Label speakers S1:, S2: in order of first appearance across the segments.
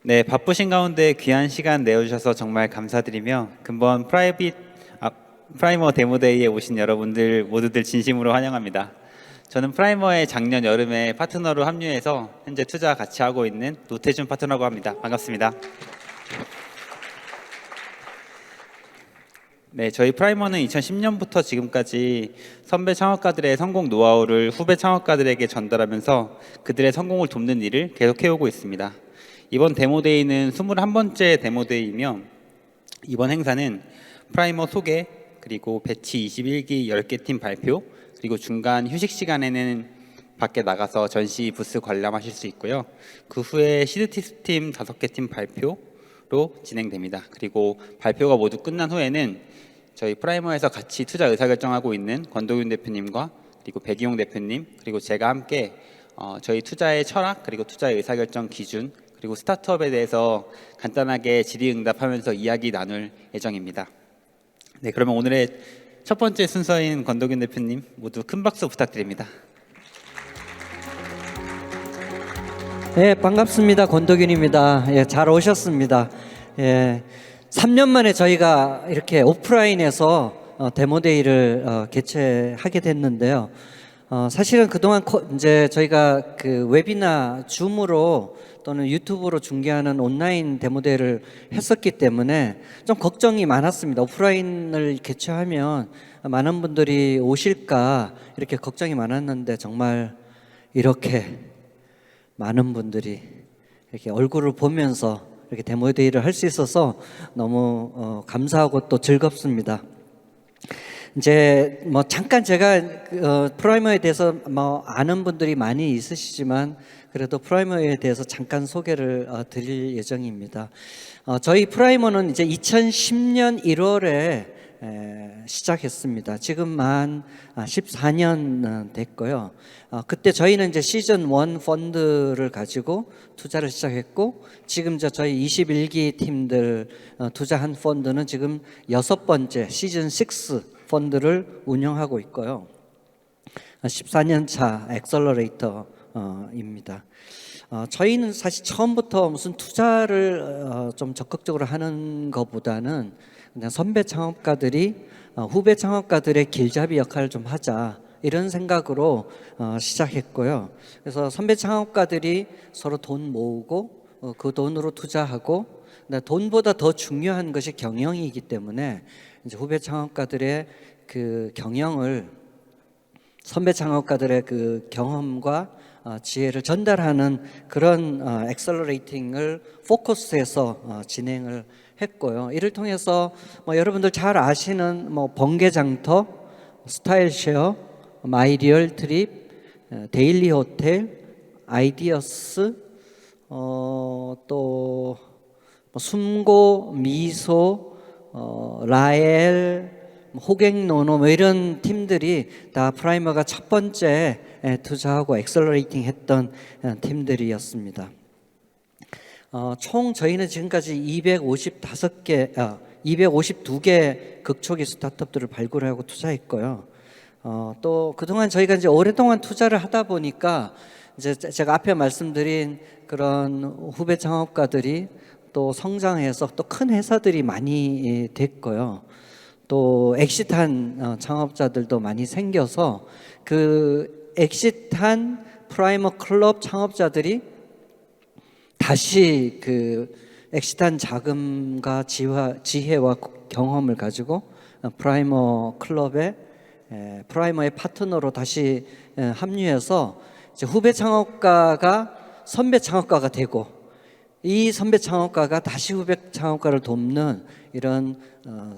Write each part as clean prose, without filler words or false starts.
S1: 네, 바쁘신 가운데 귀한 시간 내어주셔서 정말 감사드리며 근본 프라이머 데모데이에 오신 여러분들 모두들 진심으로 환영합니다. 저는 프라이머의 작년 여름에 파트너로 합류해서 현재 투자 같이 하고 있는 노태준 파트너라고 합니다. 반갑습니다. 네, 저희 프라이머는 2010년부터 지금까지 선배 창업가들의 성공 노하우를 후배 창업가들에게 전달하면서 그들의 성공을 돕는 일을 계속 해오고 있습니다. 이번 데모데이는 21번째 데모데이이며 이번 행사는 프라이머 소개, 그리고 배치 21기 10개 팀 발표, 그리고 중간 휴식 시간에는 밖에 나가서 전시 부스 관람하실 수 있고요. 그 후에 시드티스팀 5개 팀 발표로 진행됩니다. 그리고 발표가 모두 끝난 후에는 저희 프라이머에서 같이 투자 의사결정하고 있는 권도균 대표님과 그리고 백이용 대표님, 그리고 제가 함께 저희 투자의 철학, 그리고 투자의 의사결정 기준, 그리고 스타트업에 대해서 간단하게 질의응답하면서 이야기 나눌 예정입니다. 네, 그러면 오늘의 첫 번째 순서인 권도균 대표님 모두 큰 박수 부탁드립니다.
S2: 네, 반갑습니다. 권도균입니다. 예, 잘 오셨습니다. 예, 3년 만에 저희가 이렇게 오프라인에서 데모데이를 개최하게 됐는데요. 사실은 그동안 이제 저희가 그 웨비나 줌으로 또는 유튜브로 중계하는 온라인 데모데이를 했었기 때문에 좀 걱정이 많았습니다. 오프라인을 개최하면 많은 분들이 오실까 이렇게 걱정이 많았는데 정말 이렇게 많은 분들이 이렇게 얼굴을 보면서 이렇게 데모데이를 할 수 있어서 너무 감사하고 또 즐겁습니다. 이제 뭐 잠깐 제가 프라이머에 대해서 뭐 아는 분들이 많이 있으시지만 그래도 프라이머에 대해서 잠깐 소개를 드릴 예정입니다. 저희 프라이머는 이제 2010년 1월에 시작했습니다. 지금 만 14년 됐고요. 그때 저희는 이제 시즌 1 펀드를 가지고 투자를 시작했고 지금 저희 21기 팀들 투자한 펀드는 지금 6번째 시즌 6 펀드를 운영하고 있고요. 14년 차 엑셀러레이터입니다. 저희는 사실 처음부터 무슨 투자를 좀 적극적으로 하는 것보다는 그냥 선배 창업가들이 후배 창업가들의 길잡이 역할을 좀 하자 이런 생각으로 시작했고요. 그래서 선배 창업가들이 서로 돈 모으고 그 돈으로 투자하고 돈보다 더 중요한 것이 경영이기 때문에 이제 후배 창업가들의 그 경영을 선배 창업가들의 그 경험과 지혜를 전달하는 그런 엑셀러레이팅을 포커스해서 진행을 했고요. 이를 통해서 뭐 여러분들 잘 아시는 뭐 번개장터, 스타일쉐어, 마이리얼 트립, 데일리 호텔, 아이디어스, 또 숨고, 미소, 라엘, 호갱노노 뭐 이런 팀들이 다 프라이머가 첫 번째 투자하고 엑셀러레이팅 했던 팀들이었습니다. 총 저희는 지금까지 252개 극초기 스타트업들을 발굴하고 투자했고요. 또 그동안 저희가 이제 오랫동안 투자를 하다 보니까 이제 제가 앞에 말씀드린 그런 후배 창업가들이 또 성장해서 또 큰 회사들이 많이 됐고요. 또 엑시트한 창업자들도 많이 생겨서 그 엑시트한 프라이머 클럽 창업자들이 다시 그 엑시트한 자금과 지혜와 경험을 가지고 프라이머 클럽에 프라이머의 파트너로 다시 합류해서 이제 후배 창업가가 선배 창업가가 되고 이 선배 창업가가 다시 후배 창업가를 돕는 이런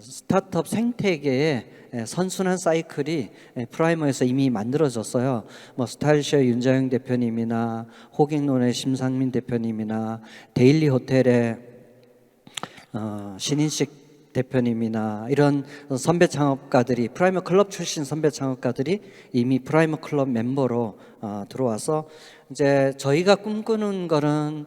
S2: 스타트업 생태계의 선순환 사이클이 프라이머에서 이미 만들어졌어요. 뭐 스타일쉐어 윤자영 대표님이나 호갱론의 심상민 대표님이나 데일리 호텔의 신인식 대표님이나 이런 선배 창업가들이 프라이머 클럽 출신 선배 창업가들이 이미 프라이머 클럽 멤버로 들어와서 이제 저희가 꿈꾸는 거는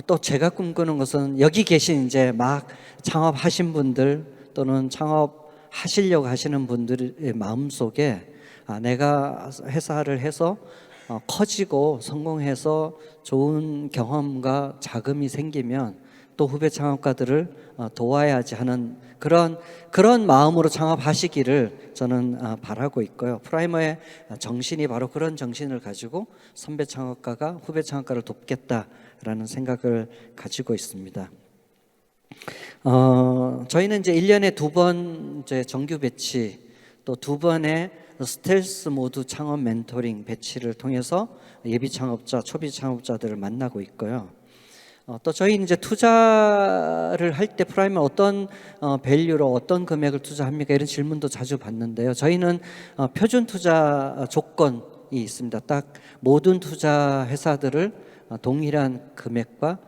S2: 또 제가 꿈꾸는 것은 여기 계신 이제 막 창업하신 분들 또는 창업하시려고 하시는 분들의 마음속에 내가 회사를 해서 커지고 성공해서 좋은 경험과 자금이 생기면 또 후배 창업가들을 도와야지 하는 그런 마음으로 창업하시기를 저는 바라고 있고요. 프라이머의 정신이 바로 그런 정신을 가지고 선배 창업가가 후배 창업가를 돕겠다라는 생각을 가지고 있습니다. 저희는 이제 1년에 2번 이제 정규 배치, 또 2번의 스텔스 모드 창업 멘토링 배치를 통해서 예비 창업자, 초비 창업자들을 만나고 있고요. 또 저희는 이제 투자를 할 때 프라임은 어떤 밸류로 어떤 금액을 투자합니까? 이런 질문도 자주 받는데요. 저희는 표준 투자 조건이 있습니다. 딱 모든 투자 회사들을 동일한 금액과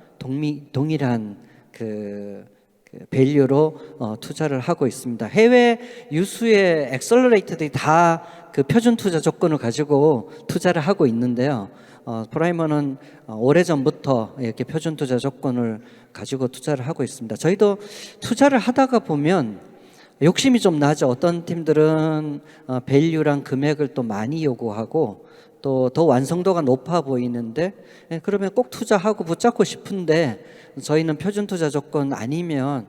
S2: 동일한 그 밸류로 투자를 하고 있습니다. 해외 유수의 엑셀러레이터들이 다 그 표준 투자 조건을 가지고 투자를 하고 있는데요. 프라이머는 오래전부터 이렇게 표준 투자 조건을 가지고 투자를 하고 있습니다. 저희도 투자를 하다가 보면 욕심이 좀 나죠. 어떤 팀들은 밸류랑 금액을 또 많이 요구하고 또 더 완성도가 높아 보이는데 그러면 꼭 투자하고 붙잡고 싶은데 저희는 표준 투자 조건 아니면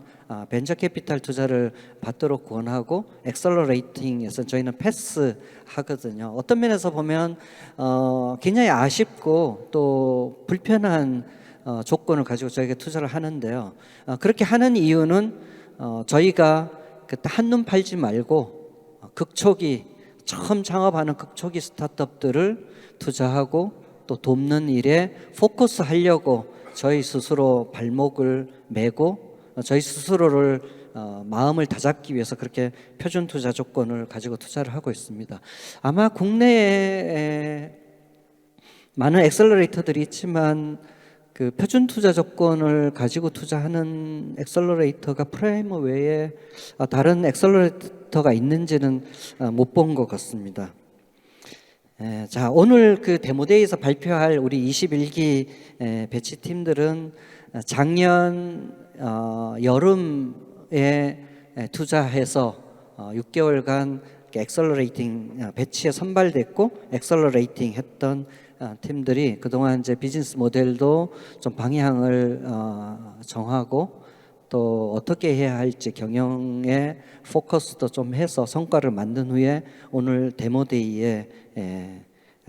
S2: 벤처 캐피탈 투자를 받도록 권하고 엑셀러레이팅에서 저희는 패스 하거든요. 어떤 면에서 보면 굉장히 아쉽고 또 불편한 조건을 가지고 저희가 투자를 하는데요. 그렇게 하는 이유는 저희가 한눈 팔지 말고 극초기 처음 창업하는 극초기 스타트업들을 투자하고 또 돕는 일에 포커스 하려고 저희 스스로 발목을 메고 저희 스스로를 마음을 다잡기 위해서 그렇게 표준 투자 조건을 가지고 투자를 하고 있습니다. 아마 국내에 많은 엑셀러레이터들이 있지만 그 표준 투자 조건을 가지고 투자하는 엑셀러레이터가 프라이머 외에 다른 엑셀러레이터가 있는지는 못 본 것 같습니다. 자, 오늘 그 데모데이에서 발표할 우리 21기 배치 팀들은 작년 여름에 투자해서 6개월간 엑셀러레이팅 배치에 선발됐고 엑셀러레이팅 했던 팀들이 그동안 이제 비즈니스 모델도 좀 방향을 정하고 또 어떻게 해야 할지 경영에 포커스도 좀 해서 성과를 만든 후에 오늘 데모데이에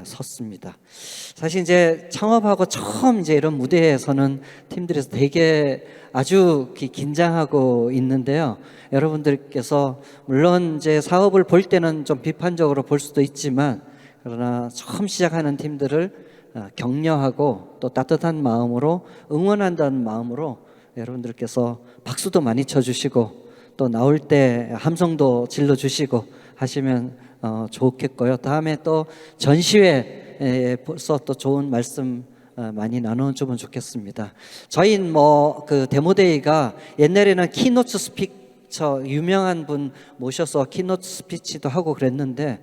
S2: 섰습니다. 사실 이제 창업하고 처음 이제 이런 무대에 서는 팀들에서 되게 아주 긴장하고 있는데요. 여러분들께서 물론 이제 사업을 볼 때는 좀 비판적으로 볼 수도 있지만 그러나 처음 시작하는 팀들을 격려하고 또 따뜻한 마음으로 응원한다는 마음으로 여러분들께서 박수도 많이 쳐주시고 또 나올 때 함성도 질러주시고 하시면 좋겠고요. 다음에 또 전시회에서 또 좋은 말씀 많이 나눠주면 좋겠습니다. 저희는 그 데모데이가 옛날에는 키노트 스피처 유명한 분 모셔서 키노트 스피치도 하고 그랬는데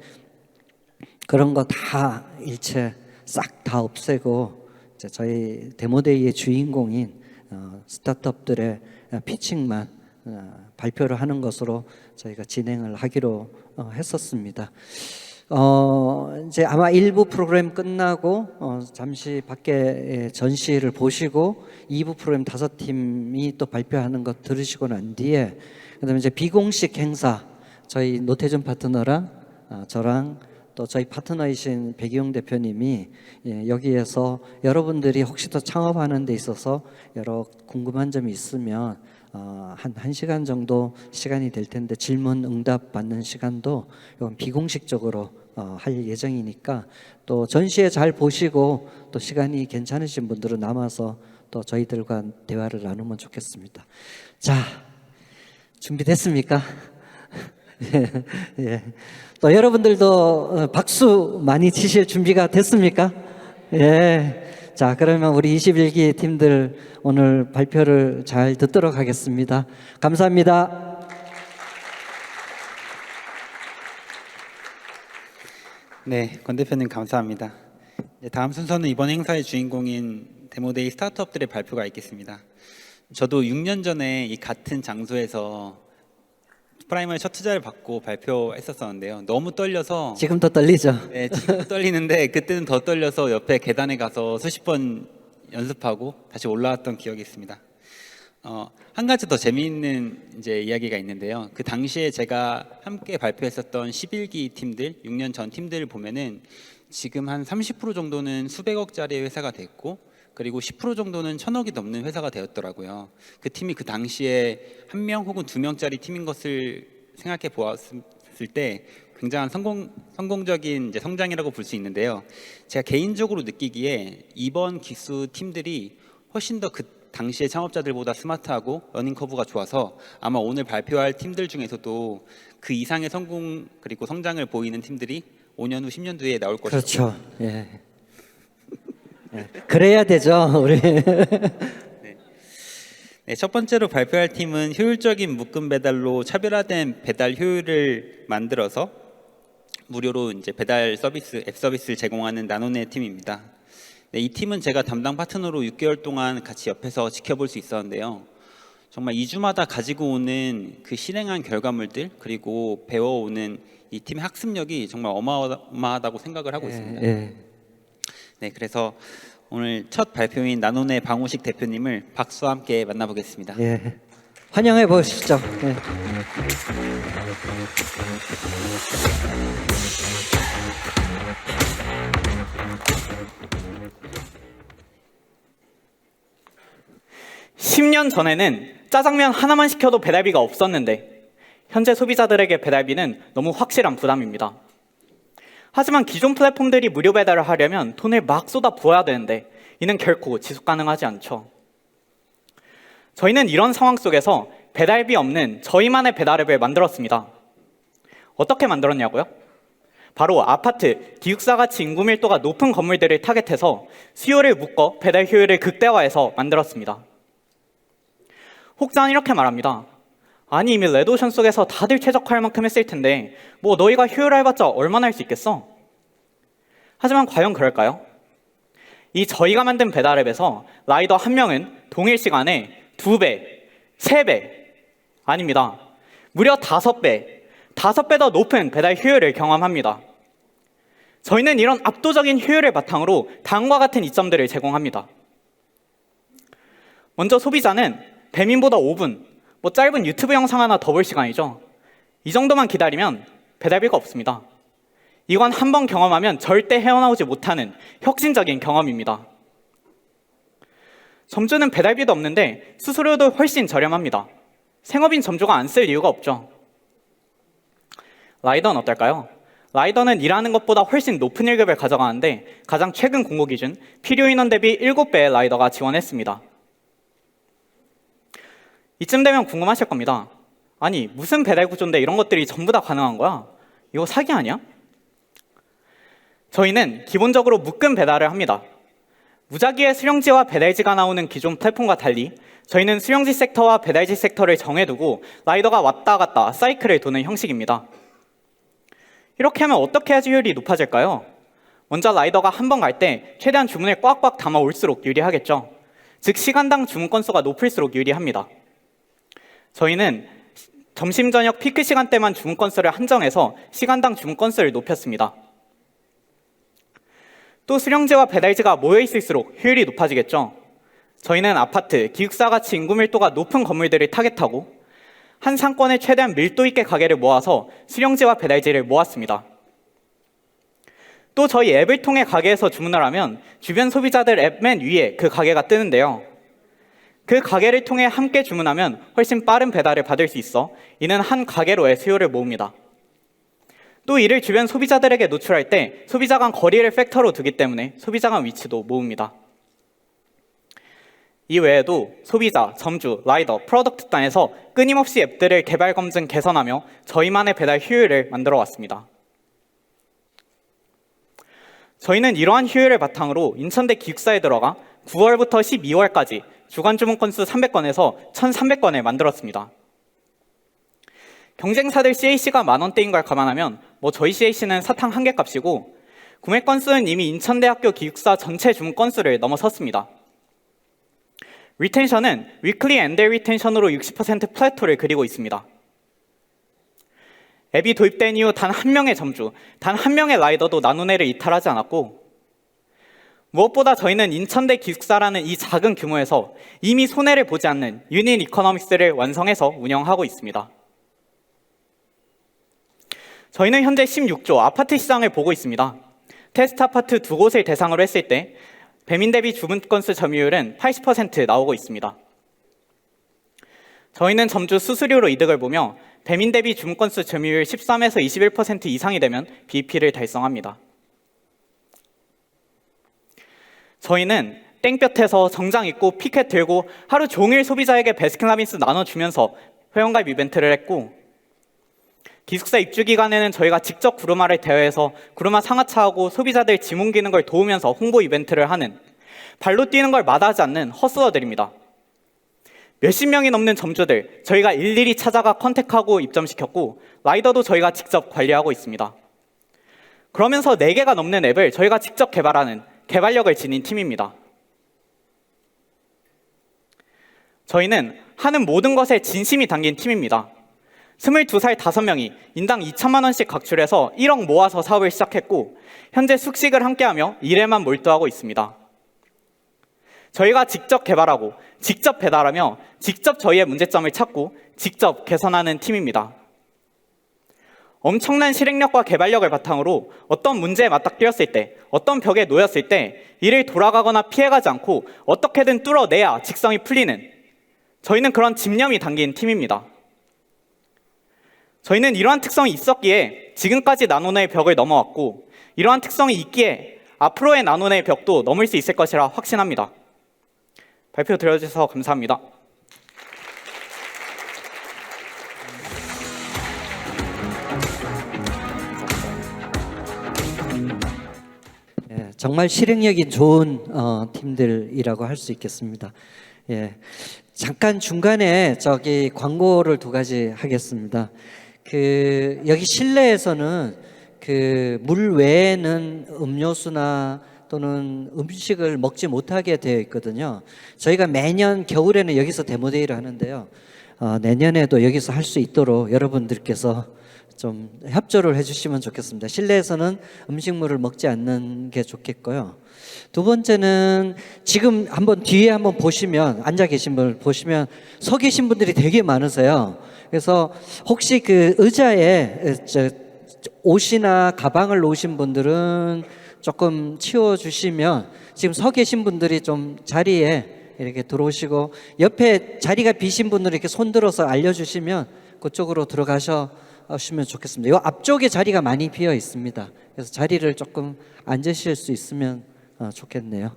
S2: 그런 거 다 일체 싹 다 없애고 이제 저희 데모데이의 주인공인 스타트업들의 피칭만 발표를 하는 것으로 저희가 진행을 하기로 했었습니다. 이제 아마 1부 프로그램 끝나고 잠시 밖에 전시를 보시고 2부 프로그램 5팀이 또 발표하는 것 들으시고 난 뒤에 그다음에 이제 비공식 행사 저희 노태준 파트너랑 저랑 또 저희 파트너이신 백이용 대표님이 여기에서 여러분들이 혹시 더 창업하는 데 있어서 여러 궁금한 점이 있으면 한 1시간 정도 시간이 될 텐데 질문 응답 받는 시간도 이건 비공식적으로 할 예정이니까 또 전시회 잘 보시고 또 시간이 괜찮으신 분들은 남아서 또 저희들과 대화를 나누면 좋겠습니다. 자, 준비됐습니까? 예. 또 여러분들도 박수 많이 치실 준비가 됐습니까? 예. 자, 그러면 우리 21기 팀들 오늘 발표를 잘 듣도록 하겠습니다. 감사합니다.
S1: 네, 권 대표님 감사합니다. 다음 순서는 이번 행사의 주인공인 데모데이 스타트업들의 발표가 있겠습니다. 저도 6년 전에 이 같은 장소에서 프라이머리 첫 투자를 받고 발표했었었는데요. 너무 떨려서
S2: 지금도 떨리죠?
S1: 네, 지금 떨리는데 그때는 더 떨려서 옆에 계단에 가서 수십 번 연습하고 다시 올라왔던 기억이 있습니다. 한 가지 더 재미있는 이제 이야기가 있는데요. 그 당시에 제가 함께 발표했었던 11기 팀들, 6년 전 팀들을 보면은 지금 한 30% 정도는 수백억짜리 회사가 됐고, 그리고 10% 정도는 천억이 넘는 회사가 되었더라고요. 그 팀이 그 당시에 한 명 혹은 두 명짜리 팀인 것을 생각해 보았을 때 굉장한 성공적인 이제 성장이라고 볼 수 있는데요. 제가 개인적으로 느끼기에 이번 기수 팀들이 훨씬 더 그 당시의 창업자들보다 스마트하고 러닝 커브가 좋아서 아마 오늘 발표할 팀들 중에서도 그 이상의 성공 그리고 성장을 보이는 팀들이 5년 후, 10년 뒤에 나올 것이죠.
S2: 그렇죠. 예. 예. 그래야 되죠, 우리.
S1: 네, 첫 번째로 발표할 팀은 효율적인 묶음 배달로 차별화된 배달 효율을 만들어서 무료로 이제 배달 서비스, 앱 서비스를 제공하는 나노네 팀입니다. 네, 이 팀은 제가 담당 파트너로 6개월 동안 같이 옆에서 지켜볼 수 있었는데요. 정말 2주마다 가지고 오는 그 실행한 결과물들 그리고 배워오는 이 팀의 학습력이 정말 어마어마하다고 생각을 하고 있습니다. 네, 그래서 오늘 첫 발표인 나노네 방우식 대표님을 박수와 함께 만나보겠습니다.
S2: 예. 환영해 보시죠. 예.
S3: 10년 전에는 짜장면 하나만 시켜도 배달비가 없었는데 현재 소비자들에게 배달비는 너무 확실한 부담입니다. 하지만 기존 플랫폼들이 무료 배달을 하려면 돈을 막 쏟아 부어야 되는데 이는 결코 지속 가능하지 않죠. 저희는 이런 상황 속에서 배달비 없는 저희만의 배달앱을 만들었습니다. 어떻게 만들었냐고요? 바로 아파트, 기숙사같이 인구 밀도가 높은 건물들을 타겟해서 수요를 묶어 배달 효율을 극대화해서 만들었습니다. 혹자는 이렇게 말합니다. 아니 이미 레드오션 속에서 다들 최적화할 만큼 했을 텐데 뭐 너희가 효율화해봤자 얼마나 할 수 있겠어? 하지만 과연 그럴까요? 이 저희가 만든 배달앱에서 라이더 한 명은 동일 시간에 2배, 3배 아닙니다. 무려 5배 더 높은 배달 효율을 경험합니다. 저희는 이런 압도적인 효율을 바탕으로 다음과 같은 이점들을 제공합니다. 먼저 소비자는 배민보다 5분, 뭐 짧은 유튜브 영상 하나 더 볼 시간이죠. 이 정도만 기다리면 배달비가 없습니다. 이건 한 번 경험하면 절대 헤어나오지 못하는 혁신적인 경험입니다. 점주는 배달비도 없는데 수수료도 훨씬 저렴합니다. 생업인 점주가 안 쓸 이유가 없죠. 라이더는 어떨까요? 라이더는 일하는 것보다 훨씬 높은 1급을 가져가는데 가장 최근 공고 기준 필요 인원 대비 7배의 라이더가 지원했습니다. 이쯤 되면 궁금하실 겁니다. 아니 무슨 배달 구조인데 이런 것들이 전부 다 가능한 거야? 이거 사기 아니야? 저희는 기본적으로 묶음 배달을 합니다. 무작위의 수령지와 배달지가 나오는 기존 플랫폼과 달리 저희는 수령지 섹터와 배달지 섹터를 정해두고 라이더가 왔다 갔다 사이클을 도는 형식입니다. 이렇게 하면 어떻게 해야지 효율이 높아질까요? 먼저 라이더가 한 번 갈 때 최대한 주문을 꽉꽉 담아 올수록 유리하겠죠. 즉 시간당 주문 건수가 높을수록 유리합니다. 저희는 점심 저녁 피크 시간대만 주문 건수를 한정해서 시간당 주문 건수를 높였습니다. 또 수령지와 배달지가 모여 있을수록 효율이 높아지겠죠. 저희는 아파트, 기숙사같이 인구 밀도가 높은 건물들을 타겟하고 한 상권에 최대한 밀도 있게 가게를 모아서 수령지와 배달지를 모았습니다. 또 저희 앱을 통해 가게에서 주문을 하면 주변 소비자들 앱 맨 위에 그 가게가 뜨는데요. 그 가게를 통해 함께 주문하면 훨씬 빠른 배달을 받을 수 있어 이는 한 가게로의 수요를 모읍니다. 또 이를 주변 소비자들에게 노출할 때 소비자 간 거리를 팩터로 두기 때문에 소비자 간 위치도 모읍니다. 이 외에도 소비자, 점주, 라이더, 프로덕트 단에서 끊임없이 앱들을 개발, 검증, 개선하며 저희만의 배달 효율을 만들어 왔습니다. 저희는 이러한 효율을 바탕으로 인천대 기숙사에 들어가 9월부터 12월까지 주간 주문 건수 300건에서 1,300건을 만들었습니다. 경쟁사들 CAC가 만원대인 걸 감안하면 저희 CAC는 사탕 1개 값이고 구매 건수는 이미 인천대학교 기숙사 전체 주문 건수를 넘어섰습니다. 리텐션은 위클리 엔델 리텐션으로 60% 플래토를 그리고 있습니다. 앱이 도입된 이후 단 한 명의 점주, 단 한 명의 라이더도 나눔회를 이탈하지 않았고, 무엇보다 저희는 인천대 기숙사라는 이 작은 규모에서 이미 손해를 보지 않는 유닛 이코노믹스를 완성해서 운영하고 있습니다. 저희는 현재 16조 아파트 시장을 보고 있습니다. 테스트 아파트 2곳을 대상으로 했을 때 배민 대비 주문 건수 점유율은 80% 나오고 있습니다. 저희는 점주 수수료로 이득을 보며 배민 대비 주문 건수 점유율 13에서 21% 이상이 되면 BEP를 달성합니다. 저희는 땡볕에서 정장 입고 피켓 들고 하루 종일 소비자에게 베스킨라빈스 나눠주면서 회원가입 이벤트를 했고, 기숙사 입주 기간에는 저희가 직접 구루마를 대여해서 구루마 상하차하고 소비자들 짐 옮기는 걸 도우면서 홍보 이벤트를 하는, 발로 뛰는 걸 마다하지 않는 허슬러들입니다. 몇십 명이 넘는 점주들 저희가 일일이 찾아가 컨택하고 입점시켰고, 라이더도 저희가 직접 관리하고 있습니다. 그러면서 4개가 넘는 앱을 저희가 직접 개발하는 개발력을 지닌 팀입니다. 저희는 하는 모든 것에 진심이 담긴 팀입니다. 22살 5명이 인당 2천만 원씩 각출해서 1억 모아서 사업을 시작했고, 현재 숙식을 함께하며 일에만 몰두하고 있습니다. 저희가 직접 개발하고 직접 배달하며 직접 저희의 문제점을 찾고 직접 개선하는 팀입니다. 엄청난 실행력과 개발력을 바탕으로 어떤 문제에 맞닥뜨렸을 때, 어떤 벽에 놓였을 때 이를 돌아가거나 피해가지 않고 어떻게든 뚫어내야 직성이 풀리는, 저희는 그런 집념이 담긴 팀입니다. 저희는 이러한 특성이 있었기에 지금까지 나눔의 벽을 넘어왔고, 이러한 특성이 있기에 앞으로의 나눔의 벽도 넘을 수 있을 것이라 확신합니다. 발표 들어주셔서 감사합니다.
S2: 예, 정말 실행력이 좋은 팀들이라고 할 수 있겠습니다. 예, 잠깐 중간에 저기 광고를 2가지 하겠습니다. 여기 실내에서는 물 외에는 음료수나 또는 음식을 먹지 못하게 되어 있거든요. 저희가 매년 겨울에는 여기서 데모데이를 하는데요. 내년에도 여기서 할 수 있도록 여러분들께서 좀 협조를 해주시면 좋겠습니다. 실내에서는 음식물을 먹지 않는 게 좋겠고요. 2번째는 지금 한번 뒤에 한번 보시면, 앉아 계신 분을 보시면 서 계신 분들이 되게 많으세요. 그래서 혹시 그 의자에 옷이나 가방을 놓으신 분들은 조금 치워주시면, 지금 서 계신 분들이 좀 자리에 이렇게 들어오시고, 옆에 자리가 비신 분들은 이렇게 손 들어서 알려주시면 그쪽으로 들어가시면 좋겠습니다. 이 앞쪽에 자리가 많이 비어 있습니다. 그래서 자리를 조금 앉으실 수 있으면 좋겠네요.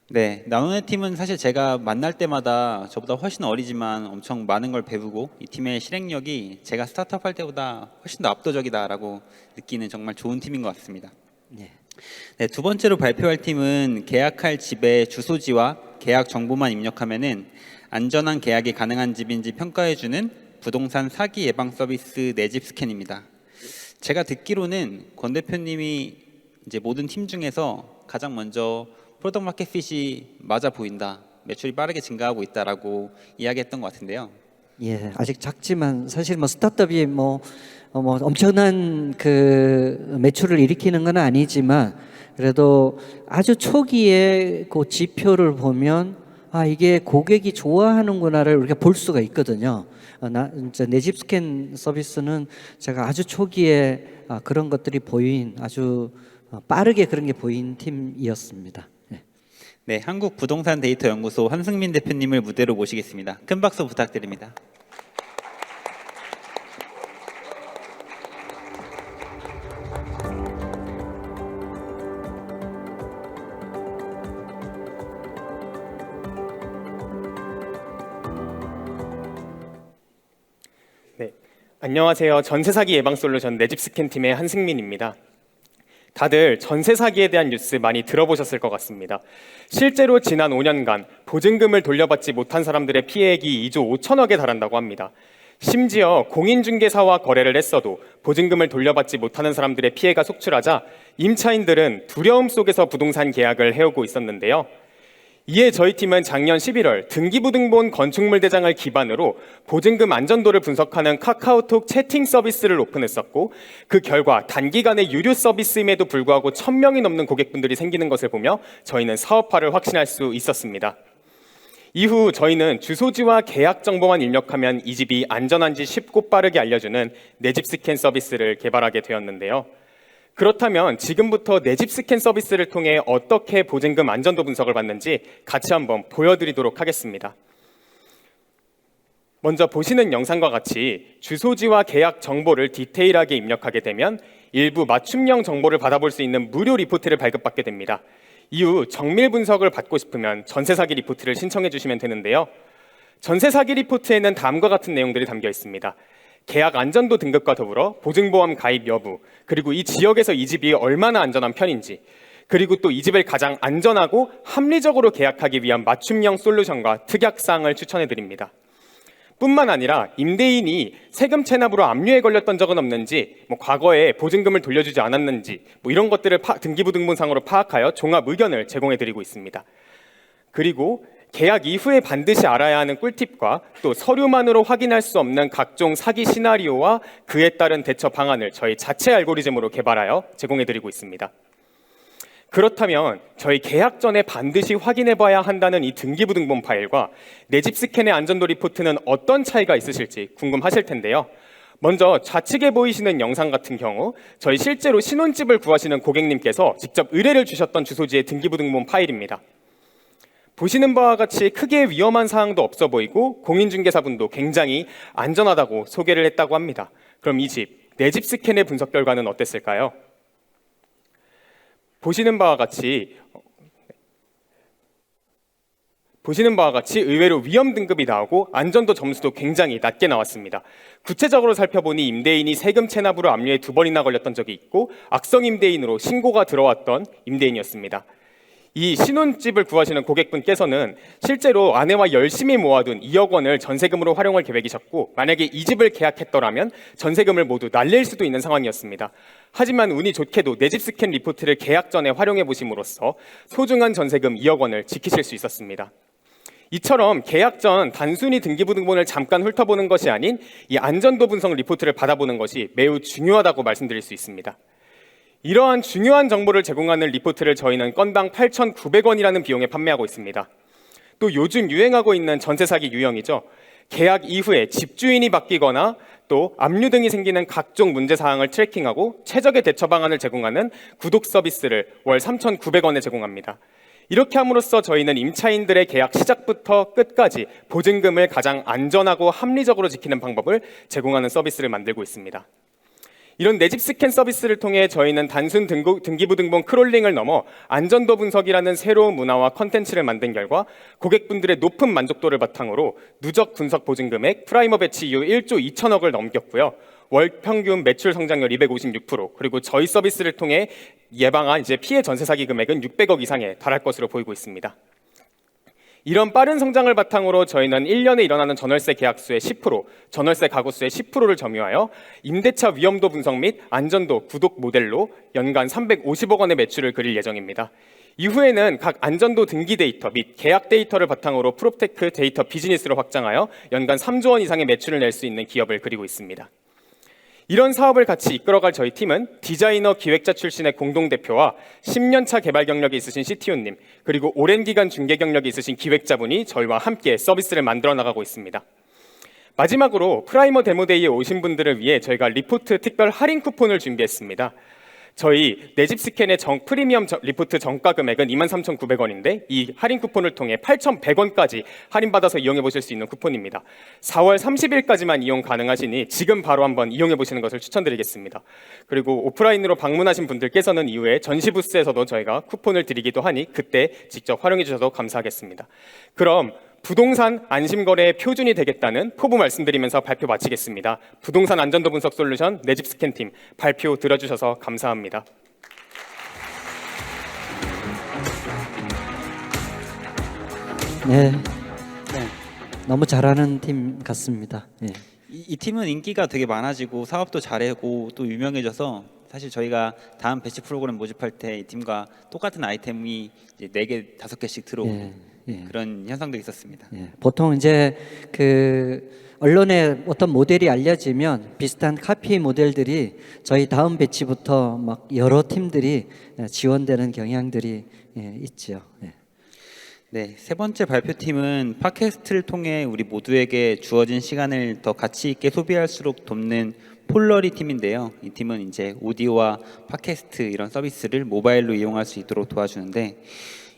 S1: 네, 나눔의 팀은 사실 제가 만날 때마다 저보다 훨씬 어리지만 엄청 많은 걸 배우고, 이 팀의 실행력이 제가 스타트업 할 때보다 훨씬 더 압도적이다라고 느끼는 정말 좋은 팀인 것 같습니다.
S2: 네.
S1: 네, 2번째로 발표할 팀은 계약할 집의 주소지와 계약 정보만 입력하면은 안전한 계약이 가능한 집인지 평가해주는 부동산 사기 예방 서비스 내집 스캔입니다. 제가 듣기로는 권 대표님이 이제 모든 팀 중에서 가장 먼저 프로덕트 마켓 핏이 맞아 보인다, 매출이 빠르게 증가하고 있다라고 이야기했던 것 같은데요.
S2: 예, 아직 작지만 사실 스타트업이 엄청난 그 매출을 일으키는 건 아니지만, 그래도 아주 초기에 그 지표를 보면 이게 고객이 좋아하는구나를 우리가 볼 수가 있거든요. 내집 스캔 서비스는 제가 아주 초기에 그런 것들이 보인, 아주 빠르게 그런 게 보인 팀이었습니다.
S1: 네, 한국 부동산 데이터 연구소 한승민 대표님을 무대로 모시겠습니다. 큰 박수 부탁드립니다.
S4: 네, 안녕하세요. 전세 사기 예방 솔루션 내집 스캔 팀의 한승민입니다. 다들 전세 사기에 대한 뉴스 많이 들어보셨을 것 같습니다. 실제로 지난 5년간 보증금을 돌려받지 못한 사람들의 피해액이 2조 5천억에 달한다고 합니다. 심지어 공인중개사와 거래를 했어도 보증금을 돌려받지 못하는 사람들의 피해가 속출하자 임차인들은 두려움 속에서 부동산 계약을 해오고 있었는데요. 이에 저희 팀은 작년 11월 등기부등본 건축물 대장을 기반으로 보증금 안전도를 분석하는 카카오톡 채팅 서비스를 오픈했었고, 그 결과 단기간에 유료 서비스임에도 불구하고 1000명이 넘는 고객분들이 생기는 것을 보며 저희는 사업화를 확신할 수 있었습니다. 이후 저희는 주소지와 계약 정보만 입력하면 이 집이 안전한지 쉽고 빠르게 알려주는 내 집 스캔 서비스를 개발하게 되었는데요. 그렇다면 지금부터 내 집 스캔 서비스를 통해 어떻게 보증금 안전도 분석을 받는지 같이 한번 보여드리도록 하겠습니다. 먼저 보시는 영상과 같이 주소지와 계약 정보를 디테일하게 입력하게 되면 일부 맞춤형 정보를 받아볼 수 있는 무료 리포트를 발급받게 됩니다. 이후 정밀 분석을 받고 싶으면 전세 사기 리포트를 신청해 주시면 되는데요. 전세 사기 리포트에는 다음과 같은 내용들이 담겨 있습니다. 계약 안전도 등급과 더불어 보증보험 가입 여부, 그리고 이 지역에서 이 집이 얼마나 안전한 편인지, 그리고 또 이 집을 가장 안전하고 합리적으로 계약하기 위한 맞춤형 솔루션과 특약사항을 추천해 드립니다. 뿐만 아니라 임대인이 세금 체납으로 압류에 걸렸던 적은 없는지, 과거에 보증금을 돌려주지 않았는지, 이런 것들을 등기부등본상으로 파악하여 종합 의견을 제공해 드리고 있습니다. 그리고 계약 이후에 반드시 알아야 하는 꿀팁과 또 서류만으로 확인할 수 없는 각종 사기 시나리오와 그에 따른 대처 방안을 저희 자체 알고리즘으로 개발하여 제공해 드리고 있습니다. 그렇다면 저희 계약 전에 반드시 확인해 봐야 한다는 이 등기부등본 파일과 내 집 스캔의 안전도 리포트는 어떤 차이가 있으실지 궁금하실 텐데요. 먼저 좌측에 보이시는 영상 같은 경우 저희 실제로 신혼집을 구하시는 고객님께서 직접 의뢰를 주셨던 주소지의 등기부등본 파일입니다. 보시는 바와 같이 크게 위험한 사항도 없어 보이고 공인중개사분도 굉장히 안전하다고 소개를 했다고 합니다. 그럼 이 집, 내 집 스캔의 분석 결과는 어땠을까요? 보시는 바와 같이 의외로 위험 등급이 나오고 안전도 점수도 굉장히 낮게 나왔습니다. 구체적으로 살펴보니 임대인이 세금 체납으로 압류에 2번이나 걸렸던 적이 있고 악성 임대인으로 신고가 들어왔던 임대인이었습니다. 이 신혼집을 구하시는 고객분께서는 실제로 아내와 열심히 모아둔 2억 원을 전세금으로 활용할 계획이셨고, 만약에 이 집을 계약했더라면 전세금을 모두 날릴 수도 있는 상황이었습니다. 하지만 운이 좋게도 내 집 스캔 리포트를 계약 전에 활용해 보심으로써 소중한 전세금 2억 원을 지키실 수 있었습니다. 이처럼 계약 전 단순히 등기부등본을 잠깐 훑어보는 것이 아닌 이 안전도 분석 리포트를 받아보는 것이 매우 중요하다고 말씀드릴 수 있습니다. 이러한 중요한 정보를 제공하는 리포트를 저희는 건당 8,900원이라는 비용에 판매하고 있습니다. 또 요즘 유행하고 있는 전세 사기 유형이죠. 계약 이후에 집주인이 바뀌거나 또 압류 등이 생기는 각종 문제 사항을 트래킹하고 최적의 대처 방안을 제공하는 구독 서비스를 월 3,900원에 제공합니다. 이렇게 함으로써 저희는 임차인들의 계약 시작부터 끝까지 보증금을 가장 안전하고 합리적으로 지키는 방법을 제공하는 서비스를 만들고 있습니다. 이런 내 집 스캔 서비스를 통해 저희는 단순 등기부등본 크롤링을 넘어 안전도 분석이라는 새로운 문화와 컨텐츠를 만든 결과 고객분들의 높은 만족도를 바탕으로 누적 분석 보증금액 프라이머 배치 이후 1조 2천억을 넘겼고요. 월 평균 매출 성장률 256%, 그리고 저희 서비스를 통해 예방한 피해 전세 사기 금액은 600억 이상에 달할 것으로 보이고 있습니다. 이런 빠른 성장을 바탕으로 저희는 1년에 일어나는 전월세 계약수의 10%, 전월세 가구수의 10%를 점유하여 임대차 위험도 분석 및 안전도 구독 모델로 연간 350억 원의 매출을 그릴 예정입니다. 이후에는 각 안전도 등기 데이터 및 계약 데이터를 바탕으로 프롭테크 데이터 비즈니스로 확장하여 연간 3조 원 이상의 매출을 낼 수 있는 기업을 그리고 있습니다. 이런 사업을 같이 이끌어갈 저희 팀은 디자이너 기획자 출신의 공동대표와 10년차 개발 경력이 있으신 CTO님, 그리고 오랜 기간 중개 경력이 있으신 기획자분이 저희와 함께 서비스를 만들어 나가고 있습니다. 마지막으로 프라이머 데모데이에 오신 분들을 위해 저희가 리포트 특별 할인 쿠폰을 준비했습니다. 저희 내 집 스캔의 프리미엄 리포트 정가 금액은 23,900원인데 이 할인 쿠폰을 통해 8,100원까지 할인받아서 이용해 보실 수 있는 쿠폰입니다. 4월 30일까지만 이용 가능하시니 지금 바로 한번 이용해 보시는 것을 추천드리겠습니다. 그리고 오프라인으로 방문하신 분들께서는 이후에 전시 부스에서도 저희가 쿠폰을 드리기도 하니 그때 직접 활용해 주셔도 감사하겠습니다. 그럼 부동산 안심거래의 표준이 되겠다는 포부 말씀드리면서 발표 마치겠습니다. 부동산 안전도 분석 솔루션 내 집 스캔팀 발표 들어주셔서 감사합니다.
S2: 네, 너무 잘하는 팀 같습니다. 네.
S1: 이 팀은 인기가 되게 많아지고 사업도 잘하고 또 유명해져서 사실 저희가 다음 배치 프로그램 모집할 때 이 팀과 똑같은 아이템이 이제 4개, 5개씩 들어오고 그런 현상도 있었습니다.
S2: 예, 보통 이제 그 언론에 어떤 모델이 알려지면 비슷한 카피 모델들이 저희 다음 배치부터 막 여러 팀들이 지원되는 경향들이 있죠. 예.
S1: 네, 세 번째 발표팀은 팟캐스트를 통해 우리 모두에게 주어진 시간을 더 가치 있게 소비할수록 돕는 폴러리 팀인데요. 이 팀은 이제 오디오와 팟캐스트 이런 서비스를 모바일로 이용할 수 있도록 도와주는데,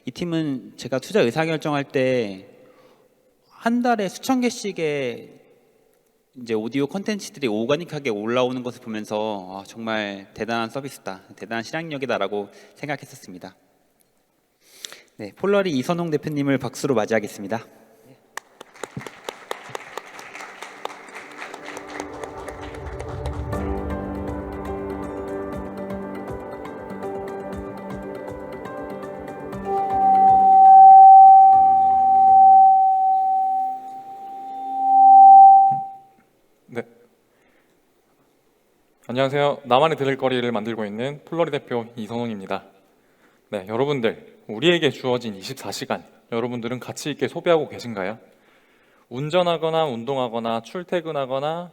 S1: 이 팀은 제가 투자 의사결정할 때 한 달에 수천 개씩의 이제 오디오 콘텐츠들이 오가닉하게 올라오는 것을 보면서 정말 대단한 서비스다, 대단한 실행력이다라고 생각했었습니다. 네, 폴러리 이선홍 대표님을 박수로 맞이하겠습니다.
S5: 네. 안녕하세요. 나만의 들을 거리를 만들고 있는 폴러리 대표 이선홍입니다. 네, 여러분들, 우리에게 주어진 24시간, 여러분들은 가치 있게 소비하고 계신가요? 운전하거나 운동하거나 출퇴근하거나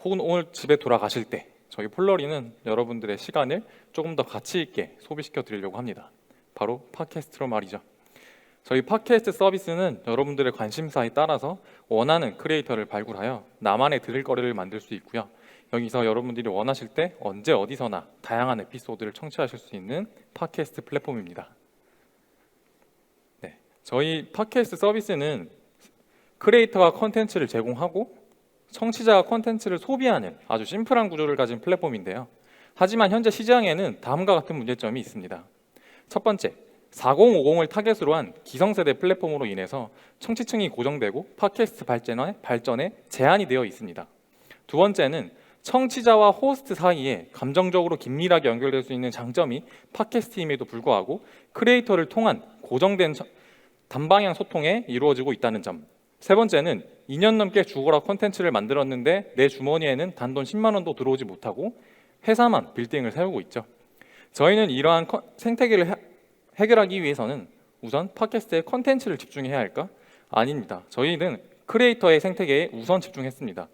S5: 혹은 오늘 집에 돌아가실 때 저희 폴러리는 여러분들의 시간을 조금 더 가치 있게 소비시켜 드리려고 합니다. 바로 팟캐스트로 말이죠. 저희 팟캐스트 서비스는 여러분들의 관심사에 따라서 원하는 크리에이터를 발굴하여 나만의 들을 거리를 만들 수 있고요. 여기서 여러분들이 원하실 때 언제 어디서나 다양한 에피소드를 청취하실 수 있는 팟캐스트 플랫폼입니다. 네, 저희 팟캐스트 서비스는 크리에이터가 컨텐츠를 제공하고 청취자가 컨텐츠를 소비하는 아주 심플한 구조를 가진 플랫폼인데요. 하지만 현재 시장에는 다음과 같은 문제점이 있습니다. 첫 번째, 4050을 타겟으로 한 기성세대 플랫폼으로 인해서 청취층이 고정되고 팟캐스트 발전에 제한이 되어 있습니다. 두 번째는 청취자와 호스트 사이에 감정적으로 긴밀하게 연결될 수 있는 장점이 팟캐스트임에도 불구하고 크리에이터를 통한 고정된 단방향 소통에 이루어지고 있다는 점. 세 번째는 2년 넘게 죽어라 콘텐츠를 만들었는데 내 주머니에는 단돈 10만 원도 들어오지 못하고 회사만 빌딩을 세우고 있죠. 저희는 이러한 생태계를 해결하기 위해서는 우선 팟캐스트에 콘텐츠를 집중해야 할까? 아닙니다. 저희는 크리에이터의 생태계에 우선 집중했습니다.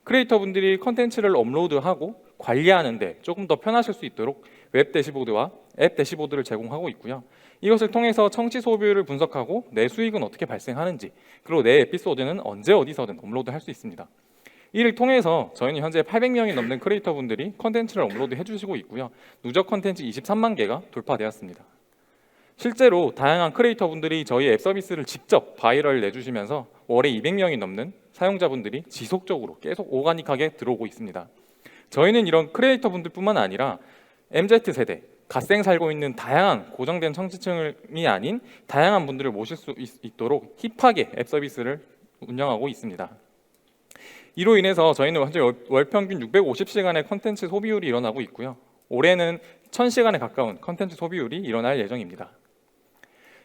S5: 크리에이터 분들이 콘텐츠를 업로드하고 관리하는데 조금 더 편하실 수 있도록 웹 대시보드와 앱 대시보드를 제공하고 있고요. 이것을 통해서 청취 소비율을 분석하고 내 수익은 어떻게 발생하는지, 그리고 내 에피소드는 언제 어디서든 업로드할 수 있습니다. 이를 통해서 저희는 현재 800명이 넘는 크리에이터 분들이 콘텐츠를 업로드 해주시고 있고요. 누적 콘텐츠 23만 개가 돌파되었습니다. 실제로 다양한 크리에이터 분들이 저희 앱 서비스를 직접 바이럴 내주시면서 월에 200명이 넘는 사용자분들이 지속적으로 계속 오가닉하게 들어오고 있습니다. 저희는 이런 크리에이터 분들뿐만 아니라 MZ세대, 갓생 살고 있는 다양한 고정된 청취층이 아닌 다양한 분들을 모실 수 있도록 힙하게 앱 서비스를 운영하고 있습니다. 이로 인해서 저희는 현재 월 평균 650시간의 컨텐츠 소비율이 일어나고 있고요. 올해는 1000시간에 가까운 컨텐츠 소비율이 일어날 예정입니다.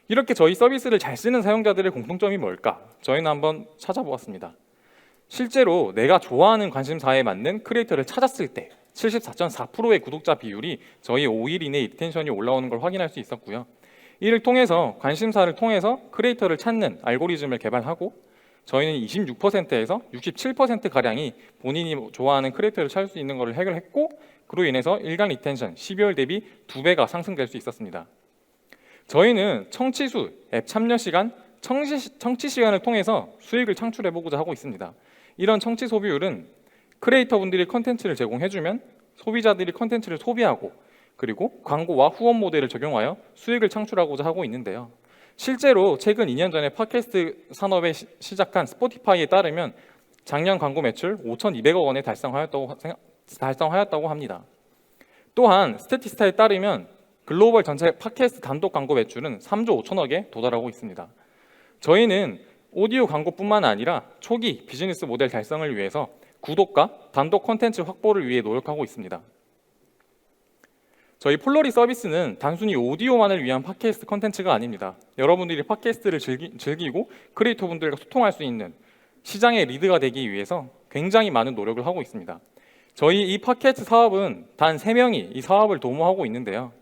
S5: 이렇게 저희 서비스를 잘 쓰는 사용자들의 공통점이 뭘까? 저희는 한번 찾아보았습니다. 실제로 내가 좋아하는 관심사에 맞는 크리에이터를 찾았을 때 74.4%의 구독자 비율이 저희 5일 이내 리텐션이 올라오는 걸 확인할 수 있었고요. 이를 통해서 관심사를 통해서 크리에이터를 찾는 알고리즘을 개발하고 저희는 26%에서 67%가량이 본인이 좋아하는 크리에이터를 찾을 수 있는 것을 해결했고, 그로 인해서 일간 리텐션 12월 대비 2배가 상승될 수 있었습니다. 저희는 청취수, 앱 참여 시간, 청취 시간을 통해서 수익을 창출해보고자 하고 있습니다. 이런 청취 소비율은 크리에이터 분들이 컨텐츠를 제공해주면 소비자들이 컨텐츠를 소비하고, 그리고 광고와 후원 모델을 적용하여 수익을 창출하고자 하고 있는데요. 실제로 최근 2년 전에 팟캐스트 산업에 시작한 스포티파이에 따르면 작년 광고 매출 5,200억 원에 달성하였다고 합니다. 또한 스태티스타에 따르면 글로벌 전체 팟캐스트 단독 광고 매출은 3조 5천억에 도달하고 있습니다. 저희는 오디오 광고뿐만 아니라 초기 비즈니스 모델 달성을 위해서 구독과 단독 콘텐츠 확보를 위해 노력하고 있습니다. 저희 폴러리 서비스는 단순히 오디오만을 위한 팟캐스트 콘텐츠가 아닙니다. 여러분들이 팟캐스트를 즐기고 크리에이터 분들과 소통할 수 있는 시장의 리드가 되기 위해서 굉장히 많은 노력을 하고 있습니다. 저희 이 팟캐스트 사업은 단 3명이 이 사업을 도모하고 있는데요.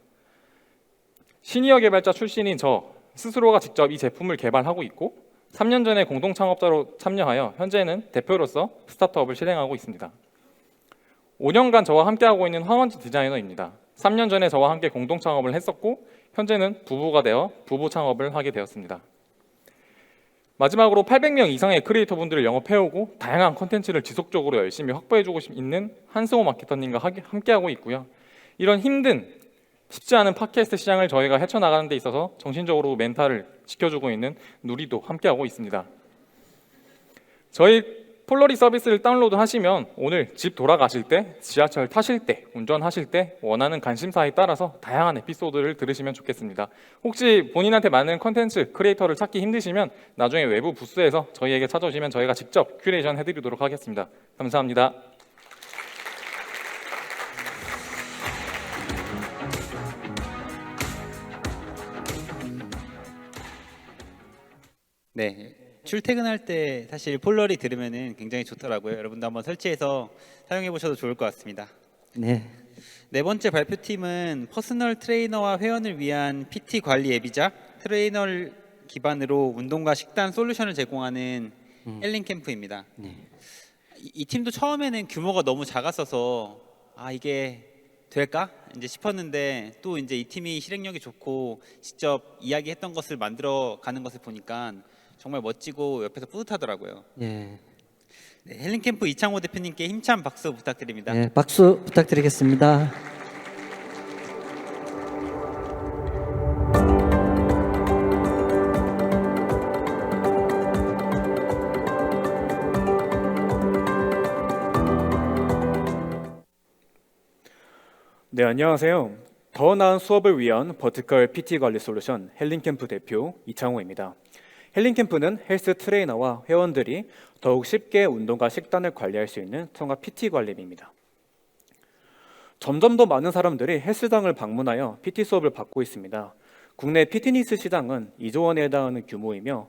S5: 시니어 개발자 출신인 저 스스로가 직접 이 제품을 개발하고 있고 3년 전에 공동 창업자로 참여하여 현재는 대표로서 스타트업을 실행하고 있습니다. 5년간 저와 함께하고 있는 황원지 디자이너입니다. 3년 전에 저와 함께 공동 창업을 했었고 현재는 부부가 되어 부부 창업을 하게 되었습니다. 마지막으로 800명 이상의 크리에이터 분들을 영업해오고 다양한 콘텐츠를 지속적으로 열심히 확보해주고 있는 한승호 마케터님과 함께하고 있고요. 이런 쉽지 않은 팟캐스트 시장을 저희가 헤쳐나가는 데 있어서 정신적으로 멘탈을 지켜주고 있는 누리도 함께하고 있습니다. 저희 폴러리 서비스를 다운로드 하시면 오늘 집 돌아가실 때, 지하철 타실 때, 운전하실 때 원하는 관심사에 따라서 다양한 에피소드를 들으시면 좋겠습니다. 혹시 본인한테 맞는 컨텐츠 크리에이터를 찾기 힘드시면 나중에 외부 부스에서 저희에게 찾아오시면 저희가 직접 큐레이션 해드리도록 하겠습니다. 감사합니다.
S1: 네, 출퇴근할 때 사실 폴러리 들으면은 굉장히 좋더라고요. 여러분도 한번 설치해서 사용해 보셔도 좋을 것 같습니다.
S2: 네.
S1: 네 번째 발표팀은 퍼스널 트레이너와 회원을 위한 PT 관리 앱이자 트레이너 기반으로 운동과 식단 솔루션을 제공하는 헬린 캠프입니다.
S2: 네.
S1: 이 팀도 처음에는 규모가 너무 작았어서 이게 될까 이제 싶었는데 또 이제 이 팀이 실행력이 좋고 직접 이야기했던 것을 만들어 가는 것을 보니까 정말 멋지고 옆에서 뿌듯하더라고요.
S2: 예.
S1: 네, 헬린 캠프 이창호 대표님께 힘찬 박수 부탁드립니다.
S2: 네, 박수 부탁드리겠습니다.
S4: 네, 안녕하세요. 더 나은 수업을 위한 버티컬 PT 관리 솔루션 헬린캠프 대표 이창호입니다. 헬린캠프는 헬스 트레이너와 회원들이 더욱 쉽게 운동과 식단을 관리할 수 있는 통합 PT 관리입니다. 점점 더 많은 사람들이 헬스장을 방문하여 PT 수업을 받고 있습니다. 국내 피트니스 시장은 2조 원에 해당하는 규모이며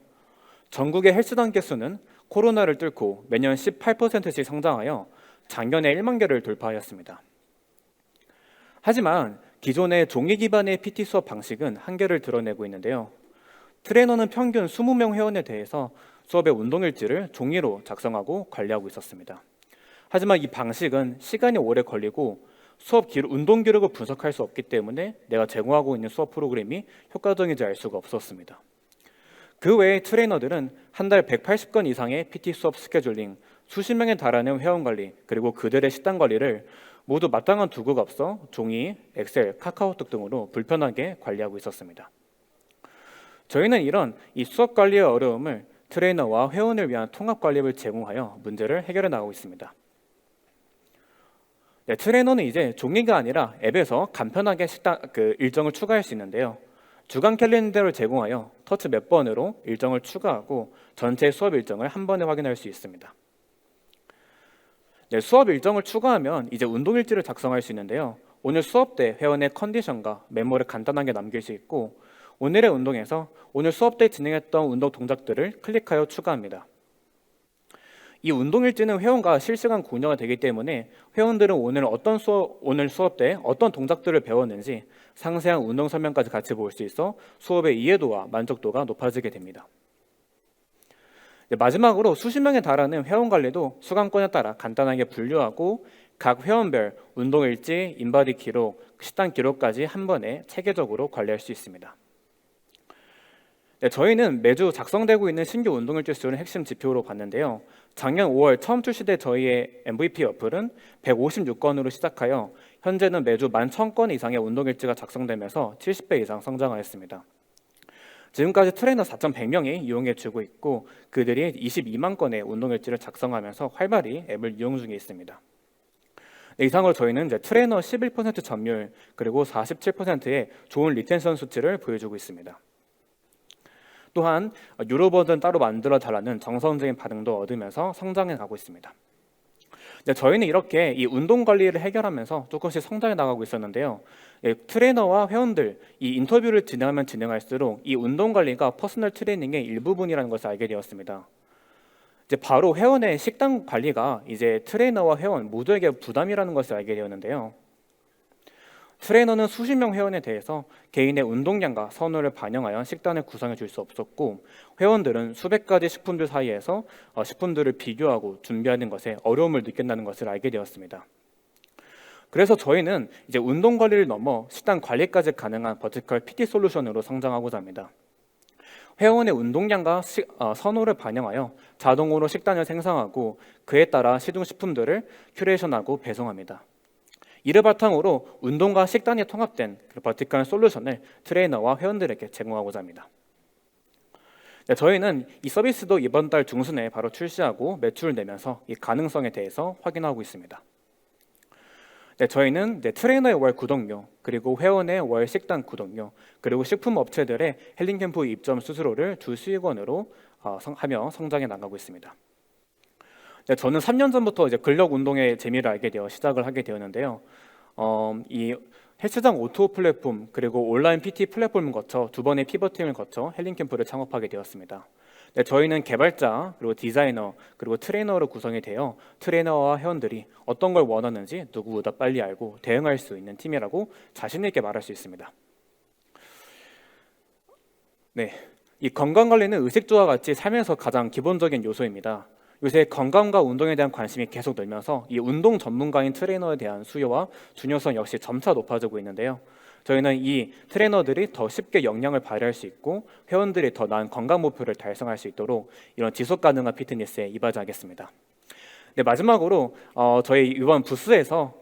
S4: 전국의 헬스장 개수는 코로나를 뚫고 매년 18%씩 성장하여 작년에 1만 개를 돌파하였습니다. 하지만 기존의 종이 기반의 PT 수업 방식은 한계를 드러내고 있는데요. 트레이너는 평균 20명 회원에 대해서 수업의 운동일지를 종이로 작성하고 관리하고 있었습니다. 하지만 이 방식은 시간이 오래 걸리고 운동 기록을 분석할 수 없기 때문에 내가 제공하고 있는 수업 프로그램이 효과적인지 알 수가 없었습니다. 그 외에 트레이너들은 한 달 180건 이상의 PT 수업 스케줄링, 수십 명에 달하는 회원 관리, 그리고 그들의 식단 관리를 모두 마땅한 도구가 없어 종이, 엑셀, 카카오톡 등으로 불편하게 관리하고 있었습니다. 저희는 이 수업 관리의 어려움을 트레이너와 회원을 위한 통합 관리를 제공하여 문제를 해결해 나가고 있습니다. 네, 트레이너는 이제 종이가 아니라 앱에서 간편하게 일정을 추가할 수 있는데요. 주간 캘린더를 제공하여 터치 몇 번으로 일정을 추가하고 전체 수업 일정을 한 번에 확인할 수 있습니다. 네, 수업 일정을 추가하면 이제 운동일지를 작성할 수 있는데요. 오늘 수업 때 회원의 컨디션과 메모를 간단하게 남길 수 있고 오늘의 운동에서 오늘 수업 때 진행했던 운동 동작들을 클릭하여 추가합니다. 이 운동일지는 회원과 실시간 공유가 되기 때문에 회원들은 오늘 수업 때 어떤 동작들을 배웠는지 상세한 운동 설명까지 같이 볼 수 있어 수업의 이해도와 만족도가 높아지게 됩니다. 마지막으로 수십 명에 달하는 회원 관리도 수강권에 따라 간단하게 분류하고 각 회원별 운동일지, 인바디 기록, 식단 기록까지 한 번에 체계적으로 관리할 수 있습니다. 네, 저희는 매주 작성되고 있는 신규 운동일지 수를 핵심 지표로 봤는데요. 작년 5월 처음 출시된 저희의 MVP 어플은 156건으로 시작하여 현재는 매주 11,000건 이상의 운동일지가 작성되면서 70배 이상 성장하였습니다. 지금까지 트레이너 4,100명이 이용해주고 있고 그들이 22만 건의 운동일지를 작성하면서 활발히 앱을 이용 중에 있습니다. 네, 이상으로 저희는 트레이너 11% 점유율 그리고 47%의 좋은 리텐션 수치를 보여주고 있습니다. 또한 유료 버전 따로 만들어 달라는 정성적인 반응도 얻으면서 성장해 가고 있습니다. 네, 저희는 이렇게 이 운동 관리를 해결하면서 조금씩 성장해 나가고 있었는데요. 트레이너와 회원들 이 인터뷰를 진행하면 진행할수록 이 운동 관리가 퍼스널 트레이닝의 일부분이라는 것을 알게 되었습니다. 이제 바로 회원의 식단 관리가 이제 트레이너와 회원 모두에게 부담이라는 것을 알게 되었는데요. 트레이너는 수십 명 회원에 대해서 개인의 운동량과 선호를 반영하여 식단을 구성해 줄 수 없었고, 회원들은 수백 가지 식품들 사이에서 식품들을 비교하고 준비하는 것에 어려움을 느낀다는 것을 알게 되었습니다. 그래서 저희는 이제 운동 관리를 넘어 식단 관리까지 가능한 버티컬 PT 솔루션으로 성장하고자 합니다. 회원의 운동량과 선호를 반영하여 자동으로 식단을 생성하고 그에 따라 시중 식품들을 큐레이션하고 배송합니다. 이를 바탕으로 운동과 식단이 통합된 버티컬 솔루션을 트레이너와 회원들에게 제공하고자 합니다. 네, 저희는 이 서비스도 이번 달 중순에 바로 출시하고 매출을 내면서 이 가능성에 대해서 확인하고 있습니다. 네, 저희는 트레이너의 월 구독료, 그리고 회원의 월 식단 구독료, 그리고 식품 업체들의 헬링캠프 입점 수수료를 주 수익원으로 하며 성장해 나가고 있습니다. 네, 저는 3년 전부터 이제 근력 운동의 재미를 알게 되어 시작을 하게 되었는데요. 이 헬스장 오토 플랫폼 그리고 온라인 PT 플랫폼을 거쳐 두 번의 피벗팅을 거쳐 헬링캠프를 창업하게 되었습니다. 네, 저희는 개발자, 그리고 디자이너, 그리고 트레이너로 구성이 되어 트레이너와 회원들이 어떤 걸 원하는지 누구보다 빨리 알고 대응할 수 있는 팀이라고 자신 있게 말할 수 있습니다. 네, 이 건강관리는 의식주와 같이 삶에서 가장 기본적인 요소입니다. 요새 건강과 운동에 대한 관심이 계속 늘면서 이 운동 전문가인 트레이너에 대한 수요와 중요성 역시 점차 높아지고 있는데요. 저희는 이 트레이너들이 더 쉽게 역량을 발휘할 수 있고 회원들이 더 나은 건강 목표를 달성할 수 있도록 이런 지속 가능한 피트니스에 이바지하겠습니다. 네, 마지막으로 저희 이번 부스에서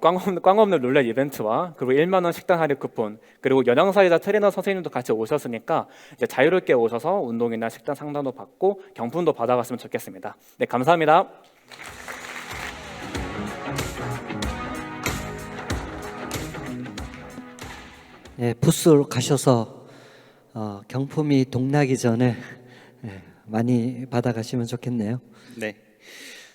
S4: 꽝 없는 룰렛 이벤트와 그리고 1만 원 식단 할인 쿠폰, 그리고 연영사이자 트레이너 선생님도 같이 오셨으니까 이제 자유롭게 오셔서 운동이나 식단 상담도 받고 경품도 받아갔으면 좋겠습니다. 네, 감사합니다.
S2: 예, 부스로 가셔서 경품이 동나기 전에 많이 받아가시면 좋겠네요.
S1: 네.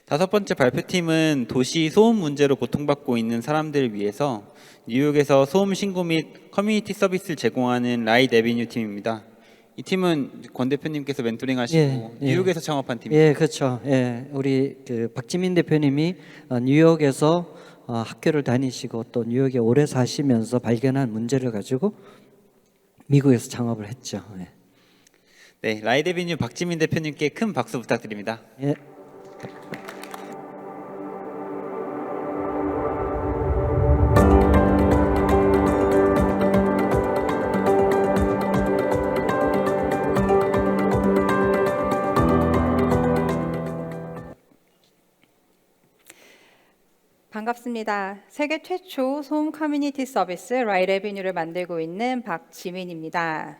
S1: 다섯 번째 발표팀은 도시 소음 문제로 고통받고 있는 사람들을 위해서 뉴욕에서 소음 신고 및 커뮤니티 서비스를 제공하는 라이드 애비뉴 팀입니다. 이 팀은 권 대표님께서 멘토링 하시고 뉴욕에서 창업한 팀이죠.
S2: 예, 그렇죠. 예, 우리 그 박지민 대표님이 뉴욕에서 학교를 다니시고 또 뉴욕에 오래 사시면서 발견한 문제를 가지고 미국에서 창업을 했죠. 예.
S1: 네, 라이드 애비뉴 박지민 대표님께 큰 박수 부탁드립니다.
S2: 예.
S6: 반갑습니다. 세계 최초 소음 커뮤니티 서비스 라이드 애비뉴를 만들고 있는 박지민입니다.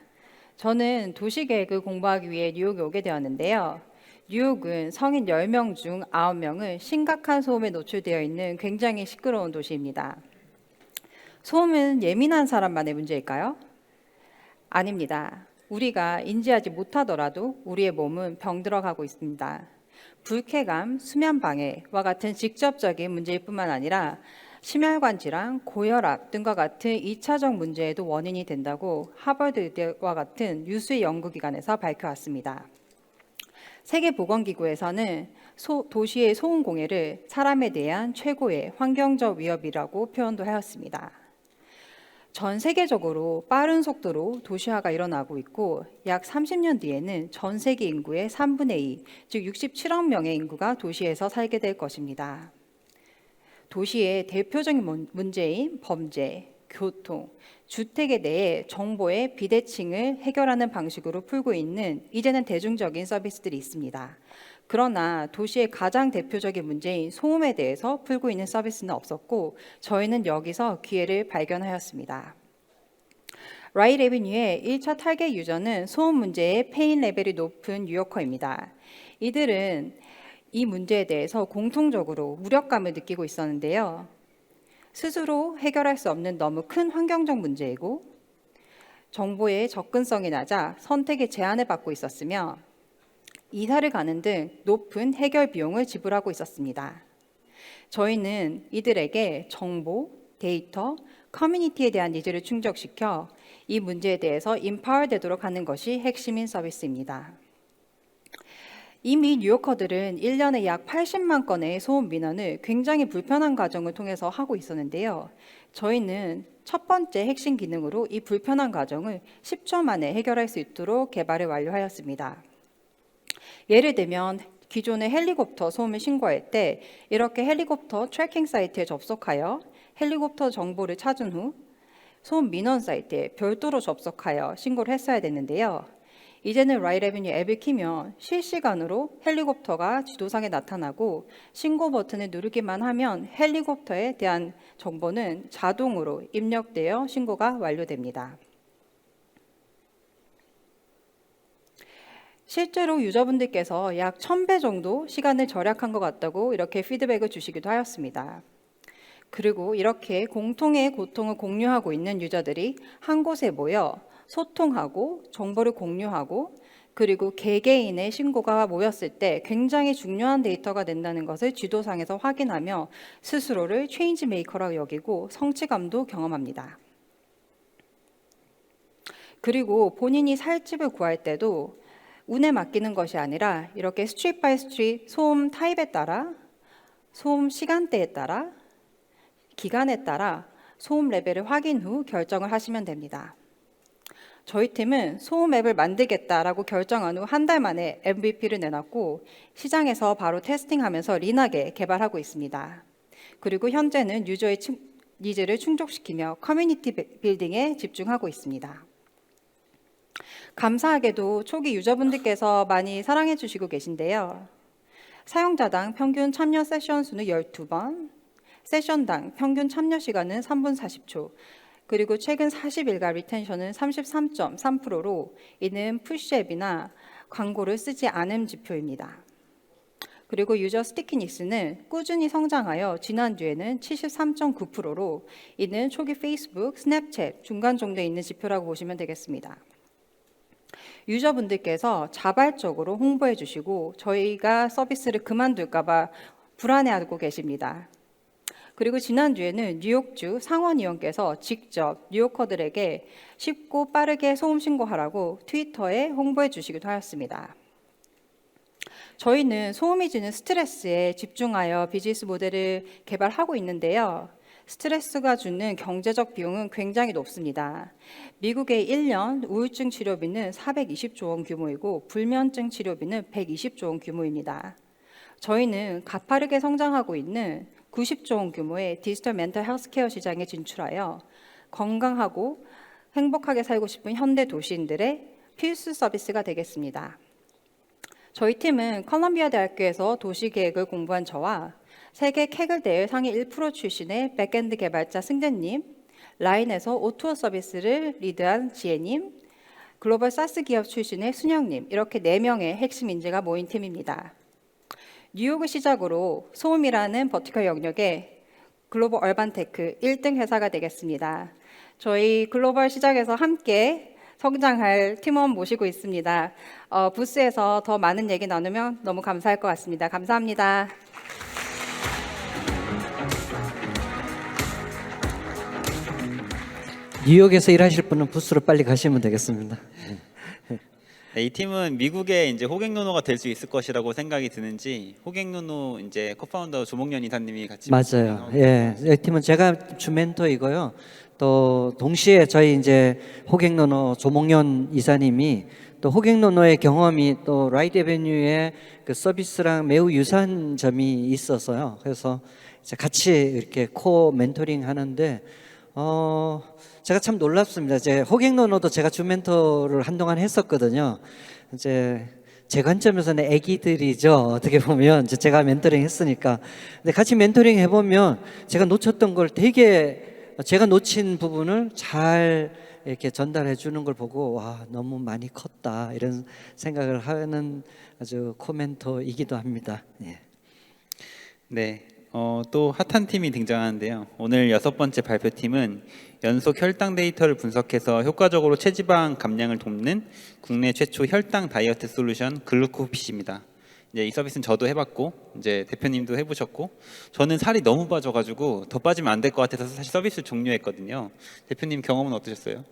S6: 저는 도시계획을 공부하기 위해 뉴욕에 오게 되었는데요. 뉴욕은 성인 10명 중 9명은 심각한 소음에 노출되어 있는 굉장히 시끄러운 도시입니다. 소음은 예민한 사람만의 문제일까요? 아닙니다. 우리가 인지하지 못하더라도 우리의 몸은 병들어가고 있습니다. 불쾌감, 수면방해와 같은 직접적인 문제일 뿐만 아니라 심혈관 질환, 고혈압 등과 같은 2차적 문제에도 원인이 된다고 하버드 의대와 같은 유수의 연구기관에서 밝혀왔습니다. 세계보건기구에서는 도시의 소음 공해를 사람에 대한 최고의 환경적 위협이라고 표현도 하였습니다. 전 세계적으로 빠른 속도로 도시화가 일어나고 있고 약 30년 뒤에는 전 세계 인구의 3분의 2, 즉 67억 명의 인구가 도시에서 살게 될 것입니다. 도시의 대표적인 문제인 범죄, 교통, 주택에 대해 정보의 비대칭을 해결하는 방식으로 풀고 있는 이제는 대중적인 서비스들이 있습니다. 그러나 도시의 가장 대표적인 문제인 소음에 대해서 풀고 있는 서비스는 없었고 저희는 여기서 기회를 발견하였습니다. 라이드 애비뉴의 1차 타겟 유저는 소음 문제의 페인 레벨이 높은 뉴요커입니다. 이들은 이 문제에 대해서 공통적으로 무력감을 느끼고 있었는데요. 스스로 해결할 수 없는 너무 큰 환경적 문제이고 정보의 접근성이 낮아 선택의 제한을 받고 있었으며 이사를 가는 등 높은 해결 비용을 지불하고 있었습니다. 저희는 이들에게 정보, 데이터, 커뮤니티에 대한 니즈를 충족시켜 이 문제에 대해서 인파워 되도록 하는 것이 핵심인 서비스입니다. 이미 뉴요커들은 1년에 약 80만 건의 소음 민원을 굉장히 불편한 과정을 통해서 하고 있었는데요. 저희는 첫 번째 핵심 기능으로 이 불편한 과정을 10초 만에 해결할 수 있도록 개발을 완료하였습니다. 예를 들면 기존의 헬리콥터 소음을 신고할 때 이렇게 헬리콥터 트래킹 사이트에 접속하여 헬리콥터 정보를 찾은 후 소음 민원 사이트에 별도로 접속하여 신고를 했어야 됐는데요. 이제는 라이트 애비뉴 앱을 키면 실시간으로 헬리콥터가 지도상에 나타나고 신고 버튼을 누르기만 하면 헬리콥터에 대한 정보는 자동으로 입력되어 신고가 완료됩니다. 실제로 유저분들께서 약 1000배 정도 시간을 절약한 것 같다고 이렇게 피드백을 주시기도 하였습니다. 그리고 이렇게 공통의 고통을 공유하고 있는 유저들이 한 곳에 모여 소통하고 정보를 공유하고 그리고 개개인의 신고가 모였을 때 굉장히 중요한 데이터가 된다는 것을 지도상에서 확인하며 스스로를 체인지 메이커라고 여기고 성취감도 경험합니다. 그리고 본인이 살 집을 구할 때도 운에 맡기는 것이 아니라 이렇게 스트리트 바이 스트리트 소음 타입에 따라 소음 시간대에 따라 기간에 따라 소음 레벨을 확인 후 결정을 하시면 됩니다. 저희 팀은 소음 앱을 만들겠다라고 결정한 후 한 달 만에 MVP를 내놨고 시장에서 바로 테스팅하면서 린하게 개발하고 있습니다. 그리고 현재는 유저의 니즈를 충족시키며 커뮤니티 빌딩에 집중하고 있습니다. 감사하게도 초기 유저분들께서 많이 사랑해 주시고 계신데요. 사용자당 평균 참여 세션 수는 12번, 세션당 평균 참여 시간은 3분 40초, 그리고 최근 40일간 리텐션은 33.3%로 이는 푸시앱이나 광고를 쓰지 않은 지표입니다. 그리고 유저 스티키니스는 꾸준히 성장하여 지난주에는 73.9%로 이는 초기 페이스북, 스냅챗 중간 정도에 있는 지표라고 보시면 되겠습니다. 유저분들께서 자발적으로 홍보해 주시고 저희가 서비스를 그만둘까 봐 불안해하고 계십니다. 그리고 지난주에는 뉴욕주 상원의원께서 직접 뉴요커들에게 쉽고 빠르게 소음 신고하라고 트위터에 홍보해 주시기도 하였습니다. 저희는 소음이 주는 스트레스에 집중하여 비즈니스 모델을 개발하고 있는데요. 스트레스가 주는 경제적 비용은 굉장히 높습니다. 미국의 1년 우울증 치료비는 420조 원 규모이고 불면증 치료비는 120조 원 규모입니다. 저희는 가파르게 성장하고 있는 90조 원 규모의 디지털 멘탈 헬스케어 시장에 진출하여 건강하고 행복하게 살고 싶은 현대 도시인들의 필수 서비스가 되겠습니다. 저희 팀은 컬럼비아 대학교에서 도시계획을 공부한 저와 세계 캐글 대회 상위 1% 출신의 백엔드 개발자 승재님, 라인에서 오투어 서비스를 리드한 지혜님, 글로벌 사스 기업 출신의 순영님, 이렇게 4명의 핵심 인재가 모인 팀입니다. 뉴욕을 시작으로 소음이라는 버티컬 영역에 글로벌 얼반 테크 1등 회사가 되겠습니다. 저희 글로벌 시작에서 함께 성장할 팀원 모시고 있습니다. 부스에서 더 많은 얘기 나누면 너무 감사할 것 같습니다. 감사합니다.
S2: 뉴욕에서 일하실 분은 부스로 빨리 가시면 되겠습니다.
S1: 네, 이 팀은 미국의 이제 호갱노노가 될 수 있을 것이라고 생각이 드는지 호갱노노 이제 코파운더 조목련 이사님이 같이
S2: 맞아요. 예, 이 팀은 제가 주 멘토이고요. 또 동시에 저희 이제 호갱노노 조목련 이사님이 또 호갱노노의 경험이 또 라이트 애베뉴의 그 서비스랑 매우 유사한 점이 있어서요. 그래서 이제 같이 이렇게 코 멘토링 하는데 제가 참 놀랍습니다. 이제 호갱노노도 제가 주 멘토를 한동안 했었거든요. 이제 제 관점에서는 애기들이죠. 어떻게 보면 이제 제가 멘토링 했으니까. 근데 같이 멘토링 해보면 제가 놓쳤던 걸 되게 제가 놓친 부분을 잘 이렇게 전달해 주는 걸 보고 와 너무 많이 컸다 이런 생각을 하는 아주 코멘토이기도 합니다. 예.
S1: 네. 또 핫한 팀이 등장하는데요. 오늘 6번째 발표팀은 연속 혈당 데이터를 분석해서 효과적으로 체지방 감량을 돕는 국내 최초 혈당 다이어트 솔루션 글루코핏입니다. 이제 이 서비스는 저도 해봤고 이제 대표님도 해보셨고 저는 살이 너무 빠져가지고 더 빠지면 안 될 것 같아서 사실 서비스를 종료했거든요. 대표님 경험은 어떠셨어요?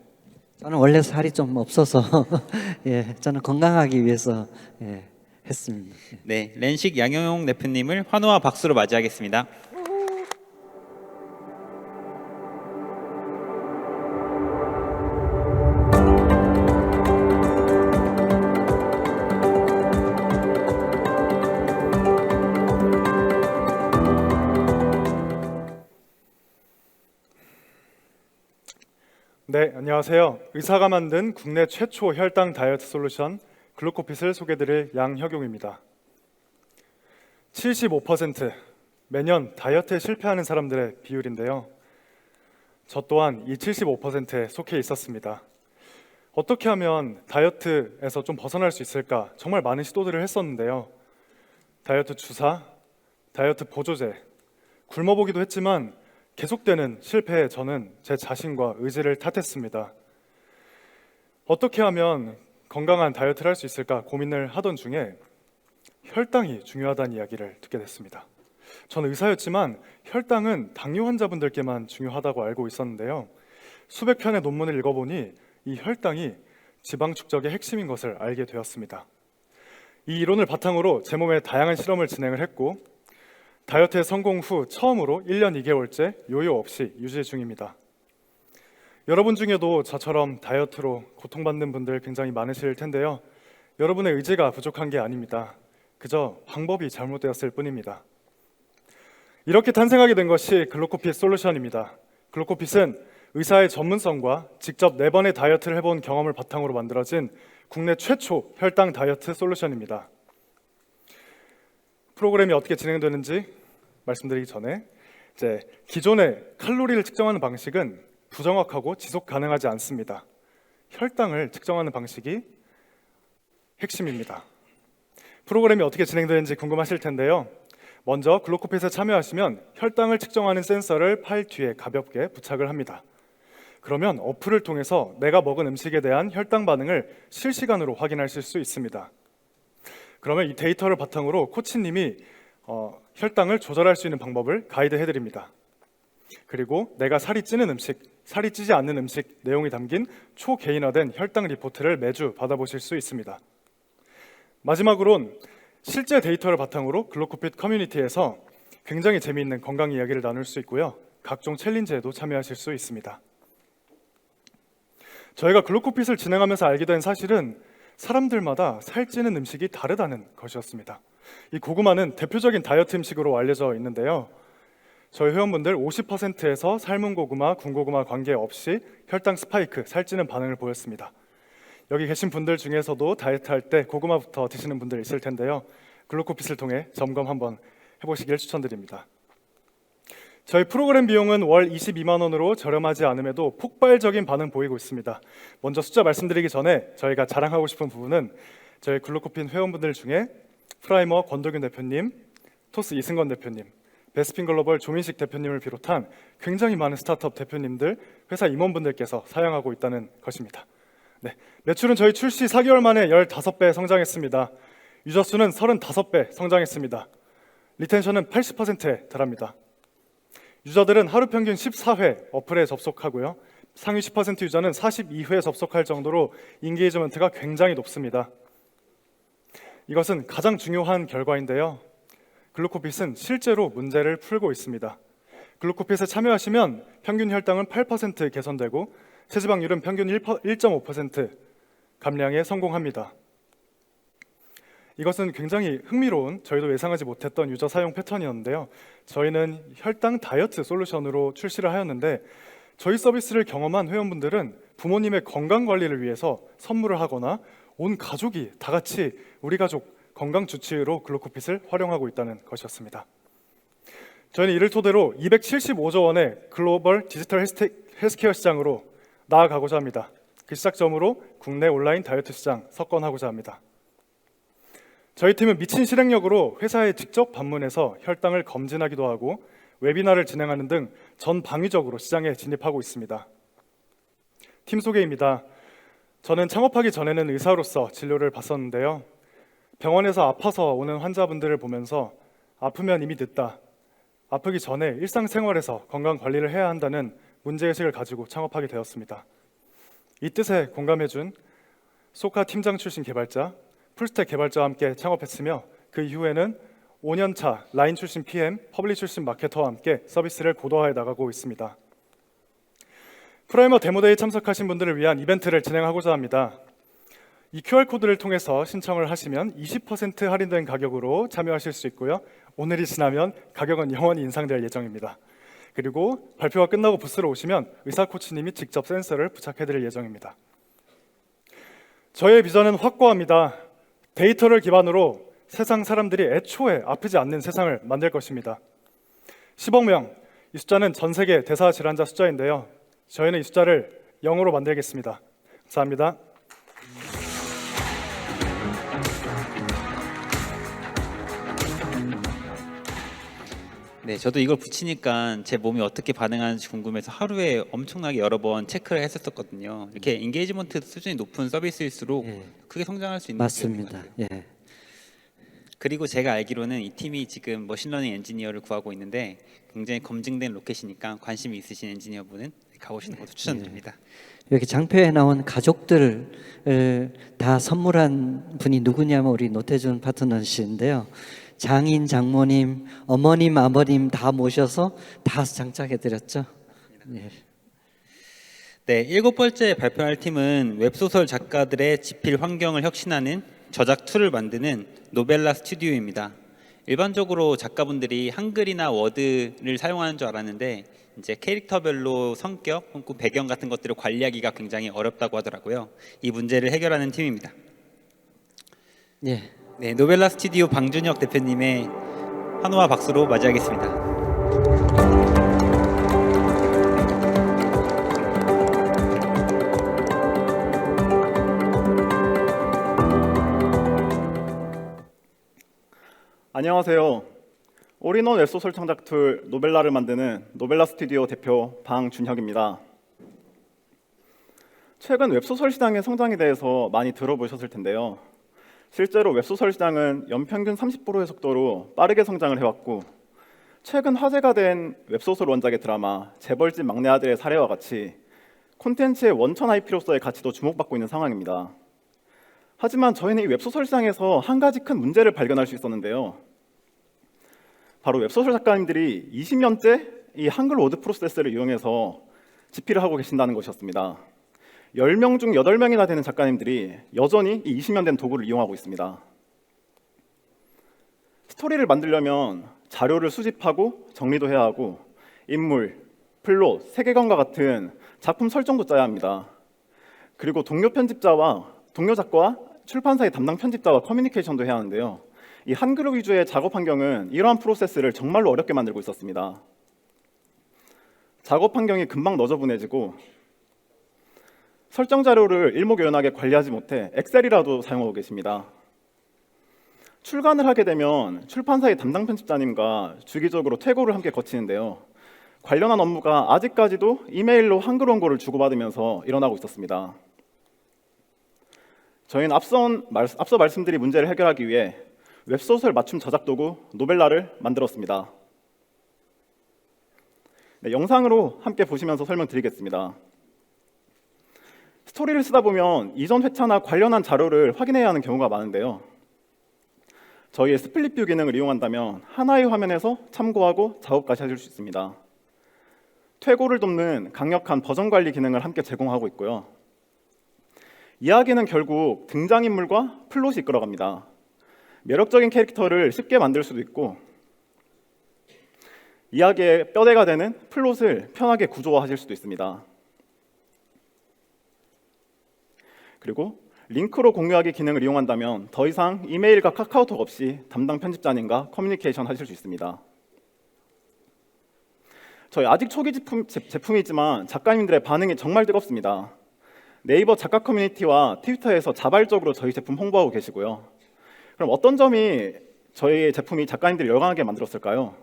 S2: 저는 원래 살이 좀 없어서 예, 저는 건강하기 위해서 예, 했습니다.
S1: 네, 렌식 양영용 대표님을 환호와 박수로 맞이하겠습니다.
S7: 네, 안녕하세요. 의사가 만든 국내 최초 혈당 다이어트 솔루션 글루코핏을 소개드릴 양혁용입니다. 75% 매년 다이어트에 실패하는 사람들의 비율인데요. 저 또한 이 75%에 속해 있었습니다. 어떻게 하면 다이어트에서 좀 벗어날 수 있을까 정말 많은 시도들을 했었는데요. 다이어트 주사, 다이어트 보조제, 굶어보기도 했지만 계속되는 실패에 저는 제 자신과 의지를 탓했습니다. 어떻게 하면 건강한 다이어트를 할 수 있을까 고민을 하던 중에 혈당이 중요하다는 이야기를 듣게 됐습니다. 저는 의사였지만 혈당은 당뇨 환자분들께만 중요하다고 알고 있었는데요. 수백 편의 논문을 읽어보니 이 혈당이 지방 축적의 핵심인 것을 알게 되었습니다. 이 이론을 바탕으로 제 몸에 다양한 실험을 진행을 했고 다이어트에 성공 후 처음으로 1년 2개월째 요요 없이 유지 중입니다. 여러분 중에도 저처럼 다이어트로 고통받는 분들 굉장히 많으실 텐데요. 여러분의 의지가 부족한 게 아닙니다. 그저 방법이 잘못되었을 뿐입니다. 이렇게 탄생하게 된 것이 글루코핏 솔루션입니다. 글루코핏은 의사의 전문성과 직접 4번의 다이어트를 해본 경험을 바탕으로 만들어진 국내 최초 혈당 다이어트 솔루션입니다. 프로그램이 어떻게 진행되는지 말씀드리기 전에 기존의 칼로리를 측정하는 방식은 부정확하고 지속 가능하지 않습니다. 혈당을 측정하는 방식이 핵심입니다. 프로그램이 어떻게 진행되는지 궁금하실 텐데요. 먼저 글루코핏에 참여하시면 혈당을 측정하는 센서를 팔 뒤에 가볍게 부착을 합니다. 그러면 어플을 통해서 내가 먹은 음식에 대한 혈당 반응을 실시간으로 확인하실 수 있습니다. 그러면 이 데이터를 바탕으로 코치님이 혈당을 조절할 수 있는 방법을 가이드해 드립니다. 그리고 내가 살이 찌는 음식, 살이 찌지 않는 음식 내용이 담긴 초개인화된 혈당 리포트를 매주 받아보실 수 있습니다. 마지막으론 실제 데이터를 바탕으로 글루코핏 커뮤니티에서 굉장히 재미있는 건강 이야기를 나눌 수 있고요. 각종 챌린지에도 참여하실 수 있습니다. 저희가 글루코핏을 진행하면서 알게 된 사실은 사람들마다 살찌는 음식이 다르다는 것이었습니다. 이 고구마는 대표적인 다이어트 음식으로 알려져 있는데요. 저희 회원분들 50%에서 삶은 고구마, 군고구마 관계없이 혈당 스파이크, 살찌는 반응을 보였습니다. 여기 계신 분들 중에서도 다이어트 할 때 고구마부터 드시는 분들 있을 텐데요. 글루코핏을 통해 점검 한번 해보시길 추천드립니다. 저희 프로그램 비용은 월 22만 원으로 저렴하지 않음에도 폭발적인 반응 보이고 있습니다. 먼저 숫자 말씀드리기 전에 저희가 자랑하고 싶은 부분은 저희 글루코핏 회원분들 중에 프라이머 권도균 대표님, 토스 이승건 대표님, 베스핀 글로벌 조민식 대표님을 비롯한 굉장히 많은 스타트업 대표님들, 회사 임원분들께서 사용하고 있다는 것입니다. 네, 매출은 저희 출시 4개월 만에 15배 성장했습니다. 유저 수는 35배 성장했습니다. 리텐션은 80%에 달합니다. 유저들은 하루 평균 14회 어플에 접속하고요. 상위 10% 유저는 42회 접속할 정도로 인게이지먼트가 굉장히 높습니다. 이것은 가장 중요한 결과인데요. 글루코핏은 실제로 문제를 풀고 있습니다. 글루코핏에 참여하시면 평균 혈당은 8% 개선되고 체지방률은 평균 1.5% 감량에 성공합니다. 이것은 굉장히 흥미로운, 저희도 예상하지 못했던 유저 사용 패턴이었는데요. 저희는 혈당 다이어트 솔루션으로 출시를 하였는데 저희 서비스를 경험한 회원분들은 부모님의 건강 관리를 위해서 선물을 하거나 온 가족이 다 같이 우리 가족 건강 주치의로 글루코핏을 활용하고 있다는 것이었습니다. 저희는 이를 토대로 275조 원의 글로벌 디지털 헬스케어 시장으로 나아가고자 합니다. 그 시작점으로 국내 온라인 다이어트 시장 석권하고자 합니다. 저희 팀은 미친 실행력으로 회사에 직접 방문해서 혈당을 검진하기도 하고 웨비나를 진행하는 등 전방위적으로 시장에 진입하고 있습니다. 팀 소개입니다. 저는 창업하기 전에는 의사로서 진료를 받았는데요. 병원에서 아파서 오는 환자분들을 보면서 아프면 이미 늦다, 아프기 전에 일상생활에서 건강관리를 해야 한다는 문제의식을 가지고 창업하게 되었습니다. 이 뜻에 공감해준 소카 팀장 출신 개발자, 풀스택 개발자와 함께 창업했으며 그 이후에는 5년차 라인 출신 PM, 퍼블릭 출신 마케터와 함께 서비스를 고도화해 나가고 있습니다. 프라이머 데모데이 참석하신 분들을 위한 이벤트를 진행하고자 합니다. 이 QR코드를 통해서 신청을 하시면 20% 할인된 가격으로 참여하실 수 있고요. 오늘이 지나면 가격은 영원히 인상될 예정입니다. 그리고 발표가 끝나고 부스로 오시면 의사 코치님이 직접 센서를 부착해드릴 예정입니다. 저의 비전은 확고합니다. 데이터를 기반으로 세상 사람들이 애초에 아프지 않는 세상을 만들 것입니다. 10억 명, 이 숫자는 전 세계 대사 질환자 숫자인데요. 저희는 이 숫자를 0으로 만들겠습니다. 감사합니다.
S1: 네, 저도 이걸 붙이니까 제 몸이 어떻게 반응하는지 궁금해서 하루에 엄청나게 여러 번 체크를 했었거든요. 이렇게 인게이지먼트 수준이 높은 서비스일수록
S2: 예.
S1: 크게 성장할 수 있는
S2: 맞습니다.
S1: 부분인 것 같아요.
S2: 예.
S1: 그리고 제가 알기로는 이 팀이 지금 머신러닝 엔지니어를 구하고 있는데 굉장히 검증된 로켓이니까 관심이 있으신 엔지니어분은 가보시는 것도 추천드립니다.
S2: 여기 장표에 나온 가족들을 다 선물한 분이 누구냐면 우리 노태준 파트너시인데요. 장인, 장모님, 어머님, 아버님 다 모셔서 다 장착해 드렸죠. 예.
S1: 네, 7번째 발표할 팀은 웹소설 작가들의 집필 환경을 혁신하는 저작 툴을 만드는 노벨라 스튜디오입니다. 일반적으로 작가분들이 한글이나 워드를 사용하는 줄 알았는데 이제 캐릭터별로 성격 혹은 배경 같은 것들을 관리하기가 굉장히 어렵다고 하더라고요. 이 문제를 해결하는 팀입니다.
S2: 예.
S1: 네, 노벨라 스튜디오 방준혁 대표님의 환호와 박수로 맞이하겠습니다.
S8: 안녕하세요. 올인원 웹소설 창작 툴 노벨라를 만드는 노벨라 스튜디오 대표 방준혁입니다. 최근 웹소설 시장의 성장에 대해서 많이 들어보셨을 텐데요. 실제로 웹소설 시장은 연평균 30%의 속도로 빠르게 성장을 해왔고 최근 화제가 된 웹소설 원작의 드라마 재벌집 막내 아들의 사례와 같이 콘텐츠의 원천 IP로서의 가치도 주목받고 있는 상황입니다. 하지만 저희는 이 웹소설 시장에서 한 가지 큰 문제를 발견할 수 있었는데요. 바로 웹소설 작가님들이 20년째 이 한글 워드 프로세스를 이용해서 집필을 하고 계신다는 것이었습니다. 10명 중 8명이나 되는 작가님들이 여전히 이 20년 된 도구를 이용하고 있습니다. 스토리를 만들려면 자료를 수집하고 정리도 해야 하고 인물, 플롯, 세계관과 같은 작품 설정도 짜야 합니다. 그리고 동료 편집자와 동료 작가와 출판사의 담당 편집자와 커뮤니케이션도 해야 하는데요. 이 한글 위주의 작업 환경은 이러한 프로세스를 정말로 어렵게 만들고 있었습니다. 작업 환경이 금방 너저분해지고 설정 자료를 일목요연하게 관리하지 못해 엑셀이라도 사용하고 계십니다. 출간을 하게 되면 출판사의 담당 편집자님과 주기적으로 퇴고를 함께 거치는데요. 관련한 업무가 아직까지도 이메일로 한글 원고를 주고받으면서 일어나고 있었습니다. 저희는 앞서 말씀드린 문제를 해결하기 위해 웹소설 맞춤 저작 도구 노벨라를 만들었습니다. 네, 영상으로 함께 보시면서 설명드리겠습니다. 스토리를 쓰다 보면 이전 회차나 관련한 자료를 확인해야 하는 경우가 많은데요. 저희의 스플릿 뷰 기능을 이용한다면 하나의 화면에서 참고하고 작업까지 하실 수 있습니다. 퇴고를 돕는 강력한 버전 관리 기능을 함께 제공하고 있고요. 이야기는 결국 등장인물과 플롯이 이끌어갑니다. 매력적인 캐릭터를 쉽게 만들 수도 있고 이야기의 뼈대가 되는 플롯을 편하게 구조화하실 수도 있습니다. 그리고 링크로 공유하기 기능을 이용한다면 더 이상 이메일과 카카오톡 없이 담당 편집자님과 커뮤니케이션 하실 수 있습니다. 저희 아직 초기 제품이지만 작가님들의 반응이 정말 뜨겁습니다. 네이버 작가 커뮤니티와 트위터에서 자발적으로 저희 제품 홍보하고 계시고요. 그럼 어떤 점이 저희 제품이 작가님들을 열광하게 만들었을까요?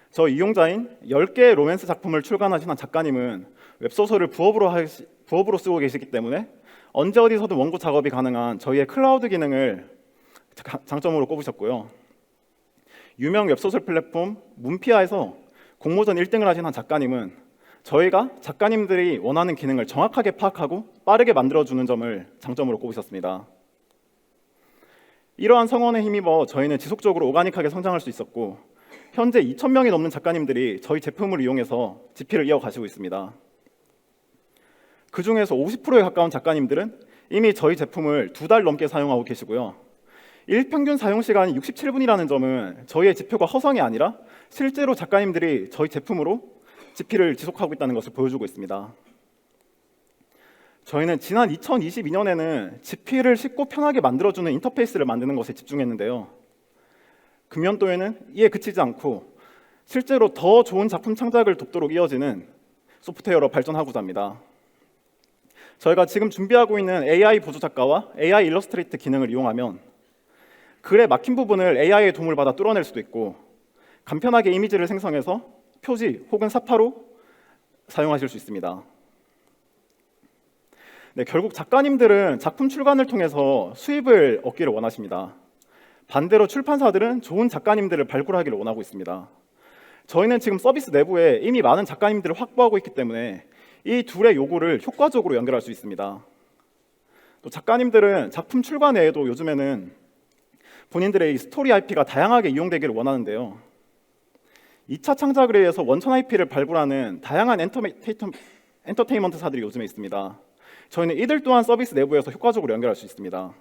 S8: 저 이용자인 10개의 로맨스 작품을 출간하신 한 작가님은 웹소설을 부업으로 쓰고 계시기 때문에 언제 어디서든 원고 작업이 가능한 저희의 클라우드 기능을 장점으로 꼽으셨고요. 유명 웹소설 플랫폼 문피아에서 공모전 1등을 하신 한 작가님은 저희가 작가님들이 원하는 기능을 정확하게 파악하고 빠르게 만들어주는 점을 장점으로 꼽으셨습니다. 이러한 성원에 힘입어 저희는 지속적으로 오가닉하게 성장할 수 있었고 현재 2,000명이 넘는 작가님들이 저희 제품을 이용해서 집필을 이어가시고 있습니다. 그 중에서 50%에 가까운 작가님들은 이미 저희 제품을 2달 넘게 사용하고 계시고요. 일평균 사용 시간이 67분이라는 점은 저희의 지표가 허성이 아니라 실제로 작가님들이 저희 제품으로 집필을 지속하고 있다는 것을 보여주고 있습니다. 저희는 지난 2022년에는 집필을 쉽고 편하게 만들어주는 인터페이스를 만드는 것에 집중했는데요. 금년도에는 이에 그치지 않고 실제로 더 좋은 작품 창작을 돕도록 이어지는 소프트웨어로 발전하고자 합니다. 저희가 지금 준비하고 있는 AI 보조 작가와 AI 일러스트레이트 기능을 이용하면 글에 막힌 부분을 AI의 도움을 받아 뚫어낼 수도 있고 간편하게 이미지를 생성해서 표지 혹은 사파로 사용하실 수 있습니다. 네, 결국 작가님들은 작품 출간을 통해서 수입을 얻기를 원하십니다. 반대로 출판사들은 좋은 작가님들을 발굴하기를 원하고 있습니다. 저희는 지금 서비스 내부에 이미 많은 작가님들을 확보하고 있기 때문에 이 둘의 요구를 효과적으로 연결할 수 있습니다. 또 작가님들은 작품 출간 외에도 요즘에는 본인들의 이 스토리 IP가 다양하게 이용되기를 원하는데요. 2차 창작을 위해서 원천 IP를 발굴하는 다양한 엔터테인먼트사들이 요즘에 있습니다. 저희는 이들 또한 서비스 내부에서 효과적으로 연결할 수 있습니다.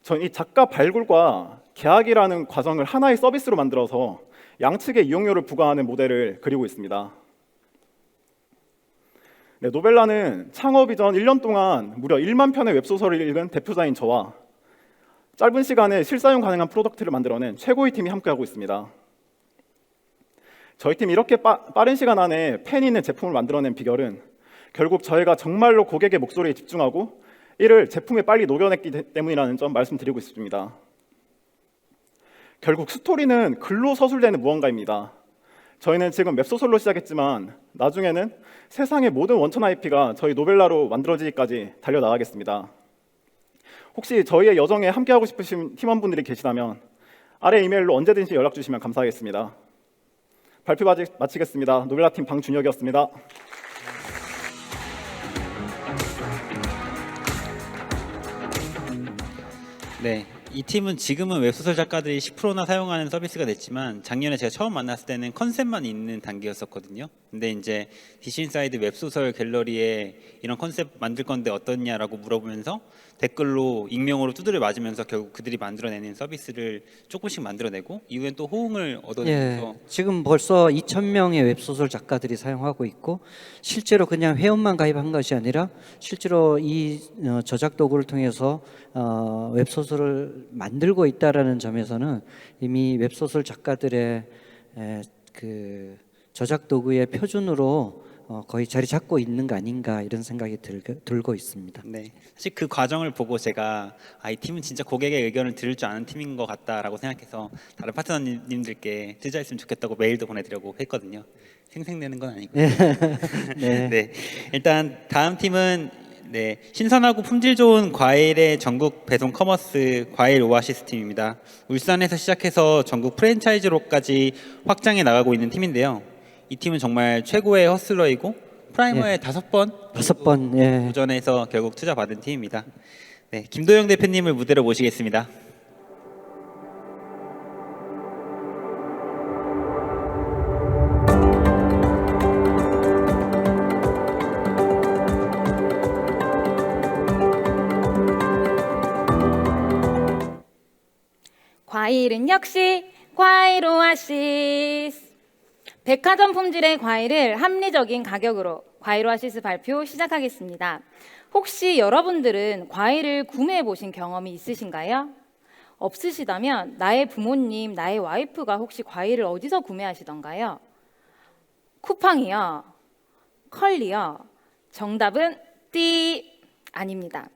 S8: 저는 이 작가 발굴과 계약이라는 과정을 하나의 서비스로 만들어서 양측의 이용료를 부과하는 모델을 그리고 있습니다. 네, 노벨라는 창업 이전 1년 동안 무려 1만 편의 웹소설을 읽은 대표자인 저와 짧은 시간에 실사용 가능한 프로덕트를 만들어낸 최고의 팀이 함께하고 있습니다. 저희 팀이 이렇게 빠른 시간 안에 팬이 있는 제품을 만들어낸 비결은 결국 저희가 정말로 고객의 목소리에 집중하고 이를 제품에 빨리 녹여냈기 때문이라는 점 말씀드리고 싶습니다. 결국 스토리는 글로 서술되는 무언가입니다. 저희는 지금 웹소설로 시작했지만 나중에는 세상의 모든 원천 IP가 저희 노벨라로 만들어지기까지 달려나가겠습니다. 혹시 저희의 여정에 함께하고 싶으신 팀원분들이 계시다면 아래 이메일로 언제든지 연락 주시면 감사하겠습니다. 발표 마치겠습니다. 노벨라 팀 방준혁이었습니다.
S1: 네, 이 팀은 지금은 웹소설 작가들이 10%나 사용하는 서비스가 됐지만 작년에 제가 처음 만났을 때는 컨셉만 있는 단계였었거든요. 근데 이제 디시인사이드 웹소설 갤러리에 이런 컨셉 만들 건데 어떻냐라고 물어보면서 댓글로 익명으로 두드려 맞으면서 결국 그들이 만들어내는 서비스를 조금씩 만들어내고 이후엔 또 호응을 얻어내면서
S2: 지금 벌써 2,000명의 웹소설 작가들이 사용하고 있고 실제로 그냥 회원만 가입한 것이 아니라 실제로 이 저작 도구를 통해서 웹소설을 만들고 있다라는 점에서는 이미 웹소설 작가들의 그 저작 도구의 표준으로 거의 자리 잡고 있는 거 아닌가 이런 생각이 들고 있습니다.
S1: 네, 사실 그 과정을 보고 제가 이 팀은 진짜 고객의 의견을 들을 줄 아는 팀인 것 같다라고 생각해서 다른 파트너님들께 투자했으면 좋겠다고 메일도 보내드리려고 했거든요. 생색내는 건 아니고.
S2: 네.
S1: 네, 일단 다음 팀은 신선하고 품질 좋은 과일의 전국 배송 커머스 과일 오아시스 팀입니다. 울산에서 시작해서 전국 프랜차이즈로까지 확장해 나가고 있는 팀인데요. 이 팀은 정말 최고의 허슬러이고 프라이머에 5번 도전해서 결국 투자받은 팀입니다. 네, 김도영 대표님을 무대로 모시겠습니다.
S9: 과일은 역시 과일 오아시스. 백화점 품질의 과일을 합리적인 가격으로 과일 오아시스 발표 시작하겠습니다. 혹시 여러분들은 과일을 구매해 보신 경험이 있으신가요? 없으시다면 나의 부모님, 나의 와이프가 혹시 과일을 어디서 구매하시던가요? 쿠팡이요? 컬리요? 정답은 띠 아닙니다.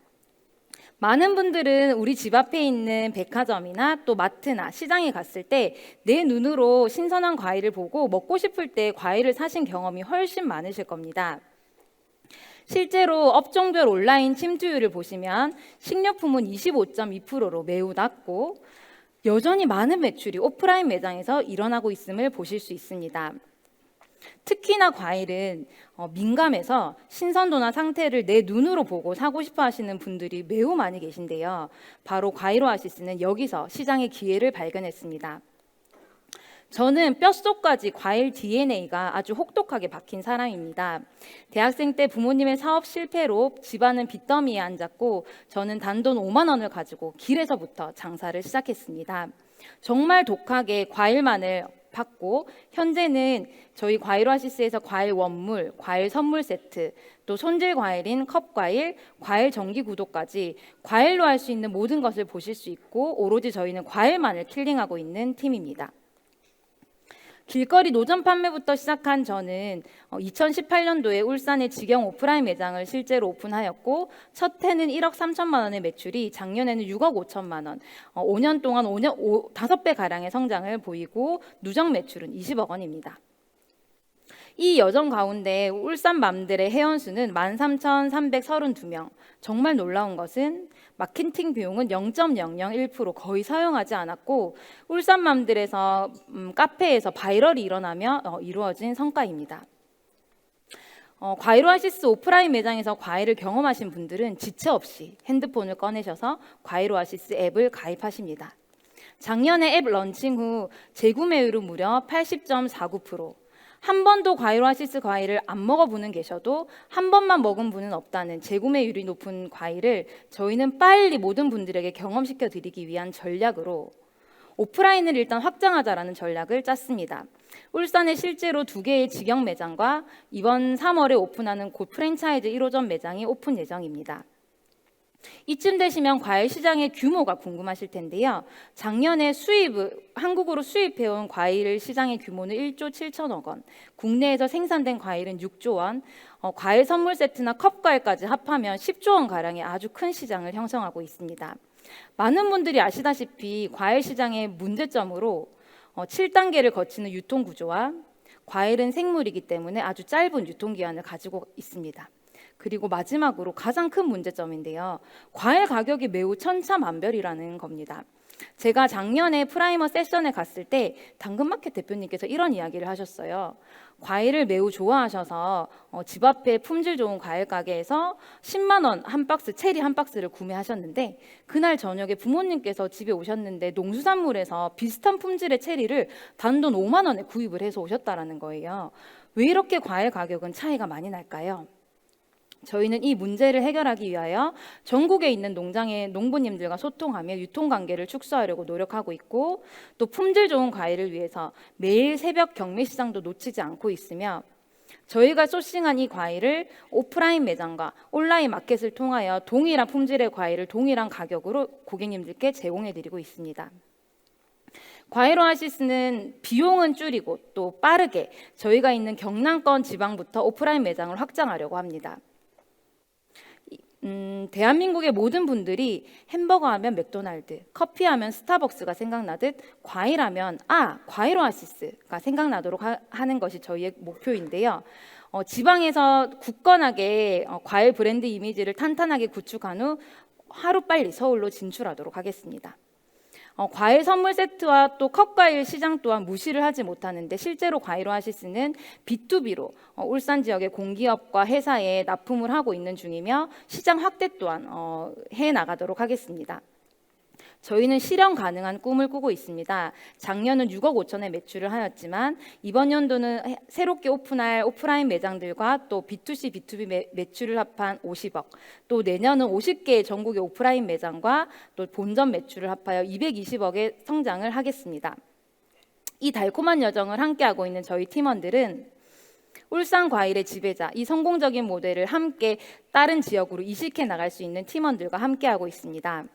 S9: 많은 분들은 우리 집 앞에 있는 백화점이나 또 마트나 시장에 갔을 때 내 눈으로 신선한 과일을 보고 먹고 싶을 때 과일을 사신 경험이 훨씬 많으실 겁니다. 실제로 업종별 온라인 침투율을 보시면 식료품은 25.2%로 매우 낮고 여전히 많은 매출이 오프라인 매장에서 일어나고 있음을 보실 수 있습니다. 특히나 과일은 민감해서 신선도나 상태를 내 눈으로 보고 사고 싶어 하시는 분들이 매우 많이 계신데요. 바로 과일 오아시스는 여기서 시장의 기회를 발견했습니다. 저는 뼛속까지 과일 DNA가 아주 혹독하게 박힌 사람입니다. 대학생 때 부모님의 사업 실패로 집안은 빚더미에 앉았고 저는 단돈 5만 원을 가지고 길에서부터 장사를 시작했습니다. 정말 독하게 과일만을 받고 현재는 저희 과일 오아시스에서 과일 원물, 과일 선물 세트, 또 손질 과일인 컵과일, 과일 정기 구독까지 과일로 할 수 있는 모든 것을 보실 수 있고 오로지 저희는 과일만을 킬링하고 있는 팀입니다. 길거리 노점 판매부터 시작한 저는 2018년도에 울산의 직영 오프라인 매장을 실제로 오픈하였고 첫 해는 1억 3천만 원의 매출이 작년에는 6억 5천만 원, 5년 동안 5배 가량의 성장을 보이고 누적 매출은 20억 원입니다. 이 여정 가운데 울산맘들의 회원수는 13,332명. 정말 놀라운 것은 마케팅 비용은 0.001% 거의 사용하지 않았고 울산맘들에서 카페에서 바이럴이 일어나며 이루어진 성과입니다. 과일 오아시스 오프라인 매장에서 과일을 경험하신 분들은 지체 없이 핸드폰을 꺼내셔서 과일 오아시스 앱을 가입하십니다. 작년에 앱 런칭 후 재구매율은 무려 80.49%. 한 번도 과일 오아시스 과일을 안 먹어보는 계셔도 한 번만 먹은 분은 없다는 재구매율이 높은 과일을 저희는 빨리 모든 분들에게 경험시켜 드리기 위한 전략으로 오프라인을 일단 확장하자라는 전략을 짰습니다. 울산에 실제로 2개의 직영 매장과 이번 3월에 오픈하는 곧 프랜차이즈 1호점 매장이 오픈 예정입니다. 이쯤 되시면 과일 시장의 규모가 궁금하실 텐데요. 작년에 한국으로 수입해온 과일 시장의 규모는 1조 7천억 원, 국내에서 생산된 과일은 6조 원, 과일 선물 세트나 컵과일까지 합하면 10조 원 가량의 아주 큰 시장을 형성하고 있습니다. 많은 분들이 아시다시피 과일 시장의 문제점으로 7단계를 거치는 유통 구조와 과일은 생물이기 때문에 아주 짧은 유통기한을 가지고 있습니다. 그리고 마지막으로 가장 큰 문제점인데요. 과일 가격이 매우 천차만별이라는 겁니다. 제가 작년에 프라이머 세션에 갔을 때 당근마켓 대표님께서 이런 이야기를 하셨어요. 과일을 매우 좋아하셔서 집 앞에 품질 좋은 과일 가게에서 10만 원 한 박스, 체리 한 박스를 구매하셨는데 그날 저녁에 부모님께서 집에 오셨는데 농수산물에서 비슷한 품질의 체리를 단돈 5만 원에 구입을 해서 오셨다라는 거예요. 왜 이렇게 과일 가격은 차이가 많이 날까요? 저희는 이 문제를 해결하기 위하여 전국에 있는 농장의 농부님들과 소통하며 유통관계를 축소하려고 노력하고 있고 또 품질 좋은 과일을 위해서 매일 새벽 경매시장도 놓치지 않고 있으며 저희가 소싱한 이 과일을 오프라인 매장과 온라인 마켓을 통하여 동일한 품질의 과일을 동일한 가격으로 고객님들께 제공해드리고 있습니다. 과일 오아시스는 비용은 줄이고 또 빠르게 저희가 있는 경남권 지방부터 오프라인 매장을 확장하려고 합니다. 대한민국의 모든 분들이 햄버거 하면 맥도날드, 커피 하면 스타벅스가 생각나듯 과일하면 과일 오아시스가 생각나도록 하는 것이 저희의 목표인데요. 지방에서 굳건하게 과일 브랜드 이미지를 탄탄하게 구축한 후 하루빨리 서울로 진출하도록 하겠습니다. 과일 선물 세트와 또 컵과일 시장 또한 무시를 하지 못하는데 실제로 과일 오아시스는 B2B로 울산 지역의 공기업과 회사에 납품을 하고 있는 중이며 시장 확대 또한 해 나가도록 하겠습니다. 저희는 실현 가능한 꿈을 꾸고 있습니다. 작년은 6억 5천의 매출을 하였지만 이번 연도는 새롭게 오픈할 오프라인 매장들과 또 B2C, B2B 매출을 합한 50억, 또 내년은 50개의 전국의 오프라인 매장과 또 본점 매출을 합하여 220억의 성장을 하겠습니다. 이 달콤한 여정을 함께하고 있는 저희 팀원들은 울산 과일의 지배자, 이 성공적인 모델을 함께 다른 지역으로 이식해 나갈 수 있는 팀원들과 함께하고 있습니다.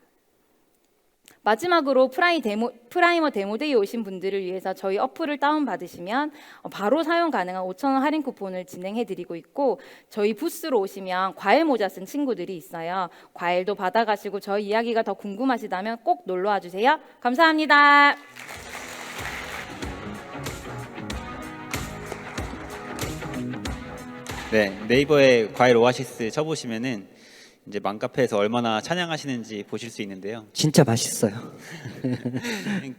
S9: 마지막으로 프라이머 데모데이에 오신 분들을 위해서 저희 어플을 다운받으시면 바로 사용 가능한 5,000원 할인 쿠폰을 진행해드리고 있고 저희 부스로 오시면 과일 모자 쓴 친구들이 있어요. 과일도 받아가시고 저희 이야기가 더 궁금하시다면 꼭 놀러와 주세요. 감사합니다.
S1: 네, 네이버에 과일 오아시스 쳐보시면은 이제 맘카페에서 얼마나 찬양하시는지 보실 수 있는데요.
S2: 진짜 맛있어요.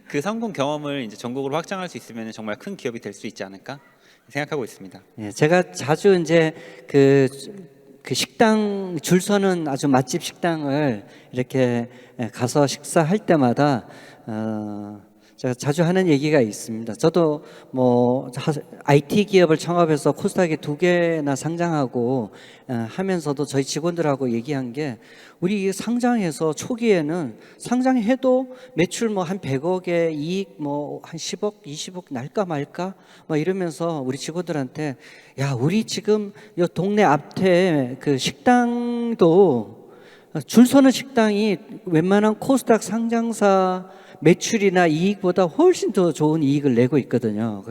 S1: 그 성공 경험을 이제 전국으로 확장할 수 있으면 정말 큰 기업이 될 수 있지 않을까 생각하고 있습니다.
S2: 예, 제가 자주 이제 그 식당 줄 서는 아주 맛집 식당을 이렇게 가서 식사할 때마다 제가 자주 하는 얘기가 있습니다. 저도 뭐 IT 기업을 창업해서 코스닥에 2개나 상장하고 하면서도 저희 직원들하고 얘기한 게, 우리 상장해서 초기에는 상장해도 매출 뭐 한 100억에 이익 뭐 한 10억, 20억 날까 말까 뭐 이러면서 우리 직원들한테, 야, 우리 지금 요 동네 앞에 그 식당도 줄 서는 식당이 웬만한 코스닥 상장사 매출이나 이익보다 훨씬 더 좋은 이익을 내고 있거든요.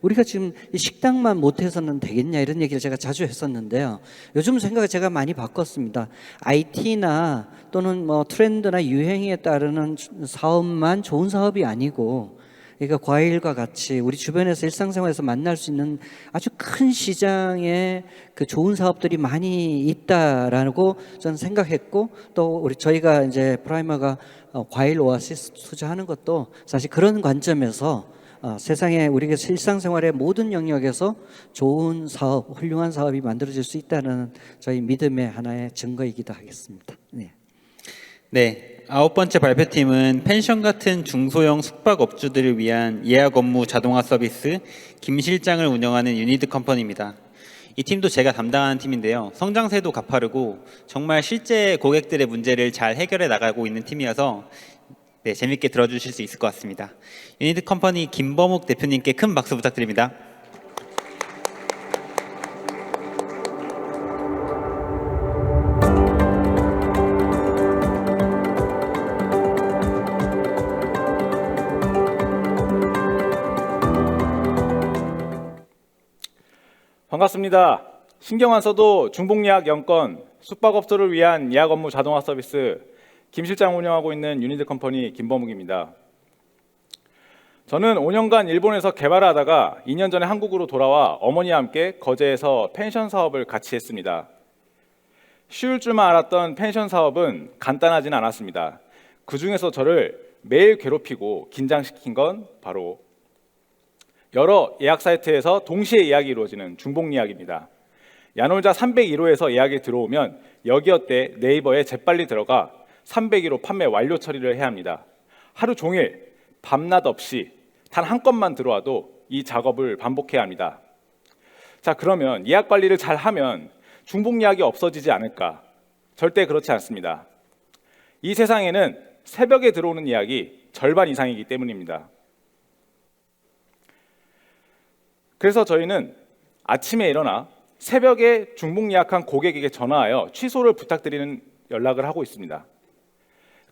S2: 우리가 지금 이 식당만 못해서는 되겠냐, 이런 얘기를 제가 자주 했었는데요. 요즘 생각을 제가 많이 바꿨습니다. IT나 또는 뭐 트렌드나 유행에 따르는 사업만 좋은 사업이 아니고, 그러니까 과일과 같이 우리 주변에서 일상생활에서 만날 수 있는 아주 큰 시장에 그 좋은 사업들이 많이 있다라고 저는 생각했고, 또 저희가 이제 프라이머가 과일 오아시스 투자하는 것도 사실 그런 관점에서 세상에 우리가 일상생활의 모든 영역에서 좋은 사업, 훌륭한 사업이 만들어질 수 있다는 저희 믿음의 하나의 증거이기도 하겠습니다.
S1: 네, 9번째 발표팀은 펜션 같은 중소형 숙박업주들을 위한 예약 업무 자동화 서비스 김실장을 운영하는 유니드 컴퍼니입니다. 이 팀도 제가 담당하는 팀인데요. 성장세도 가파르고 정말 실제 고객들의 문제를 잘 해결해 나가고 있는 팀이어서 네, 재밌게 들어주실 수 있을 것 같습니다. 유니드 컴퍼니 김범욱 대표님께 큰 박수 부탁드립니다.
S10: 반갑습니다. 신경 안 써도 중복예약 영건, 숙박업소를 위한 예약 업무 자동화 서비스 김 실장 운영하고 있는 유니드 컴퍼니 김범욱입니다. 저는 5년간 일본에서 개발을 하다가 2년 전에 한국으로 돌아와 어머니와 함께 거제에서 펜션 사업을 같이 했습니다. 쉬울 줄만 알았던 펜션 사업은 간단하진 않았습니다. 그 중에서 저를 매일 괴롭히고 긴장시킨 건 바로 여러 예약 사이트에서 동시에 예약이 이루어지는 중복 예약입니다. 야놀자 301호에서 예약이 들어오면 여기어때 네이버에 재빨리 들어가 301호 판매 완료 처리를 해야 합니다. 하루 종일 밤낮 없이 단 한 건만 들어와도 이 작업을 반복해야 합니다. 자, 그러면 예약 관리를 잘 하면 중복 예약이 없어지지 않을까? 절대 그렇지 않습니다. 이 세상에는 새벽에 들어오는 예약이 절반 이상이기 때문입니다. 그래서 저희는 아침에 일어나 새벽에 중복 예약한 고객에게 전화하여 취소를 부탁드리는 연락을 하고 있습니다.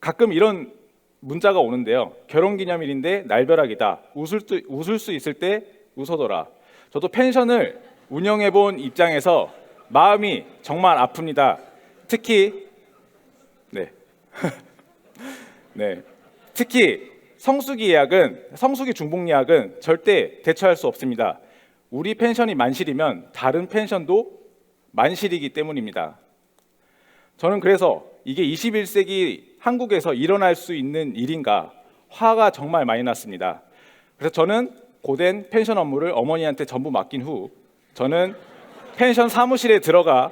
S10: 가끔 이런 문자가 오는데요. 결혼기념일인데 날벼락이다. 웃을 수 있을 때 웃어둬라. 저도 펜션을 운영해본 입장에서 마음이 정말 아픕니다. 특히 특히 성수기 중복 예약은 절대 대처할 수 없습니다. 우리 펜션이 만실이면 다른 펜션도 만실이기 때문입니다. 저는 그래서 이게 21세기 한국에서 일어날 수 있는 일인가 화가 정말 많이 났습니다. 그래서 저는 고된 펜션 업무를 어머니한테 전부 맡긴 후 저는 펜션 사무실에 들어가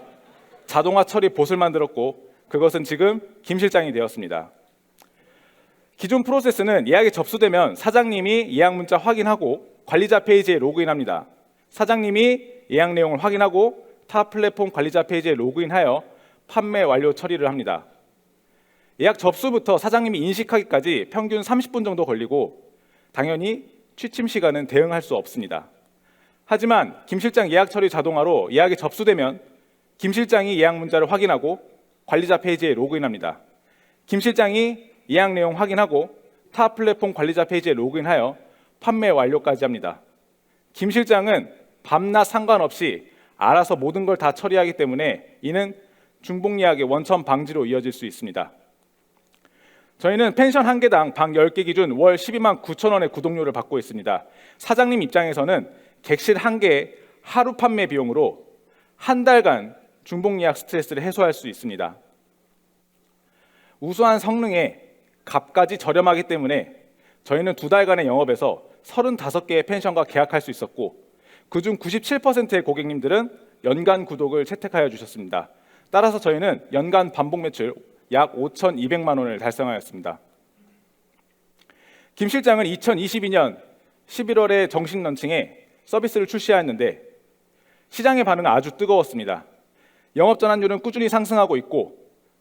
S10: 자동화 처리 봇을 만들었고 그것은 지금 김 실장이 되었습니다. 기존 프로세스는 예약이 접수되면 사장님이 예약 문자 확인하고 관리자 페이지에 로그인합니다. 사장님이 예약 내용을 확인하고 타 플랫폼 관리자 페이지에 로그인하여 판매 완료 처리를 합니다. 예약 접수부터 사장님이 인식하기까지 평균 30분 정도 걸리고 당연히 취침 시간은 대응할 수 없습니다. 하지만 김 실장 예약 처리 자동화로 예약이 접수되면 김 실장이 예약 문자를 확인하고 관리자 페이지에 로그인합니다. 김 실장이 예약 내용 확인하고 타 플랫폼 관리자 페이지에 로그인하여 판매 완료까지 합니다. 김 실장은 밤낮 상관없이 알아서 모든 걸 다 처리하기 때문에 이는 중복 예약의 원천 방지로 이어질 수 있습니다. 저희는 펜션 한 개당 방 10개 기준 월 12만 9천 원의 구독료를 받고 있습니다. 사장님 입장에서는 객실 한 개의 하루 판매 비용으로 한 달간 중복 예약 스트레스를 해소할 수 있습니다. 우수한 성능에 값까지 저렴하기 때문에 저희는 2달간의 영업에서 35개의 펜션과 계약할 수 있었고 그중 97%의 고객님들은 연간 구독을 채택하여 주셨습니다. 따라서 저희는 연간 반복 매출 약 5,200만 원을 달성하였습니다. 김 실장은 2022년 11월에 정식 런칭에 서비스를 출시하였는데 시장의 반응은 아주 뜨거웠습니다. 영업 전환율은 꾸준히 상승하고 있고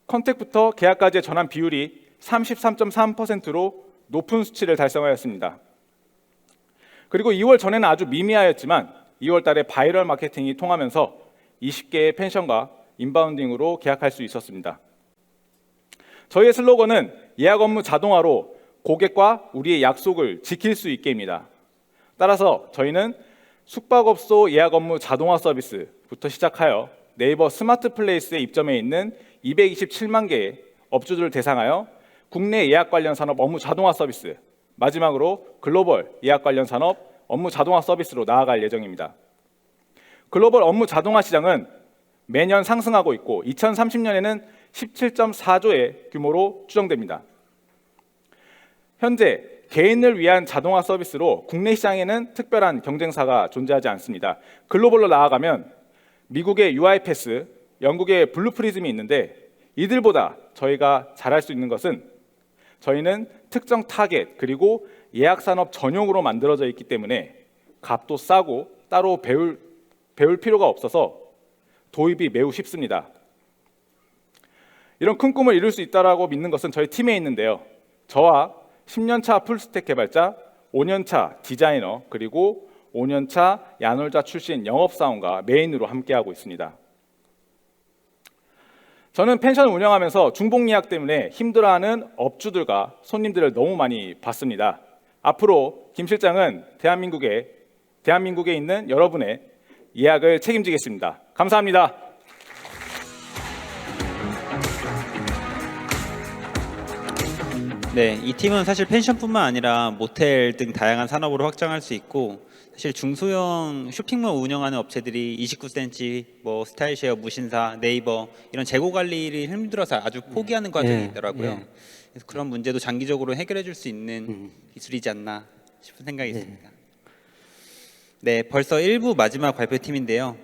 S10: 컨택부터 계약까지의 전환 비율이 33.3%로 높은 수치를 달성하였습니다. 그리고 2월 전에는 아주 미미하였지만 2월 달에 바이럴 마케팅이 통하면서 20개의 펜션과 인바운딩으로 계약할 수 있었습니다. 저희의 슬로건은 예약 업무 자동화로 고객과 우리의 약속을 지킬 수 있게입니다. 따라서 저희는 숙박업소 예약 업무 자동화 서비스부터 시작하여 네이버 스마트 플레이스에 입점해 있는 227만 개의 업주들을 대상하여 국내 예약 관련 산업 업무 자동화 서비스, 마지막으로 글로벌 예약 관련 산업 업무 자동화 서비스로 나아갈 예정입니다. 글로벌 업무 자동화 시장은 매년 상승하고 있고 2030년에는 17.4조의 규모로 추정됩니다. 현재 개인을 위한 자동화 서비스로 국내 시장에는 특별한 경쟁사가 존재하지 않습니다. 글로벌로 나아가면 미국의 UiPath, 영국의 블루프리즘이 있는데 이들보다 저희가 잘할 수 있는 것은 저희는 특정 타겟 그리고 예약 산업 전용으로 만들어져 있기 때문에 값도 싸고 따로 배울 필요가 없어서 도입이 매우 쉽습니다. 이런 큰 꿈을 이룰 수 있다고 믿는 것은 저희 팀에 있는데요. 저와 10년차 풀스택 개발자, 5년차 디자이너, 그리고 5년차 야놀자 출신 영업사원과 메인으로 함께하고 있습니다. 저는 펜션을 운영하면서 중복 예약 때문에 힘들어하는 업주들과 손님들을 너무 많이 봤습니다. 앞으로 김 실장은 대한민국에 있는 여러분의 예약을 책임지겠습니다. 감사합니다.
S1: 네, 이 팀은 사실 펜션뿐만 아니라 모텔 등 다양한 산업으로 확장할 수 있고 사실 중소형 쇼핑몰 운영하는 업체들이 29cm, 뭐 스타일쉐어, 무신사, 네이버 이런 재고 관리를 힘들어서 아주 포기하는 과정이 있더라고요. 그래서 그런 문제도 장기적으로 해결해 줄 수 있는 기술이지 않나 싶은 생각이 있습니다. 네, 벌써 1부 마지막 발표팀인데요.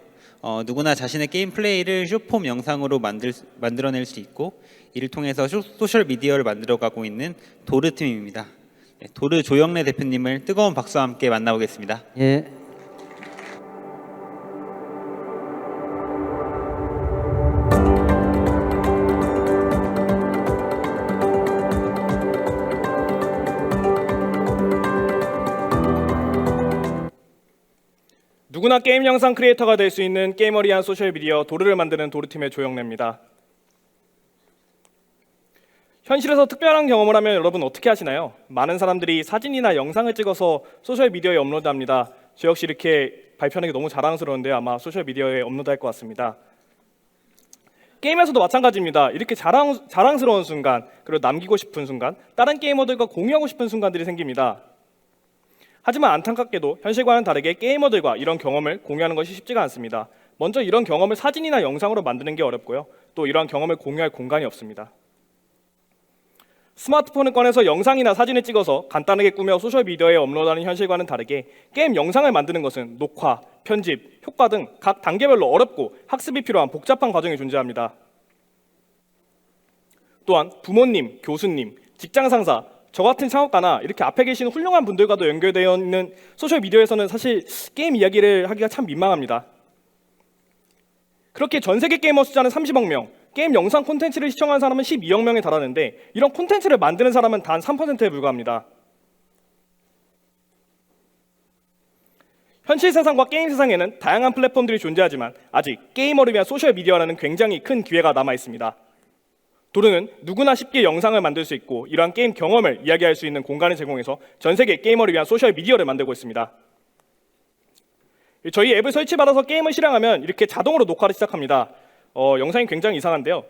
S1: 누구나 자신의 게임 플레이를 숏폼 영상으로 만들어낼 수 있고 이를 통해서 소셜 미디어를 만들어가고 있는 도르팀입니다. 네, 도르 조영래 대표님을 뜨거운 박수와 함께 만나보겠습니다.
S2: 예.
S11: 누구나 게임 영상 크리에이터가 될 수 있는 게이머리한 소셜미디어 도르를 만드는 도르팀의 조영래입니다. 현실에서 특별한 경험을 하면 여러분 어떻게 하시나요? 많은 사람들이 사진이나 영상을 찍어서 소셜미디어에 업로드합니다. 저 역시 이렇게 발표하는 게 너무 자랑스러운데요. 아마 소셜미디어에 업로드할 것 같습니다. 게임에서도 마찬가지입니다. 이렇게 자랑스러운 순간, 그리고 남기고 싶은 순간, 다른 게이머들과 공유하고 싶은 순간들이 생깁니다. 하지만 안타깝게도 현실과는 다르게 게이머들과 이런 경험을 공유하는 것이 쉽지가 않습니다. 먼저 이런 경험을 사진이나 영상으로 만드는 게 어렵고요. 또 이러한 경험을 공유할 공간이 없습니다. 스마트폰을 꺼내서 영상이나 사진을 찍어서 간단하게 꾸며 소셜미디어에 업로드하는 현실과는 다르게 게임 영상을 만드는 것은 녹화, 편집, 효과 등 각 단계별로 어렵고 학습이 필요한 복잡한 과정이 존재합니다. 또한 부모님, 교수님, 직장 상사, 저 같은 창업가나 이렇게 앞에 계신 훌륭한 분들과도 연결되어 있는 소셜미디어에서는 사실 게임 이야기를 하기가 참 민망합니다. 그렇게 전 세계 게이머 숫자는 30억 명, 게임 영상 콘텐츠를 시청하는 사람은 12억 명에 달하는데 이런 콘텐츠를 만드는 사람은 단 3%에 불과합니다. 현실 세상과 게임 세상에는 다양한 플랫폼들이 존재하지만 아직 게이머를 위한 소셜미디어라는 굉장히 큰 기회가 남아 있습니다. 도르는 누구나 쉽게 영상을 만들 수 있고 이러한 게임 경험을 이야기할 수 있는 공간을 제공해서 전 세계 게이머를 위한 소셜미디어를 만들고 있습니다. 저희 앱을 설치받아서 게임을 실행하면 이렇게 자동으로 녹화를 시작합니다. 영상이 굉장히 이상한데요.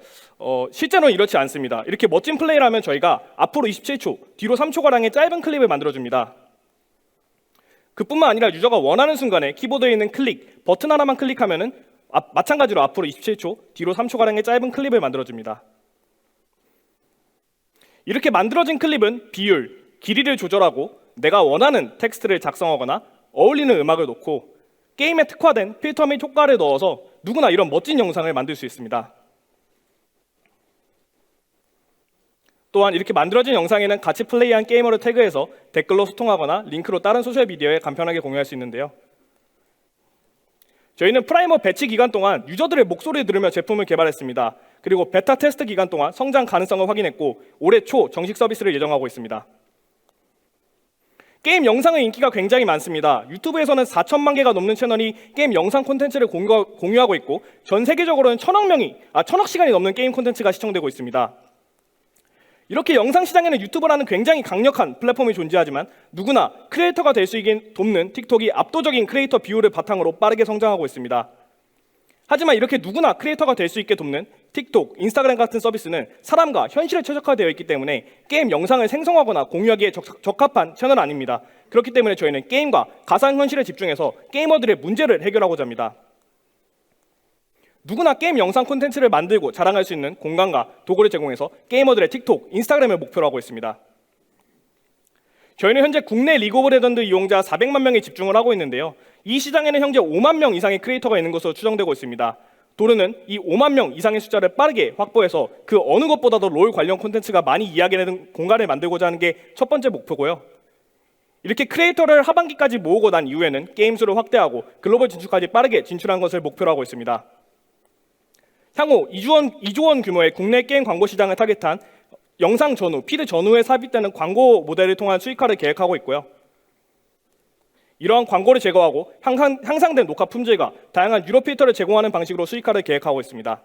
S11: 실제로는 이렇지 않습니다. 이렇게 멋진 플레이를 하면 저희가 앞으로 27초, 뒤로 3초가량의 짧은 클립을 만들어줍니다. 그뿐만 아니라 유저가 원하는 순간에 키보드에 있는 클릭, 버튼 하나만 클릭하면은 마찬가지로 앞으로 27초, 뒤로 3초가량의 짧은 클립을 만들어줍니다. 이렇게 만들어진 클립은 비율, 길이를 조절하고 내가 원하는 텍스트를 작성하거나 어울리는 음악을 놓고 게임에 특화된 필터 및 효과를 넣어서 누구나 이런 멋진 영상을 만들 수 있습니다. 또한 이렇게 만들어진 영상에는 같이 플레이한 게이머를 태그해서 댓글로 소통하거나 링크로 다른 소셜미디어에 간편하게 공유할 수 있는데요. 저희는 프라이머 배치 기간 동안 유저들의 목소리를 들으며 제품을 개발했습니다. 그리고 베타 테스트 기간 동안 성장 가능성을 확인했고 올해 초 정식 서비스를 예정하고 있습니다. 게임 영상의 인기가 굉장히 많습니다. 유튜브에서는 4천만 개가 넘는 채널이 게임 영상 콘텐츠를 공유하고 있고 전 세계적으로는 1000억 시간이 넘는 게임 콘텐츠가 시청되고 있습니다. 이렇게 영상 시장에는 유튜브라는 굉장히 강력한 플랫폼이 존재하지만 누구나 크리에이터가 될 수 있게 돕는 틱톡이 압도적인 크리에이터 비율을 바탕으로 빠르게 성장하고 있습니다. 하지만 이렇게 누구나 크리에이터가 될 수 있게 돕는 틱톡, 인스타그램 같은 서비스는 사람과 현실에 최적화되어 있기 때문에 게임 영상을 생성하거나 공유하기에 적합한 채널은 아닙니다. 그렇기 때문에 저희는 게임과 가상현실에 집중해서 게이머들의 문제를 해결하고자 합니다. 누구나 게임 영상 콘텐츠를 만들고 자랑할 수 있는 공간과 도구를 제공해서 게이머들의 틱톡, 인스타그램을 목표로 하고 있습니다. 저희는 현재 국내 리그 오브 레전드 이용자 400만 명에 집중을 하고 있는데요. 이 시장에는 현재 5만 명 이상의 크리에이터가 있는 것으로 추정되고 있습니다. 도르는 이 5만 명 이상의 숫자를 빠르게 확보해서 그 어느 것보다도 롤 관련 콘텐츠가 많이 이야기되는 공간을 만들고자 하는 게 첫 번째 목표고요. 이렇게 크리에이터를 하반기까지 모으고 난 이후에는 게임 수를 확대하고 글로벌 진출까지 빠르게 진출한 것을 목표로 하고 있습니다. 향후 2조 원 규모의 국내 게임 광고 시장을 타겟한 영상 전후, 피드 전후에 삽입되는 광고 모델을 통한 수익화를 계획하고 있고요. 이러한 광고를 제거하고 향상된 녹화 품질과 다양한 유료 필터를 제공하는 방식으로 수익화를 계획하고 있습니다.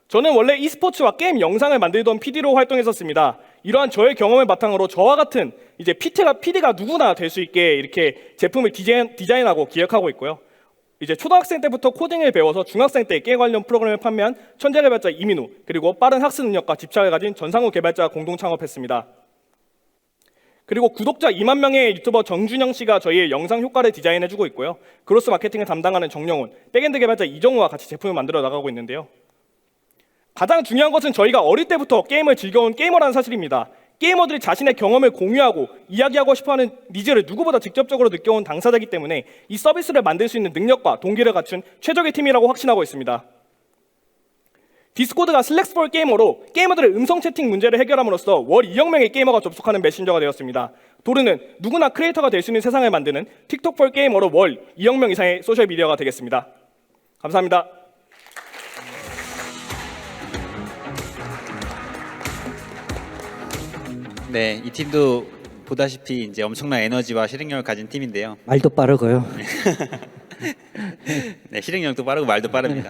S11: 저는 원래 e스포츠와 게임 영상을 만들던 PD로 활동했었습니다. 이러한 저의 경험을 바탕으로 저와 같은 이제 PD가 누구나 될 수 있게 이렇게 제품을 디자인하고 기획하고 있고요. 이제 초등학생 때부터 코딩을 배워서 중학생 때 게임 관련 프로그램을 판매한 천재 개발자 이민우, 그리고 빠른 학습 능력과 집착을 가진 전상우 개발자가 공동 창업했습니다. 그리고 구독자 2만 명의 유튜버 정준영 씨가 저희의 영상 효과를 디자인해주고 있고요. 크로스 마케팅을 담당하는 정영훈, 백엔드 개발자 이정우와 같이 제품을 만들어 나가고 있는데요. 가장 중요한 것은 저희가 어릴 때부터 게임을 즐겨온 게이머라는 사실입니다. 게이머들이 자신의 경험을 공유하고 이야기하고 싶어하는 니즈를 누구보다 직접적으로 느껴온 당사자이기 때문에 이 서비스를 만들 수 있는 능력과 동기를 갖춘 최적의 팀이라고 확신하고 있습니다. 디스코드가 슬랙스4 게이머로 게이머들의 음성 채팅 문제를 해결함으로써 월 2억 명의 게이머가 접속하는 메신저가 되었습니다. 도르는 누구나 크리에이터가 될 수 있는 세상을 만드는 틱톡4 게이머로 월 2억 명 이상의 소셜미디어가 되겠습니다. 감사합니다.
S1: 네, 이 팀도 보다시피 이제 엄청난 에너지와 실행력을 가진 팀인데요.
S2: 말도 빠르고요.
S1: 네, 실행력도 빠르고 말도 빠릅니다.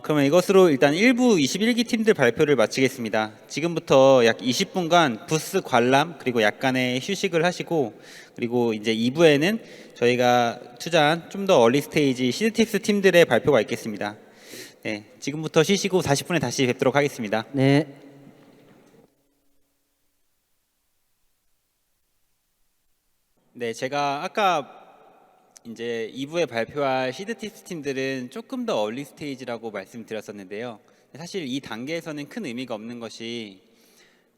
S1: 그러면 이것으로 일단 1부 21기 팀들 발표를 마치겠습니다. 지금부터 약 20분간 부스 관람 그리고 약간의 휴식을 하시고, 그리고 이제 2부에는 저희가 투자한 좀 더 얼리 스테이지 시드팁스 팀들의 발표가 있겠습니다. 네, 지금부터 쉬시고 40분에 다시 뵙도록 하겠습니다.
S2: 네.
S1: 네, 제가 아까 이제 2부에 발표할 시드팁스 팀들은 조금 더 얼리 스테이지라고 말씀드렸었는데요. 사실 이 단계에서는 큰 의미가 없는 것이,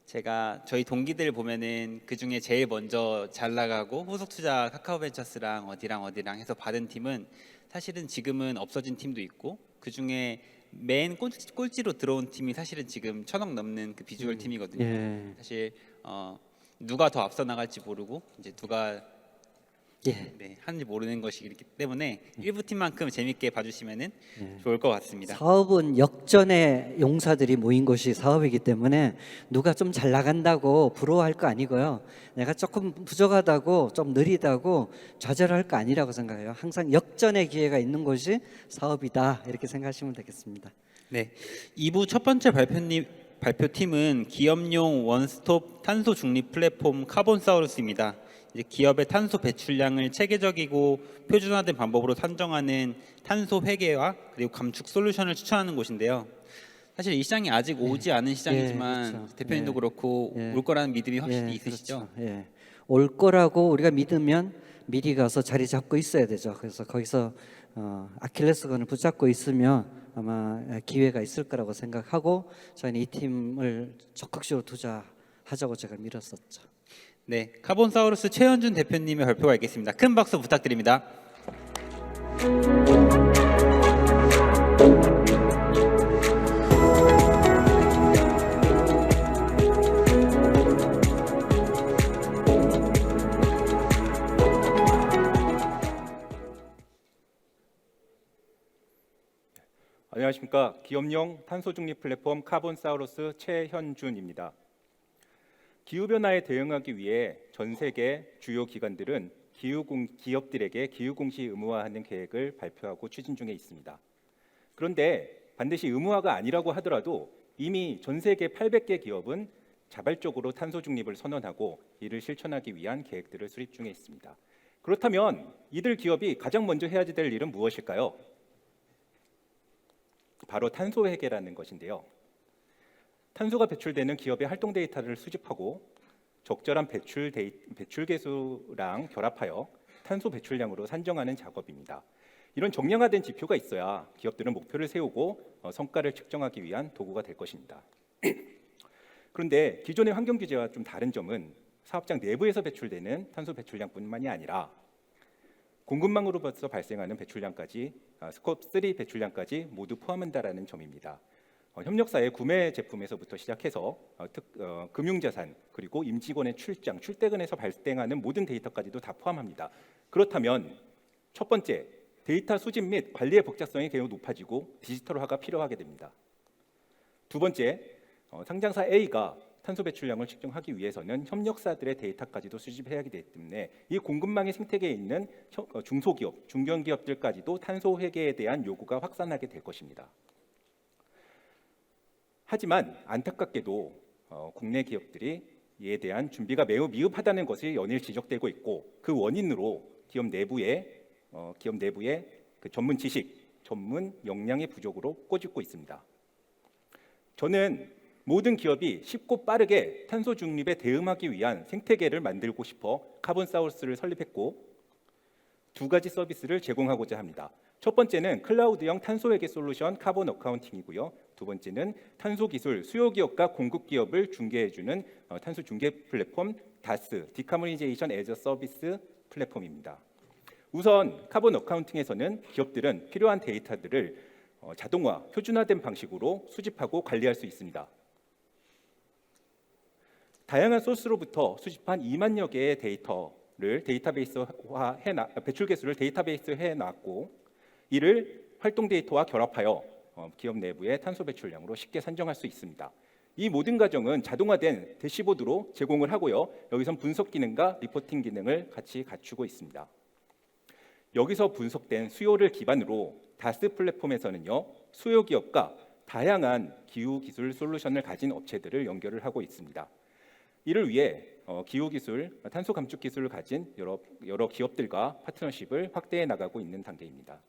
S1: 제가 저희 동기들 보면은 그 중에 제일 먼저 잘 나가고 후속 투자 카카오벤처스랑 어디랑 해서 받은 팀은 사실은 지금은 없어진 팀도 있고, 그 중에 맨 꼴찌로 들어온 팀이 사실은 지금 1000억 넘는 그 비주얼 팀이거든요.
S2: 예.
S1: 사실 누가 더 앞서 나갈지 모르고 이제 누가 네, 하는지 모르는 것이기 때문에 일부 팀만큼 재밌게 봐주시면은 좋을 것 같습니다.
S2: 사업은 역전의 용사들이 모인 것이 사업이기 때문에 누가 좀 잘 나간다고 부러워할 거 아니고요. 내가 조금 부족하다고 좀 느리다고 좌절할 거 아니라고 생각해요. 항상 역전의 기회가 있는 것이 사업이다, 이렇게 생각하시면 되겠습니다.
S1: 네, 2부 첫 번째 발표팀은 기업용 원스톱 탄소 중립 플랫폼 카본사우루스입니다. 이제 기업의 탄소 배출량을 체계적이고 표준화된 방법으로 산정하는 탄소 회계와 그리고 감축 솔루션을 추천하는 곳인데요. 사실 이 시장이 아직 오지 않은 시장이지만
S2: 그렇죠.
S1: 대표님도 그렇고 올 거라는 믿음이 확실히 있으시죠?
S2: 그렇죠. 올 거라고 우리가 믿으면 미리 가서 자리 잡고 있어야 되죠. 그래서 거기서 아킬레스건을 붙잡고 있으면 아마 기회가 있을 거라고 생각하고 저희는 이 팀을 적극적으로 투자하자고 제가 밀었었죠.
S1: 네, 카본사우루스 최현준 대표님의 발표가 있겠습니다. 큰 박수 부탁드립니다.
S12: 안녕하십니까. 기업용 탄소 중립 플랫폼 카본사우루스 최현준입니다. 기후변화에 대응하기 위해 전 세계 주요 기관들은 기업들에게 기후공시 의무화하는 계획을 발표하고 추진 중에 있습니다. 그런데 반드시 의무화가 아니라고 하더라도 이미 전 세계 800개 기업은 자발적으로 탄소 중립을 선언하고 이를 실천하기 위한 계획들을 수립 중에 있습니다. 그렇다면 이들 기업이 가장 먼저 해야 될 일은 무엇일까요? 바로 탄소 회계라는 것인데요. 탄소가 배출되는 기업의 활동 데이터를 수집하고 적절한 배출 계수랑 결합하여 탄소 배출량으로 산정하는 작업입니다. 이런 정량화된 지표가 있어야 기업들은 목표를 세우고 성과를 측정하기 위한 도구가 될 것입니다. 그런데 기존의 환경 규제와 좀 다른 점은 사업장 내부에서 배출되는 탄소 배출량뿐만이 아니라 공급망으로부터 발생하는 배출량까지 스코프 3 배출량까지 모두 포함한다라는 점입니다. 협력사의 구매 제품에서부터 시작해서 금융자산 그리고 임직원의 출퇴근에서 발생하는 모든 데이터까지도 다 포함합니다. 그렇다면 첫 번째, 데이터 수집 및 관리의 복잡성이 매우 높아지고 디지털화가 필요하게 됩니다. 두 번째, 상장사 A가 탄소 배출량을 측정하기 위해서는 협력사들의 데이터까지도 수집해야 하기 때문에 이 공급망의 생태계에 있는 중소기업, 중견기업들까지도 탄소 회계에 대한 요구가 확산하게 될 것입니다. 하지만 안타깝게도 국내 기업들이 이에 대한 준비가 매우 미흡하다는 것이 연일 지적되고 있고 그 원인으로 기업 내부의 그 전문 지식, 전문 역량의 부족으로 꼬집고 있습니다. 저는 모든 기업이 쉽고 빠르게 탄소 중립에 대응하기 위한 생태계를 만들고 싶어 카본사우루스를 설립했고 두 가지 서비스를 제공하고자 합니다. 첫 번째는 클라우드형 탄소 회계 솔루션 카본 어카운팅이고요. 두 번째는 탄소 기술 수요 기업과 공급 기업을 중개해주는 탄소 중개 플랫폼 다스 디카보니제이션 애저 서비스 플랫폼입니다. 우선 카본 어카운팅에서는 기업들은 필요한 데이터들을 자동화, 표준화된 방식으로 수집하고 관리할 수 있습니다. 다양한 소스로부터 수집한 2만여 개의 데이터를 배출 개수를 데이터베이스에 놨고 이를 활동 데이터와 결합하여 기업 내부의 탄소 배출량으로 쉽게 산정할 수 있습니다. 이 모든 과정은 자동화된 대시보드로 제공을 하고요. 여기선 분석 기능과 리포팅 기능을 같이 갖추고 있습니다. 여기서 분석된 수요를 기반으로 다스 플랫폼에서는요. 수요 기업과 다양한 기후 기술 솔루션을 가진 업체들을 연결을 하고 있습니다. 이를 위해 기후 기술, 탄소 감축 기술을 가진 여러 기업들과 파트너십을 확대해 나가고 있는 단계입니다.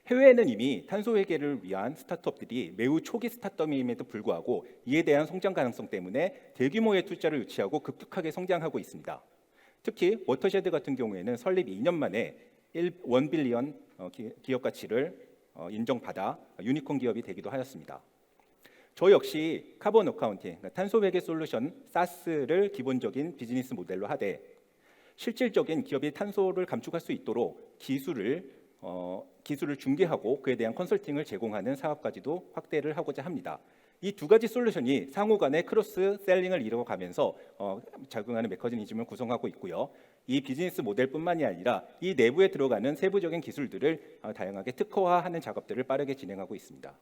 S12: 해외에는 이미 탄소 회계를 위한 스타트업들이 매우 초기 스타트업임에도 불구하고 이에 대한 성장 가능성 때문에 대규모의 투자를 유치하고 급격하게 성장하고 있습니다. 특히 워터쉐드 같은 경우에는 설립 2년 만에 1빌리언 기업 가치를 인정받아 유니콘 기업이 되기도 하였습니다. 저 역시 카본 어카운팅, 탄소 회계 솔루션 사스를 기본적인 비즈니스 모델로 하되 실질적인 기업이 탄소를 감축할 수 있도록 기술을 중개하고 그에 대한 컨설팅을 제공하는 사업까지도 확대를 하고자 합니다. 이 두 가지 솔루션이 상호 간의 크로스 셀링을 이루어가면서 작용하는 메커니즘을 구성하고 있고요. 이 비즈니스 모델뿐만이 아니라 이 내부에 들어가는 세부적인 기술들을 다양하게 특허화하는 작업들을 빠르게 진행하고 있습니다.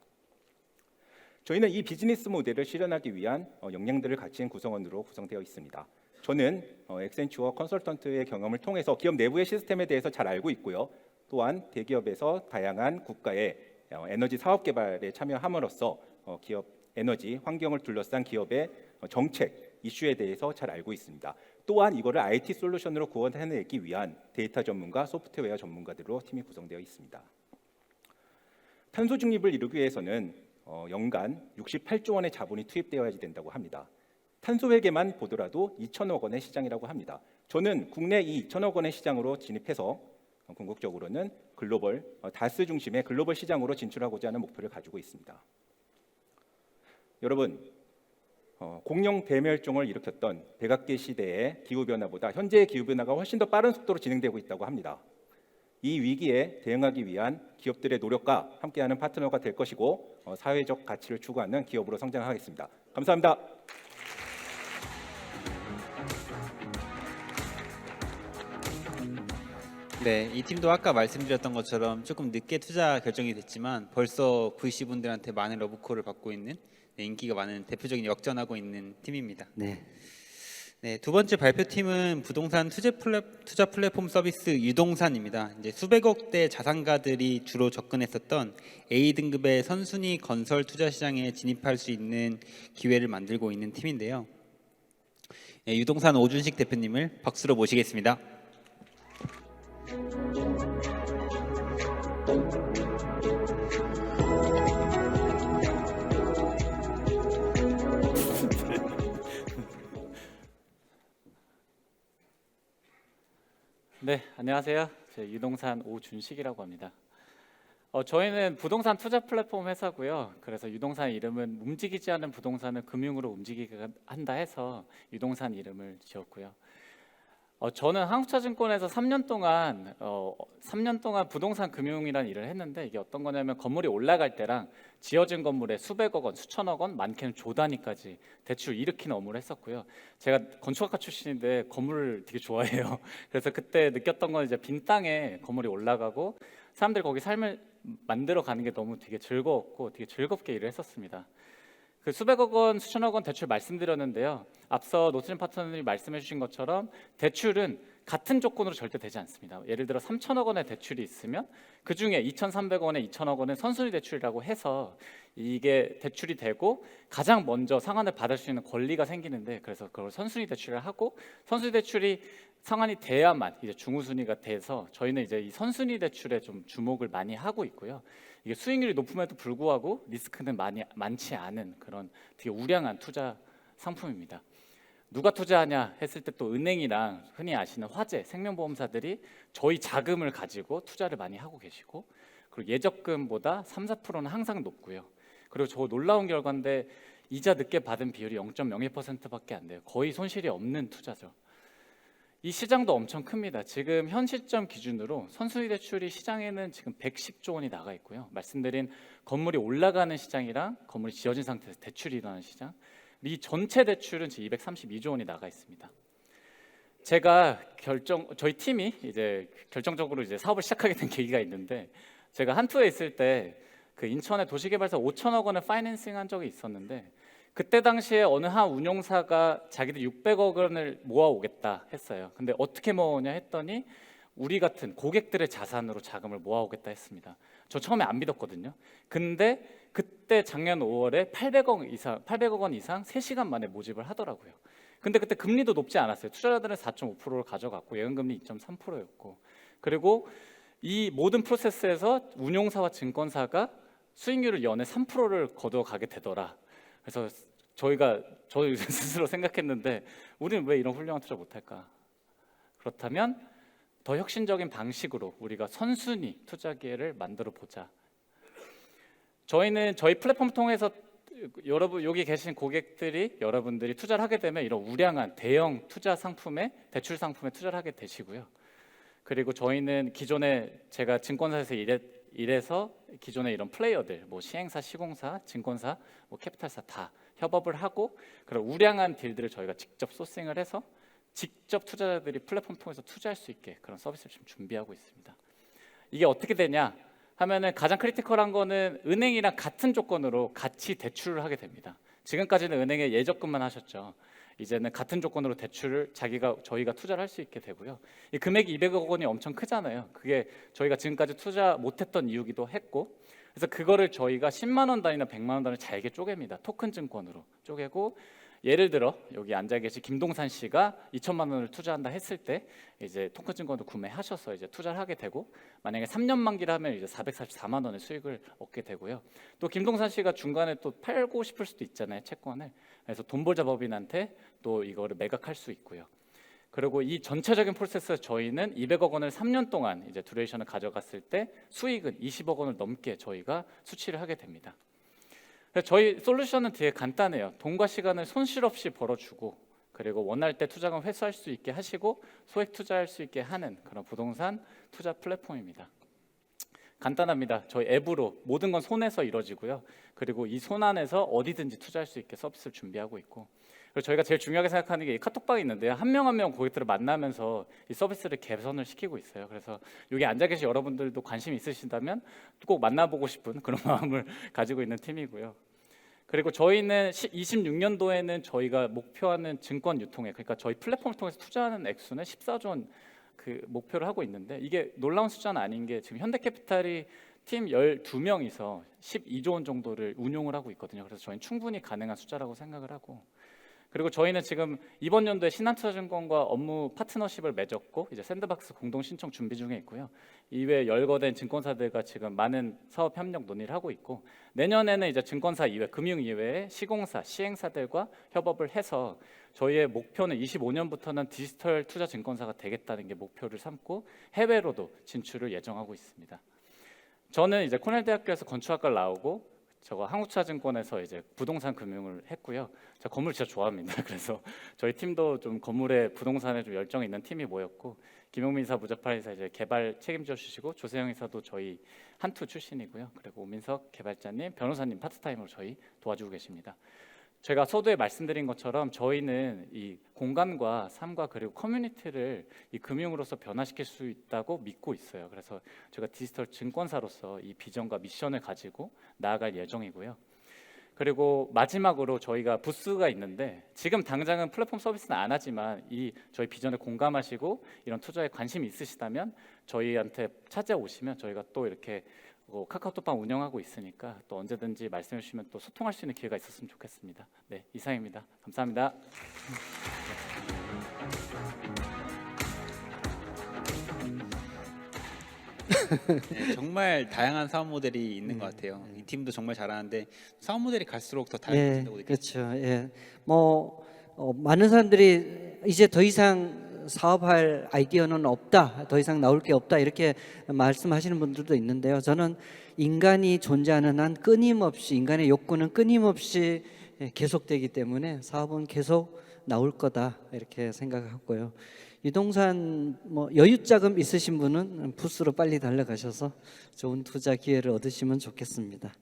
S12: 저희는 이 비즈니스 모델을 실현하기 위한 역량들을 갖춘 구성원으로 구성되어 있습니다. 저는 액센추어 컨설턴트의 경험을 통해서 기업 내부의 시스템에 대해서 잘 알고 있고요. 또한 대기업에서 다양한 국가의 에너지 사업 개발에 참여함으로써 기업 에너지 환경을 둘러싼 기업의 정책 이슈에 대해서 잘 알고 있습니다. 또한 이거를 IT 솔루션으로 구현해내기 위한 데이터 전문가, 소프트웨어 전문가들로 팀이 구성되어 있습니다. 탄소 중립을 이루기 위해서는 연간 68조 원의 자본이 투입되어야지 된다고 합니다. 탄소 회계만 보더라도 2천억 원의 시장이라고 합니다. 저는 국내 이 2천억 원의 시장으로 진입해서 궁극적으로는 글로벌 다스 중심의 글로벌 시장으로 진출하고자 하는 목표를 가지고 있습니다. 여러분, 공룡 대멸종을 일으켰던 백악기 시대의 기후 변화보다 현재의 기후 변화가 훨씬 더 빠른 속도로 진행되고 있다고 합니다. 이 위기에 대응하기 위한 기업들의 노력과 함께하는 파트너가 될 것이고 사회적 가치를 추구하는 기업으로 성장하겠습니다. 감사합니다.
S1: 네, 이 팀도 아까 말씀드렸던 것처럼 조금 늦게 투자 결정이 됐지만 벌써 VC 분들한테 많은 러브콜을 받고 있는 인기가 많은 대표적인 역전하고 있는 팀입니다.
S2: 네.
S1: 네, 두 번째 발표팀은 부동산 투자 플랫폼 서비스 유동산입니다. 이제 수백억대 자산가들이 주로 접근했었던 A 등급의 선순위 건설 투자 시장에 진입할 수 있는 기회를 만들고 있는 팀인데요. 네, 유동산 오준식 대표님을 박수로 모시겠습니다.
S13: 네, 안녕하세요. 제 유동산 오준식이라고 합니다. 저희는 부동산 투자 플랫폼 회사고요. 그래서 유동산 이름은 움직이지 않는 부동산을 금융으로 움직이게 한다 해서 유동산 이름을 지었고요. 저는 한국차증권에서 3년 동안 부동산 금융이라는 일을 했는데 이게 어떤 거냐면 건물이 올라갈 때랑 지어진 건물에 수백억 원, 수천억 원, 많게는 조 단위까지 대출 일으키는 업무를 했었고요. 제가 건축학과 출신인데 건물을 되게 좋아해요. 그래서 그때 느꼈던 건 이제 빈 땅에 건물이 올라가고 사람들이 거기 삶을 만들어 가는 게 너무 되게 즐거웠고 되게 즐겁게 일을 했었습니다. 그 수백억 원, 수천억 원 대출 말씀드렸는데요. 앞서 노트진 파트너님이 말씀해 주신 것처럼 대출은 같은 조건으로 절대 되지 않습니다. 예를 들어 3천억 원의 대출이 있으면 그중에 2,300원에 2천억 원은 선순위 대출이라고 해서 이게 대출이 되고 가장 먼저 상환을 받을 수 있는 권리가 생기는데 그래서 그걸 선순위 대출을 하고 선순위 대출이 상환이 돼야만 이제 중후순위가 돼서 저희는 이제 이 선순위 대출에 좀 주목을 많이 하고 있고요. 이게 수익률이 높음에도 불구하고 리스크는 많지 않은 그런 되게 우량한 투자 상품입니다. 누가 투자하냐 했을 때 또 은행이랑 흔히 아시는 화재, 생명보험사들이 저희 자금을 가지고 투자를 많이 하고 계시고 그리고 예적금보다 3, 4%는 항상 높고요. 그리고 저 놀라운 결과인데 이자 늦게 받은 비율이 0.02%밖에 안 돼요. 거의 손실이 없는 투자죠. 이 시장도 엄청 큽니다. 지금 현 시점 기준으로 선순위 대출이 시장에는 지금 110조 원이 나가 있고요. 말씀드린 건물이 올라가는 시장이랑 건물이 지어진 상태에서 대출이 일어나는 시장, 이 전체 대출은 지금 232조 원이 나가 있습니다. 제가 저희 팀이 이제 결정적으로 이제 사업을 시작하게 된 계기가 있는데 제가 한투에 있을 때 그 인천의 도시개발사 5천억 원을 파이낸싱한 적이 있었는데 그때 당시에 어느 한 운용사가 자기들 600억 원을 모아오겠다 했어요. 근데 어떻게 모으냐 했더니 우리 같은 고객들의 자산으로 자금을 모아오겠다 했습니다. 저 처음에 안 믿었거든요. 근데 그때 작년 5월에 800억 원 이상 3시간 만에 모집을 하더라고요. 근데 그때 금리도 높지 않았어요. 투자자들은 4.5%를 가져갔고 예금금리 2.3%였고 그리고 이 모든 프로세스에서 운용사와 증권사가 수익률을 연에 3%를 거둬가게 되더라. 그래서 저희 스스로 생각했는데 우리는 왜 이런 훌륭한 투자 못할까? 그렇다면 더 혁신적인 방식으로 우리가 선순위 투자 기회를 만들어 보자. 저희는 저희 플랫폼 통해서 여러분 여기 계신 고객들이 여러분들이 투자를 하게 되면 이런 우량한 대형 투자 상품에 대출 상품에 투자를 하게 되시고요. 그리고 저희는 기존에 제가 증권사에서 일해서 기존에 이런 플레이어들, 뭐 시행사, 시공사, 증권사, 뭐 캐피탈사 다 협업을 하고 그런 우량한 딜들을 저희가 직접 소싱을 해서 직접 투자자들이 플랫폼 통해서 투자할 수 있게 그런 서비스를 지금 준비하고 있습니다. 이게 어떻게 되냐 하면은 가장 크리티컬한 거는 은행이랑 같은 조건으로 같이 대출을 하게 됩니다. 지금까지는 은행에 예적금만 하셨죠. 이제는 같은 조건으로 대출을 저희가 투자를 할 수 있게 되고요. 이 금액이 200억 원이 엄청 크잖아요. 그게 저희가 지금까지 투자 못했던 이유기도 했고 그래서 그거를 저희가 10만 원 단위나 100만 원 단위 잘게 쪼갭니다. 토큰 증권으로 쪼개고 예를 들어 여기 앉아 계신 김동산 씨가 2천만 원을 투자한다 했을 때 이제 토큰 증권도 구매하셔서 이제 투자를 하게 되고 만약에 3년 만기를 하면 이제 444만 원의 수익을 얻게 되고요. 또 김동산 씨가 중간에 또 팔고 싶을 수도 있잖아요, 채권을. 그래서 돈벌자 법인한테 또 이거를 매각할 수 있고요. 그리고 이 전체적인 프로세스에서 저희는 200억 원을 3년 동안 이제 듀레이션을 가져갔을 때 수익은 20억 원을 넘게 저희가 수치를 하게 됩니다. 그래서 저희 솔루션은 되게 간단해요. 돈과 시간을 손실 없이 벌어주고 그리고 원할 때 투자금 회수할 수 있게 하시고 소액 투자할 수 있게 하는 그런 부동산 투자 플랫폼입니다. 간단합니다. 저희 앱으로 모든 건 손에서 이루어지고요. 그리고 이 손 안에서 어디든지 투자할 수 있게 서비스를 준비하고 있고 그리고 저희가 제일 중요하게 생각하는 게 이 카톡방이 있는데요. 한 명 한 명 고객들을 만나면서 이 서비스를 개선을 시키고 있어요. 그래서 여기 앉아 계신 여러분들도 관심 있으신다면 꼭 만나보고 싶은 그런 마음을 가지고 있는 팀이고요. 그리고 저희는 26년도에는 저희가 목표하는 증권 유통액, 그러니까 저희 플랫폼을 통해서 투자하는 액수는 14조 원 그 목표를 하고 있는데 이게 놀라운 숫자는 아닌 게 지금 현대캐피탈이 팀 12명이서 12조 원 정도를 운용을 하고 있거든요. 그래서 저희는 충분히 가능한 숫자라고 생각을 하고 그리고 저희는 지금 이번 연도에 신한투자증권과 업무 파트너십을 맺었고 이제 샌드박스 공동 신청 준비 중에 있고요. 이외에 열거된 증권사들과 지금 많은 사업 협력 논의를 하고 있고 내년에는 이제 증권사 이외, 금융 이외에 시공사, 시행사들과 협업을 해서 저희의 목표는 25년부터는 디지털 투자 증권사가 되겠다는 게 목표를 삼고 해외로도 진출을 예정하고 있습니다. 저는 이제 코넬 대학교에서 건축학과를 나오고 저거 한국투자증권에서 이제 부동산 금융을 했고요. 제가 건물 진짜 좋아합니다. 그래서 저희 팀도 좀 건물에 부동산에 좀 열정이 있는 팀이 모였고 김용민 이사, 무자팔 이사 이제 개발 책임져 주시고 조세영 이사도 저희 한투 출신이고요. 그리고 오민석 개발자님, 변호사님 파트타임으로 저희 도와주고 계십니다. 제가 서두에 말씀드린 것처럼 저희는 이 공간과 삶과 그리고 커뮤니티를 이 금융으로서 변화시킬 수 있다고 믿고 있어요. 그래서 제가 디지털 증권사로서 이 비전과 미션을 가지고 나아갈 예정이고요. 그리고 마지막으로 저희가 부스가 있는데 지금 당장은 플랫폼 서비스는 안 하지만 이 저희 비전에 공감하시고 이런 투자에 관심이 있으시다면 저희한테 찾아오시면 저희가 또 이렇게 카카오톡방 운영하고 있으니까 또 언제든지 말씀해 주시면 또 소통할 수 있는 기회가 있었으면 좋겠습니다. 네, 이상입니다. 감사합니다.
S1: 네, 정말 다양한 사업 모델이 있는 것 같아요. 이 팀도 정말 잘하는데 사업 모델이 갈수록 더 다양해진다고 느껴집니다.
S2: 그렇죠. 예, 많은 사람들이 이제 더 이상 사업할 아이디어는 없다, 더 이상 나올 게 없다 이렇게 말씀하시는 분들도 있는데요. 저는 인간이 존재하는 한 끊임없이 인간의 욕구는 끊임없이 계속되기 때문에 사업은 계속 나올 거다 이렇게 생각하고요. 유동산 여유 자금 있으신 분은 부스로 빨리 달려가셔서 좋은 투자 기회를 얻으시면 좋겠습니다.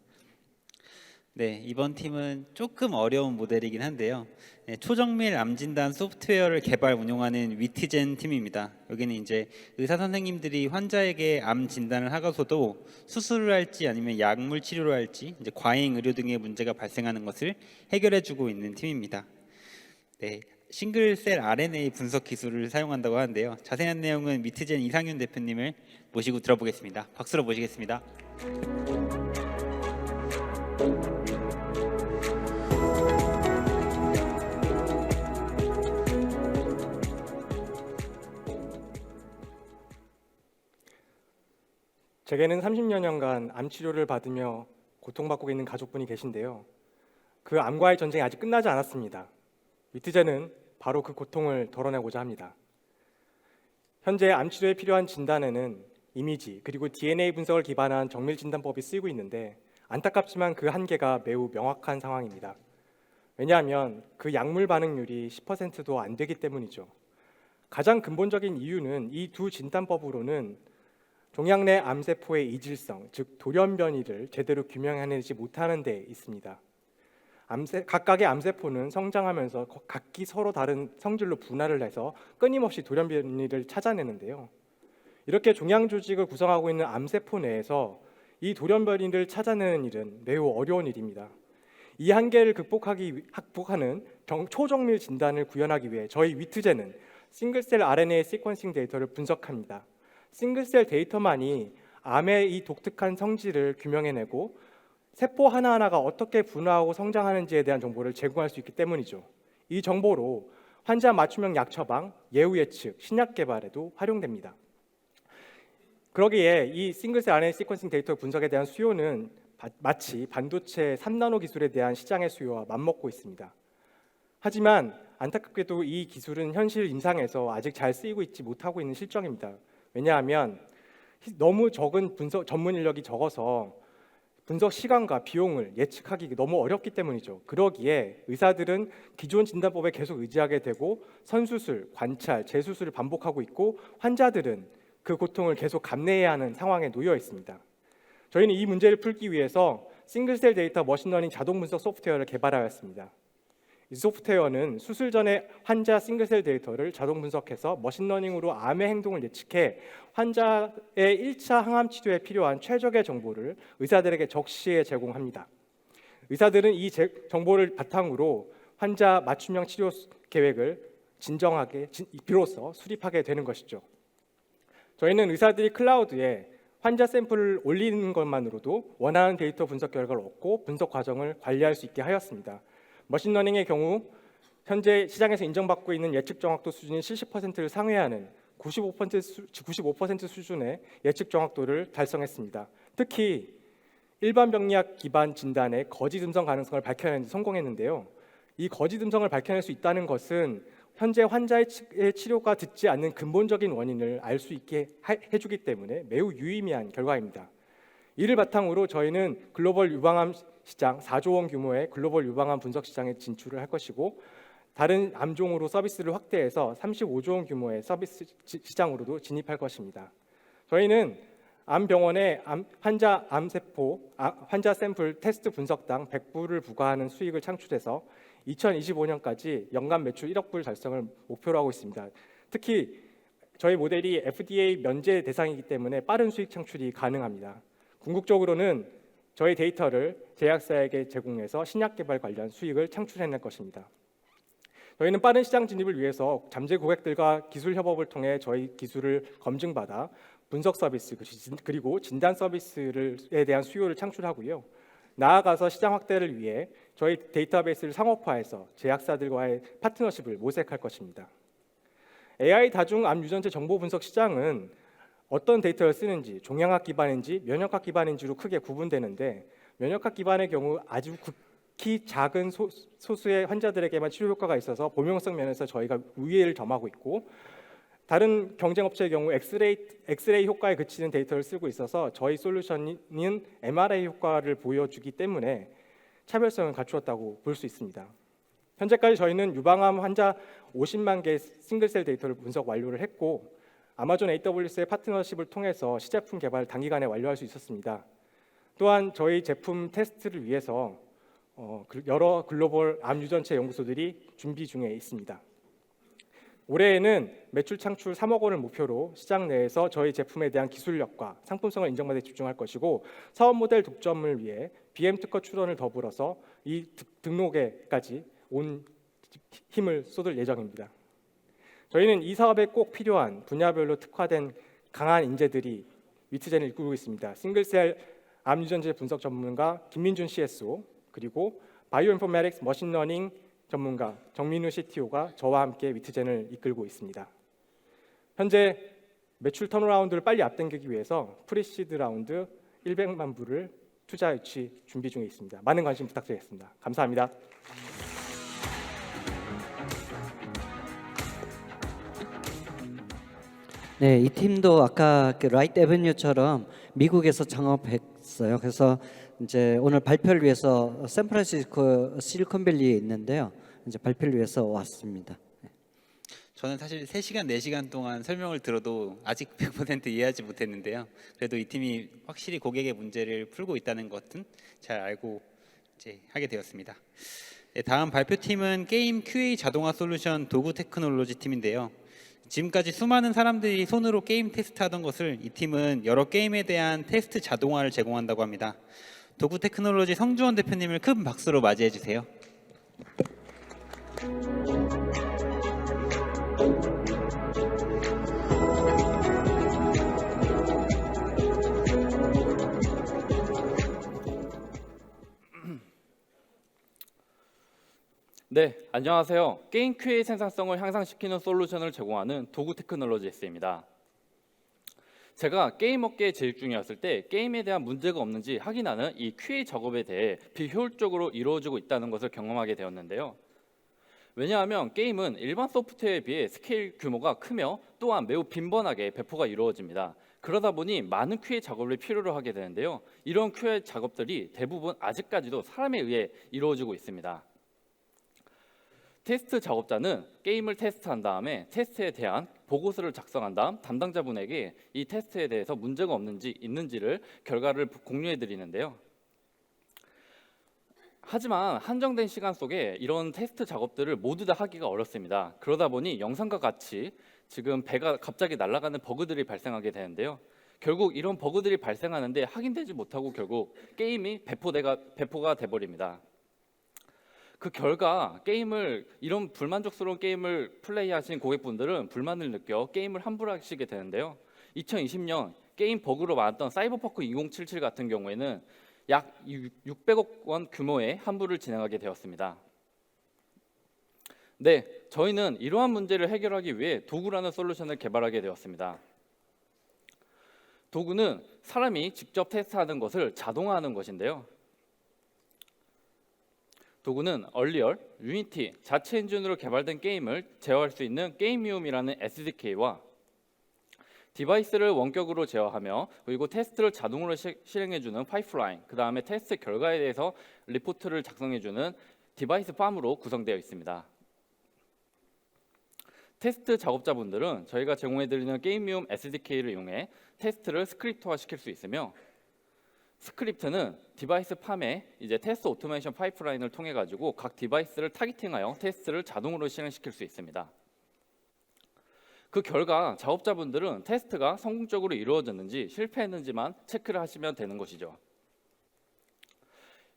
S1: 네, 이번 팀은 조금 어려운 모델이긴 한데요. 네, 초정밀 암 진단 소프트웨어를 개발 운용하는 위트젠 팀입니다. 여기는 이제 의사 선생님들이 환자에게 암 진단을 하고서도 수술을 할지 아니면 약물 치료를 할지 이제 과잉 의료 등의 문제가 발생하는 것을 해결해주고 있는 팀입니다. 네, 싱글셀 RNA 분석 기술을 사용한다고 하는데요. 자세한 내용은 위트젠 이상윤 대표님을 모시고 들어보겠습니다. 박수로 모시겠습니다.
S14: 제게는 30여 년간 암 치료를 받으며 고통받고 있는 가족분이 계신데요. 그 암과의 전쟁이 아직 끝나지 않았습니다. 위트젠은 바로 그 고통을 덜어내고자 합니다. 현재 암 치료에 필요한 진단에는 이미지 그리고 DNA 분석을 기반한 정밀 진단법이 쓰이고 있는데 안타깝지만 그 한계가 매우 명확한 상황입니다. 왜냐하면 그 약물 반응률이 10%도 안 되기 때문이죠. 가장 근본적인 이유는 이 두 진단법으로는 종양 내 암세포의 이질성, 즉 돌연변이를 제대로 규명해내지 못하는 데 있습니다. 각각의 암세포는 성장하면서 각기 서로 다른 성질로 분할을 해서 끊임없이 돌연변이를 찾아내는데요. 이렇게 종양 조직을 구성하고 있는 암세포 내에서 이 돌연변이를 찾아내는 일은 매우 어려운 일입니다. 이 한계를 극복하는 초정밀 진단을 구현하기 위해 저희 위트젠은 싱글셀 RNA 시퀀싱 데이터를 분석합니다. 싱글셀 데이터만이 암의 이 독특한 성질을 규명해내고 세포 하나하나가 어떻게 분화하고 성장하는지에 대한 정보를 제공할 수 있기 때문이죠. 이 정보로 환자 맞춤형 약 처방, 예후 예측, 신약 개발에도 활용됩니다. 그러기에 이 싱글셀 RNA 시퀀싱 데이터 분석에 대한 수요는 마치 반도체 3나노 기술에 대한 시장의 수요와 맞먹고 있습니다. 하지만 안타깝게도 이 기술은 현실 임상에서 아직 잘 쓰이고 있지 못하고 있는 실정입니다. 왜냐하면 너무 적은 분석 전문 인력이 적어서 분석 시간과 비용을 예측하기 너무 어렵기 때문이죠. 그러기에 의사들은 기존 진단법에 계속 의지하게 되고 선수술, 관찰, 재수술을 반복하고 있고 환자들은 그 고통을 계속 감내해야 하는 상황에 놓여 있습니다. 저희는 이 문제를 풀기 위해서 싱글셀 데이터 머신러닝 자동 분석 소프트웨어를 개발하였습니다. 이 소프트웨어는 수술 전에 환자 싱글셀 데이터를 자동 분석해서 머신러닝으로 암의 행동을 예측해 환자의 1차 항암 치료에 필요한 최적의 정보를 의사들에게 적시에 제공합니다. 의사들은 이 정보를 바탕으로 환자 맞춤형 치료 계획을 진정하게 비로소 수립하게 되는 것이죠. 저희는 의사들이 클라우드에 환자 샘플을 올리는 것만으로도 원하는 데이터 분석 결과를 얻고 분석 과정을 관리할 수 있게 하였습니다. 머신러닝의 경우 현재 시장에서 인정받고 있는 예측 정확도 수준이 70%를 상회하는 95% 수준의 예측 정확도를 달성했습니다. 특히 일반 병리학 기반 진단의 거짓 음성 가능성을 밝혀내는 데 성공했는데요. 이 거짓 음성을 밝혀낼 수 있다는 것은 현재 환자의 치료가 듣지 않는 근본적인 원인을 알 수 있게 해주기 때문에 매우 유의미한 결과입니다. 이를 바탕으로 저희는 글로벌 유방암 시장 4조 원 규모의 글로벌 유방암 분석 시장에 진출을 할 것이고 다른 암종으로 서비스를 확대해서 35조 원 규모의 서비스 시장으로도 진입할 것입니다. 저희는 암병원에 환자 암세포, 환자 샘플 테스트 분석당 100불을 부과하는 수익을 창출해서 2025년까지 연간 매출 1억 불 달성을 목표로 하고 있습니다. 특히 저희 모델이 FDA 면제 대상이기 때문에 빠른 수익 창출이 가능합니다. 궁극적으로는 저희 데이터를 제약사에게 제공해서 신약 개발 관련 수익을 창출해낼 것입니다. 저희는 빠른 시장 진입을 위해서 잠재 고객들과 기술 협업을 통해 저희 기술을 검증받아 분석 서비스 그리고 진단 서비스에 대한 수요를 창출하고요. 나아가서 시장 확대를 위해 저희 데이터베이스를 상업화해서 제약사들과의 파트너십을 모색할 것입니다. AI 다중 암 유전체 정보 분석 시장은 어떤 데이터를 쓰는지 종양학 기반인지 면역학 기반인지로 크게 구분되는데 면역학 기반의 경우 아주 극히 작은 소수의 환자들에게만 치료 효과가 있어서 범용성 면에서 저희가 우위를 점하고 있고 다른 경쟁 업체의 경우 엑스레이 효과에 그치는 데이터를 쓰고 있어서 저희 솔루션은 MRI 효과를 보여주기 때문에 차별성을 갖추었다고 볼 수 있습니다. 현재까지 저희는 유방암 환자 50만 개의 싱글셀 데이터를 분석 완료를 했고 아마존 AWS의 파트너십을 통해서 시제품 개발을 단기간에 완료할 수 있었습니다. 또한 저희 제품 테스트를 위해서 여러 글로벌 암 유전체 연구소들이 준비 중에 있습니다. 올해에는 매출 창출 3억 원을 목표로 시장 내에서 저희 제품에 대한 기술력과 상품성을 인정받아 집중할 것이고 사업 모델 독점을 위해 BM 특허 출원을 더불어서 이 등록에까지 온 힘을 쏟을 예정입니다. 저희는 이 사업에 꼭 필요한 분야별로 특화된 강한 인재들이 위트젠을 이끌고 있습니다. 싱글셀 암 유전체 분석 전문가 김민준 CSO 그리고 바이오인포메틱스 머신러닝 전문가 정민우 CTO가 저와 함께 위트젠을 이끌고 있습니다. 현재 매출 턴어라운드를 빨리 앞당기기 위해서 프리시드 라운드 100만 불을 투자 유치 준비 중에 있습니다. 많은 관심 부탁드리겠습니다. 감사합니다.
S2: 네, 이 팀도 아까 그 라이트 에베뉴처럼 미국에서 창업했어요. 그래서 이제 오늘 발표를 위해서 샌프란시스코 실리콘밸리에 있는데요. 이제 발표를 위해서 왔습니다.
S1: 저는 사실 3시간, 4시간 동안 설명을 들어도 아직 100% 이해하지 못했는데요. 그래도 이 팀이 확실히 고객의 문제를 풀고 있다는 것은 잘 알고 이제 하게 되었습니다. 네, 다음 발표팀은 게임 QA 자동화 솔루션 도구 테크놀로지 팀인데요. 지금까지 수많은 사람들이 손으로 게임 테스트하던 것을 이 팀은 여러 게임에 대한 테스트 자동화를 제공한다고 합니다. 도구 테크놀로지 성주원 대표님을 큰 박수로 맞이해 주세요.
S15: 네, 안녕하세요. 게임 QA 생산성을 향상시키는 솔루션을 제공하는 도구 테크놀로지스입니다. 제가 게임 업계에 재직 중이었을 때 게임에 대한 문제가 없는지 확인하는 이 QA 작업에 대해 비효율적으로 이루어지고 있다는 것을 경험하게 되었는데요. 왜냐하면 게임은 일반 소프트웨어에 비해 스케일 규모가 크며 또한 매우 빈번하게 배포가 이루어집니다. 그러다 보니 많은 QA 작업을 필요로 하게 되는데요. 이런 QA 작업들이 대부분 아직까지도 사람에 의해 이루어지고 있습니다. 테스트 작업자는 게임을 테스트한 다음에 테스트에 대한 보고서를 작성한 다음 담당자분에게 이 테스트에 대해서 문제가 없는지 있는지를 결과를 공유해 드리는데요. 하지만 한정된 시간 속에 이런 테스트 작업들을 모두 다 하기가 어렵습니다. 그러다 보니 영상과 같이 지금 배가 갑자기 날아가는 버그들이 발생하게 되는데요. 결국 이런 버그들이 발생하는데 확인되지 못하고 결국 게임이 배포가 돼버립니다. 그 결과 이런 불만족스러운 게임을 플레이하신 고객분들은 불만을 느껴 게임을 환불하시게 되는데요. 2020년 게임 버그로 많았던 사이버펑크 2077 같은 경우에는 약 600억 원 규모의 환불을 진행하게 되었습니다. 네, 저희는 이러한 문제를 해결하기 위해 도구라는 솔루션을 개발하게 되었습니다. 도구는 사람이 직접 테스트하는 것을 자동화하는 것인데요. 도구는 얼리얼, 유니티, 자체 엔진으로 개발된 게임을 제어할 수 있는 게임미움이라는 SDK와 디바이스를 원격으로 제어하며 그리고 테스트를 자동으로 실행해주는 파이프라인, 그 다음에 테스트 결과에 대해서 리포트를 작성해주는 디바이스 팜으로 구성되어 있습니다. 테스트 작업자분들은 저희가 제공해드리는 게임미움 SDK를 이용해 테스트를 스크립트화 시킬 수 있으며 스크립트는 디바이스 팜에 이제 테스트 오토메이션 파이프라인을 통해 가지고 각 디바이스를 타겟팅하여 테스트를 자동으로 실행시킬 수 있습니다. 그 결과 작업자분들은 테스트가 성공적으로 이루어졌는지 실패했는지만 체크를 하시면 되는 것이죠.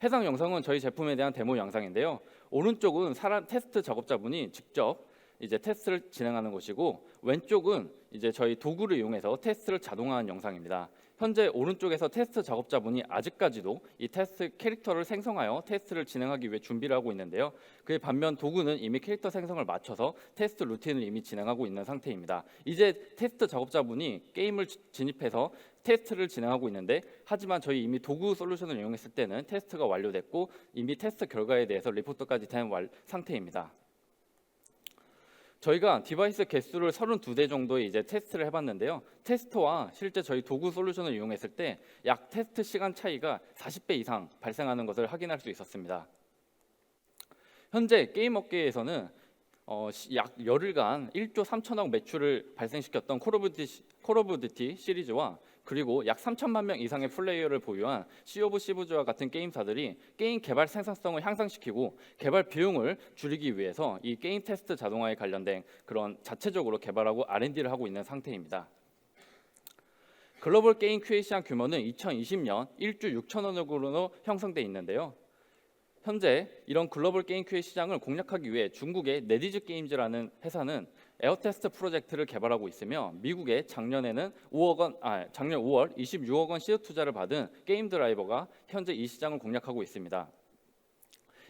S15: 해당 영상은 저희 제품에 대한 데모 영상인데요. 오른쪽은 테스트 작업자분이 직접 이제 테스트를 진행하는 것이고 왼쪽은 이제 저희 도구를 이용해서 테스트를 자동화한 영상입니다. 현재 오른쪽에서 테스트 작업자분이 아직까지도 이 테스트 캐릭터를 생성하여 테스트를 진행하기 위해 준비를 하고 있는데요. 그에 반면 도구는 이미 캐릭터 생성을 마쳐서 테스트 루틴을 이미 진행하고 있는 상태입니다. 이제 테스트 작업자분이 게임을 진입해서 테스트를 진행하고 있는데 하지만 저희 이미 도구 솔루션을 이용했을 때는 테스트가 완료됐고 이미 테스트 결과에 대해서 리포트까지 된 상태입니다. 저희가 디바이스 개수를 32대 정도의 이제 테스트를 해봤는데요. 테스트와 실제 저희 도구 솔루션을 이용했을 때 약 테스트 시간 차이가 40배 이상 발생하는 것을 확인할 수 있었습니다. 현재 게임 업계에서는 약 열흘간 1조 3천억 매출을 발생시켰던 콜 오브 듀티 시리즈와 그리고 약 3천만 명 이상의 플레이어를 보유한 시 오브 시브즈와 같은 게임사들이 게임 개발 생산성을 향상시키고 개발 비용을 줄이기 위해서 이 게임 테스트 자동화에 관련된 그런 자체적으로 개발하고 R&D를 하고 있는 상태입니다. 글로벌 게임 QA 시장 규모는 2020년 1조 6천억으로 형성돼 있는데요. 현재 이런 글로벌 게임 QA 시장을 공략하기 위해 중국의 네디즈 게임즈라는 회사는 에어테스트 프로젝트를 개발하고 있으며 미국의 작년 5월 26억 원 시드 투자를 받은 게임 드라이버가 현재 이 시장을 공략하고 있습니다.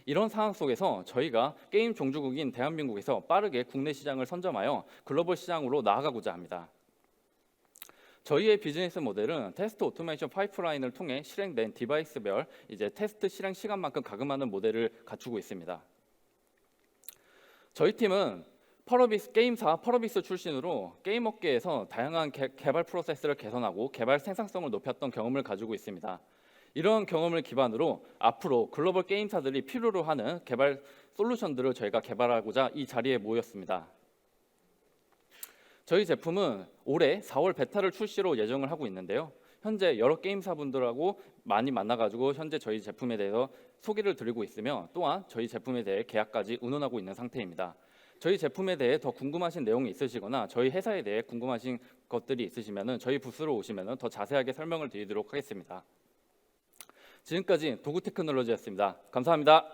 S15: 이런 상황 속에서 저희가 게임 종주국인 대한민국에서 빠르게 국내 시장을 선점하여 글로벌 시장으로 나아가고자 합니다. 저희의 비즈니스 모델은 테스트 오토메이션 파이프라인을 통해 실행된 디바이스별 이제 테스트 실행 시간만큼 가금하는 모델을 갖추고 있습니다. 저희 팀은 게임사 펄어비스 출신으로 게임 업계에서 다양한 개발 프로세스를 개선하고 개발 생산성을 높였던 경험을 가지고 있습니다. 이런 경험을 기반으로 앞으로 글로벌 게임사들이 필요로 하는 개발 솔루션들을 저희가 개발하고자 이 자리에 모였습니다. 저희 제품은 올해 4월 베타를 출시로 예정을 하고 있는데요. 현재 여러 게임사분들하고 많이 만나가지고 현재 저희 제품에 대해서 소개를 드리고 있으며 또한 저희 제품에 대해 계약까지 의논하고 있는 상태입니다. 저희 제품에 대해 더 궁금하신 내용이 있으시거나 저희 회사에 대해 궁금하신 것들이 있으시면 저희 부스로 오시면 더 자세하게 설명을 드리도록 하겠습니다. 지금까지 도구 테크놀로지였습니다. 감사합니다.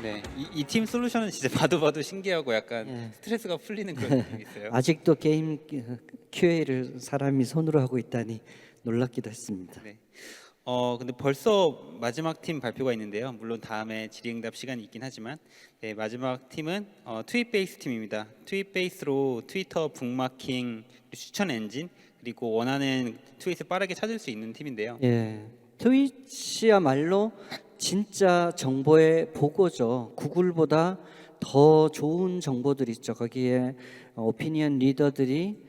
S1: 네, 이 팀 솔루션은 진짜 봐도 신기하고 약간 스트레스가 풀리는 그런 느낌이 있어요.
S2: 아직도 게임 QA를 사람이 손으로 하고 있다니 놀랍기도 했습니다.
S1: 네. 근데 벌써 마지막 팀 발표가 있는데요. 물론 다음에 질의응답 시간이 있긴 하지만 네, 마지막 팀은 트윗 베이스 팀입니다. 트윗 베이스로 트위터 북마킹 추천 엔진 그리고 원하는 트윗을 빠르게 찾을 수 있는 팀인데요.
S2: 예, 트윗이야말로 진짜 정보의 보고죠. 구글보다 더 좋은 정보들 있죠. 거기에 오피니언 리더들이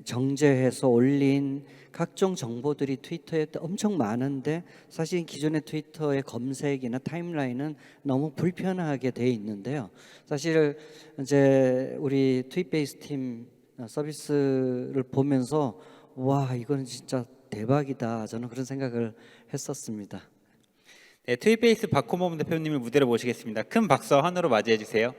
S2: 정제해서 올린 각종 정보들이 트위터에 엄청 많은데 사실 기존의 트위터의 검색이나 타임라인은 너무 불편하게 돼 있는데요. 사실 이제 우리 트윗베이스 팀 서비스를 보면서 와, 이거는 진짜 대박이다. 저는 그런 생각을 했었습니다.
S1: 네, 트윗베이스 박홍범 대표님을 무대로 모시겠습니다. 큰 박수와 환호로 맞이해 주세요.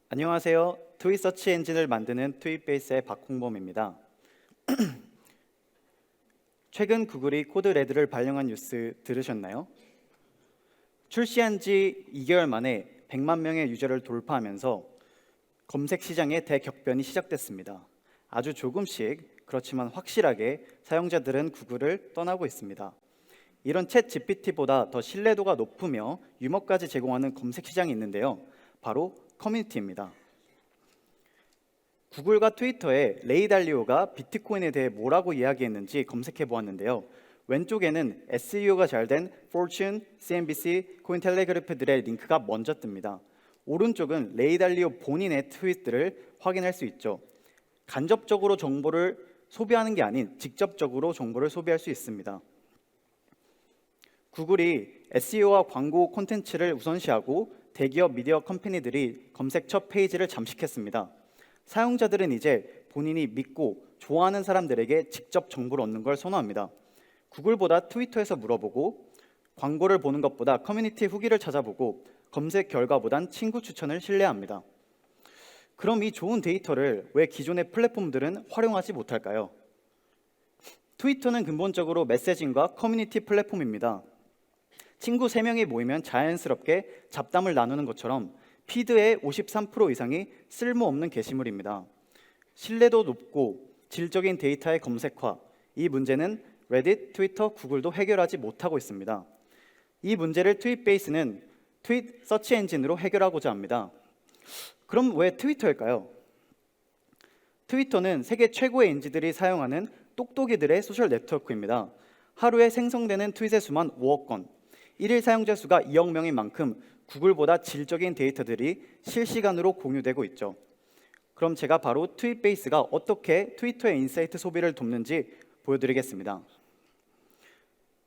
S16: 안녕하세요. 트윗 서치 엔진을 만드는 트윗베이스의 박홍범입니다. 최근 구글이 코드 레드를 발령한 뉴스 들으셨나요? 출시한 지 2개월 만에 100만 명의 유저를 돌파하면서 검색 시장의 대격변이 시작됐습니다. 아주 조금씩 그렇지만 확실하게 사용자들은 구글을 떠나고 있습니다. 이런 챗 GPT보다 더 신뢰도가 높으며 유머까지 제공하는 검색 시장이 있는데요. 바로 커뮤니티입니다. 구글과 트위터의 레이 달리오가 비트코인에 대해 뭐라고 이야기했는지 검색해 보았는데요. 왼쪽에는 SEO가 잘 된 포춘, CNBC, 코인텔레그래프들의 링크가 먼저 뜹니다. 오른쪽은 레이 달리오 본인의 트윗들을 확인할 수 있죠. 간접적으로 정보를 소비하는 게 아닌 직접적으로 정보를 소비할 수 있습니다. 구글이 SEO와 광고 콘텐츠를 우선시하고 대기업 미디어 컴퍼니들이 검색 첫 페이지를 잠식했습니다. 사용자들은 이제 본인이 믿고 좋아하는 사람들에게 직접 정보를 얻는 걸 선호합니다. 구글보다 트위터에서 물어보고 광고를 보는 것보다 커뮤니티 후기를 찾아보고 검색 결과보단 친구 추천을 신뢰합니다. 그럼 이 좋은 데이터를 왜 기존의 플랫폼들은 활용하지 못할까요? 트위터는 근본적으로 메시징과 커뮤니티 플랫폼입니다. 친구 3명이 모이면 자연스럽게 잡담을 나누는 것처럼 피드의 53% 이상이 쓸모없는 게시물입니다. 신뢰도 높고 질적인 데이터의 검색화, 이 문제는 레딧, 트위터, 구글도 해결하지 못하고 있습니다. 이 문제를 트윗베이스는 트윗 서치 엔진으로 해결하고자 합니다. 그럼 왜 트위터일까요? 트위터는 세계 최고의 인지들이 사용하는 똑똑이들의 소셜 네트워크입니다. 하루에 생성되는 트윗의 수만 5억 건, 1일 사용자 수가 2억 명인 만큼 구글보다 질적인 데이터들이 실시간으로 공유되고 있죠. 그럼 제가 바로 트윗베이스가 어떻게 트위터의 인사이트 소비를 돕는지 보여드리겠습니다.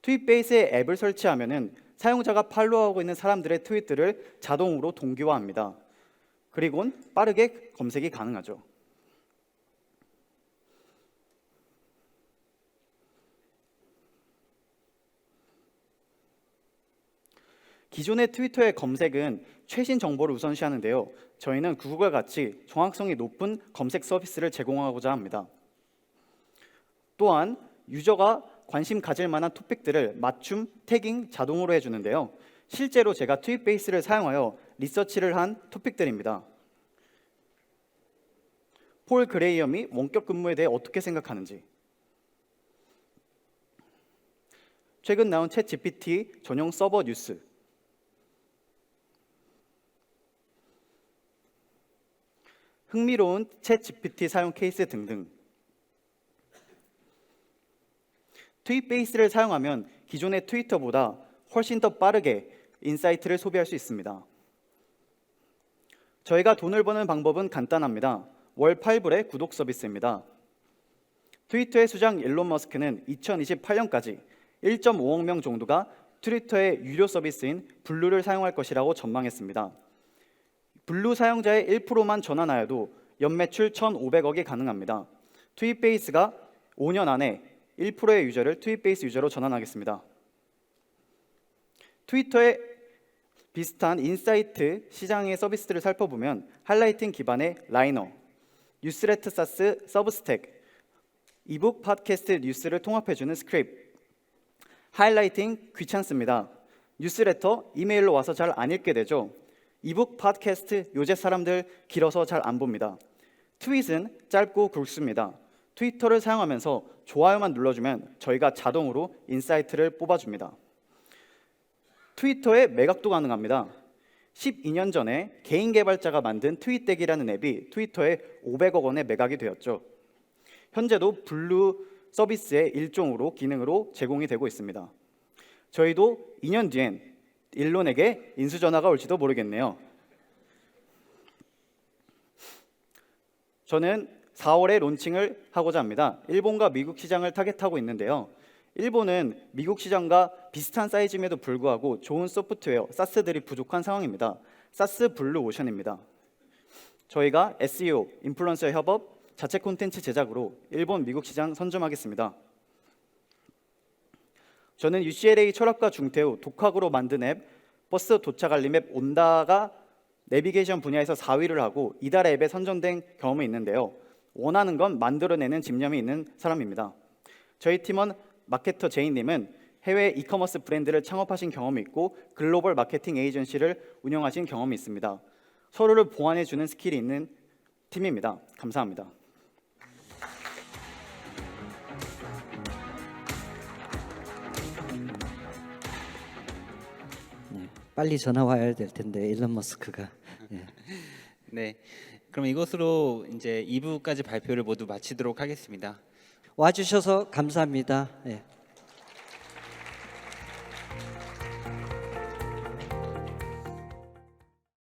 S16: 트윗베이스의 앱을 설치하면은 사용자가 팔로우하고 있는 사람들의 트윗들을 자동으로 동기화합니다. 그리고는 빠르게 검색이 가능하죠. 기존의 트위터의 검색은 최신 정보를 우선시하는데요. 저희는 구글과 같이 정확성이 높은 검색 서비스를 제공하고자 합니다. 또한 유저가 관심 가질 만한 토픽들을 맞춤, 태깅 자동으로 해주는데요. 실제로 제가 트윗베이스를 사용하여 리서치를 한 토픽들입니다. 폴 그레이엄이 원격 근무에 대해 어떻게 생각하는지, 최근 나온 챗 GPT 전용 서버 뉴스, 흥미로운 챗 GPT 사용 케이스 등등. 트윗베이스를 사용하면 기존의 트위터보다 훨씬 더 빠르게 인사이트를 소비할 수 있습니다. 저희가 돈을 버는 방법은 간단합니다. 월 8불의 구독 서비스입니다. 트위터의 수장 일론 머스크는 2028년까지 1.5억 명 정도가 트위터의 유료 서비스인 블루를 사용할 것이라고 전망했습니다. 블루 사용자의 1%만 전환하여도 연매출 1,500억이 가능합니다. 트윗베이스가 5년 안에 1%의 유저를 트윗베이스 유저로 전환하겠습니다. 트위터의 비슷한 인사이트 시장의 서비스들을 살펴보면 하이라이팅 기반의 라이너, 뉴스레터 사스 서브스택, 이북 팟캐스트 뉴스를 통합해주는 스크립, 하이라이팅 귀찮습니다. 뉴스레터 이메일로 와서 잘 안 읽게 되죠. 이북 팟캐스트 요새 사람들 길어서 잘 안 봅니다. 트윗은 짧고 굵습니다. 트위터를 사용하면서 좋아요만 눌러주면 저희가 자동으로 인사이트를 뽑아줍니다. 트위터에 매각도 가능합니다. 12년 전에 개인 개발자가 만든 트윗덱이라는 앱이 트위터에 500억 원에 매각이 되었죠. 현재도 블루 서비스의 일종으로 기능으로 제공이 되고 있습니다. 저희도 2년 뒤엔 일론에게 인수전화가 올지도 모르겠네요. 저는 4월에 론칭을 하고자 합니다. 일본과 미국 시장을 타겟하고 있는데요. 일본은 미국 시장과 비슷한 사이즈임에도 불구하고 좋은 소프트웨어, 사스들이 부족한 상황입니다. 사스 블루 오션입니다. 저희가 SEO, 인플루언서 협업, 자체 콘텐츠 제작으로 일본, 미국 시장 선점하겠습니다. 저는 UCLA 철학과 중퇴 후 독학으로 만든 앱 버스 도착 알림 앱 온다가 내비게이션 분야에서 4위를 하고 이달의 앱에 선정된 경험이 있는데요. 원하는 건 만들어내는 집념이 있는 사람입니다. 저희 팀원 마케터 제이님은 해외 이커머스 브랜드를 창업하신 경험이 있고 글로벌 마케팅 에이전시를 운영하신 경험이 있습니다. 서로를 보완해주는 스킬이 있는 팀입니다. 감사합니다.
S2: 빨리 전화 와야 될 텐데 일론 머스크가.
S1: 네, 그럼 이것으로 이제 2부까지 발표를 모두 마치도록 하겠습니다.
S2: 와주셔서 감사합니다. 예.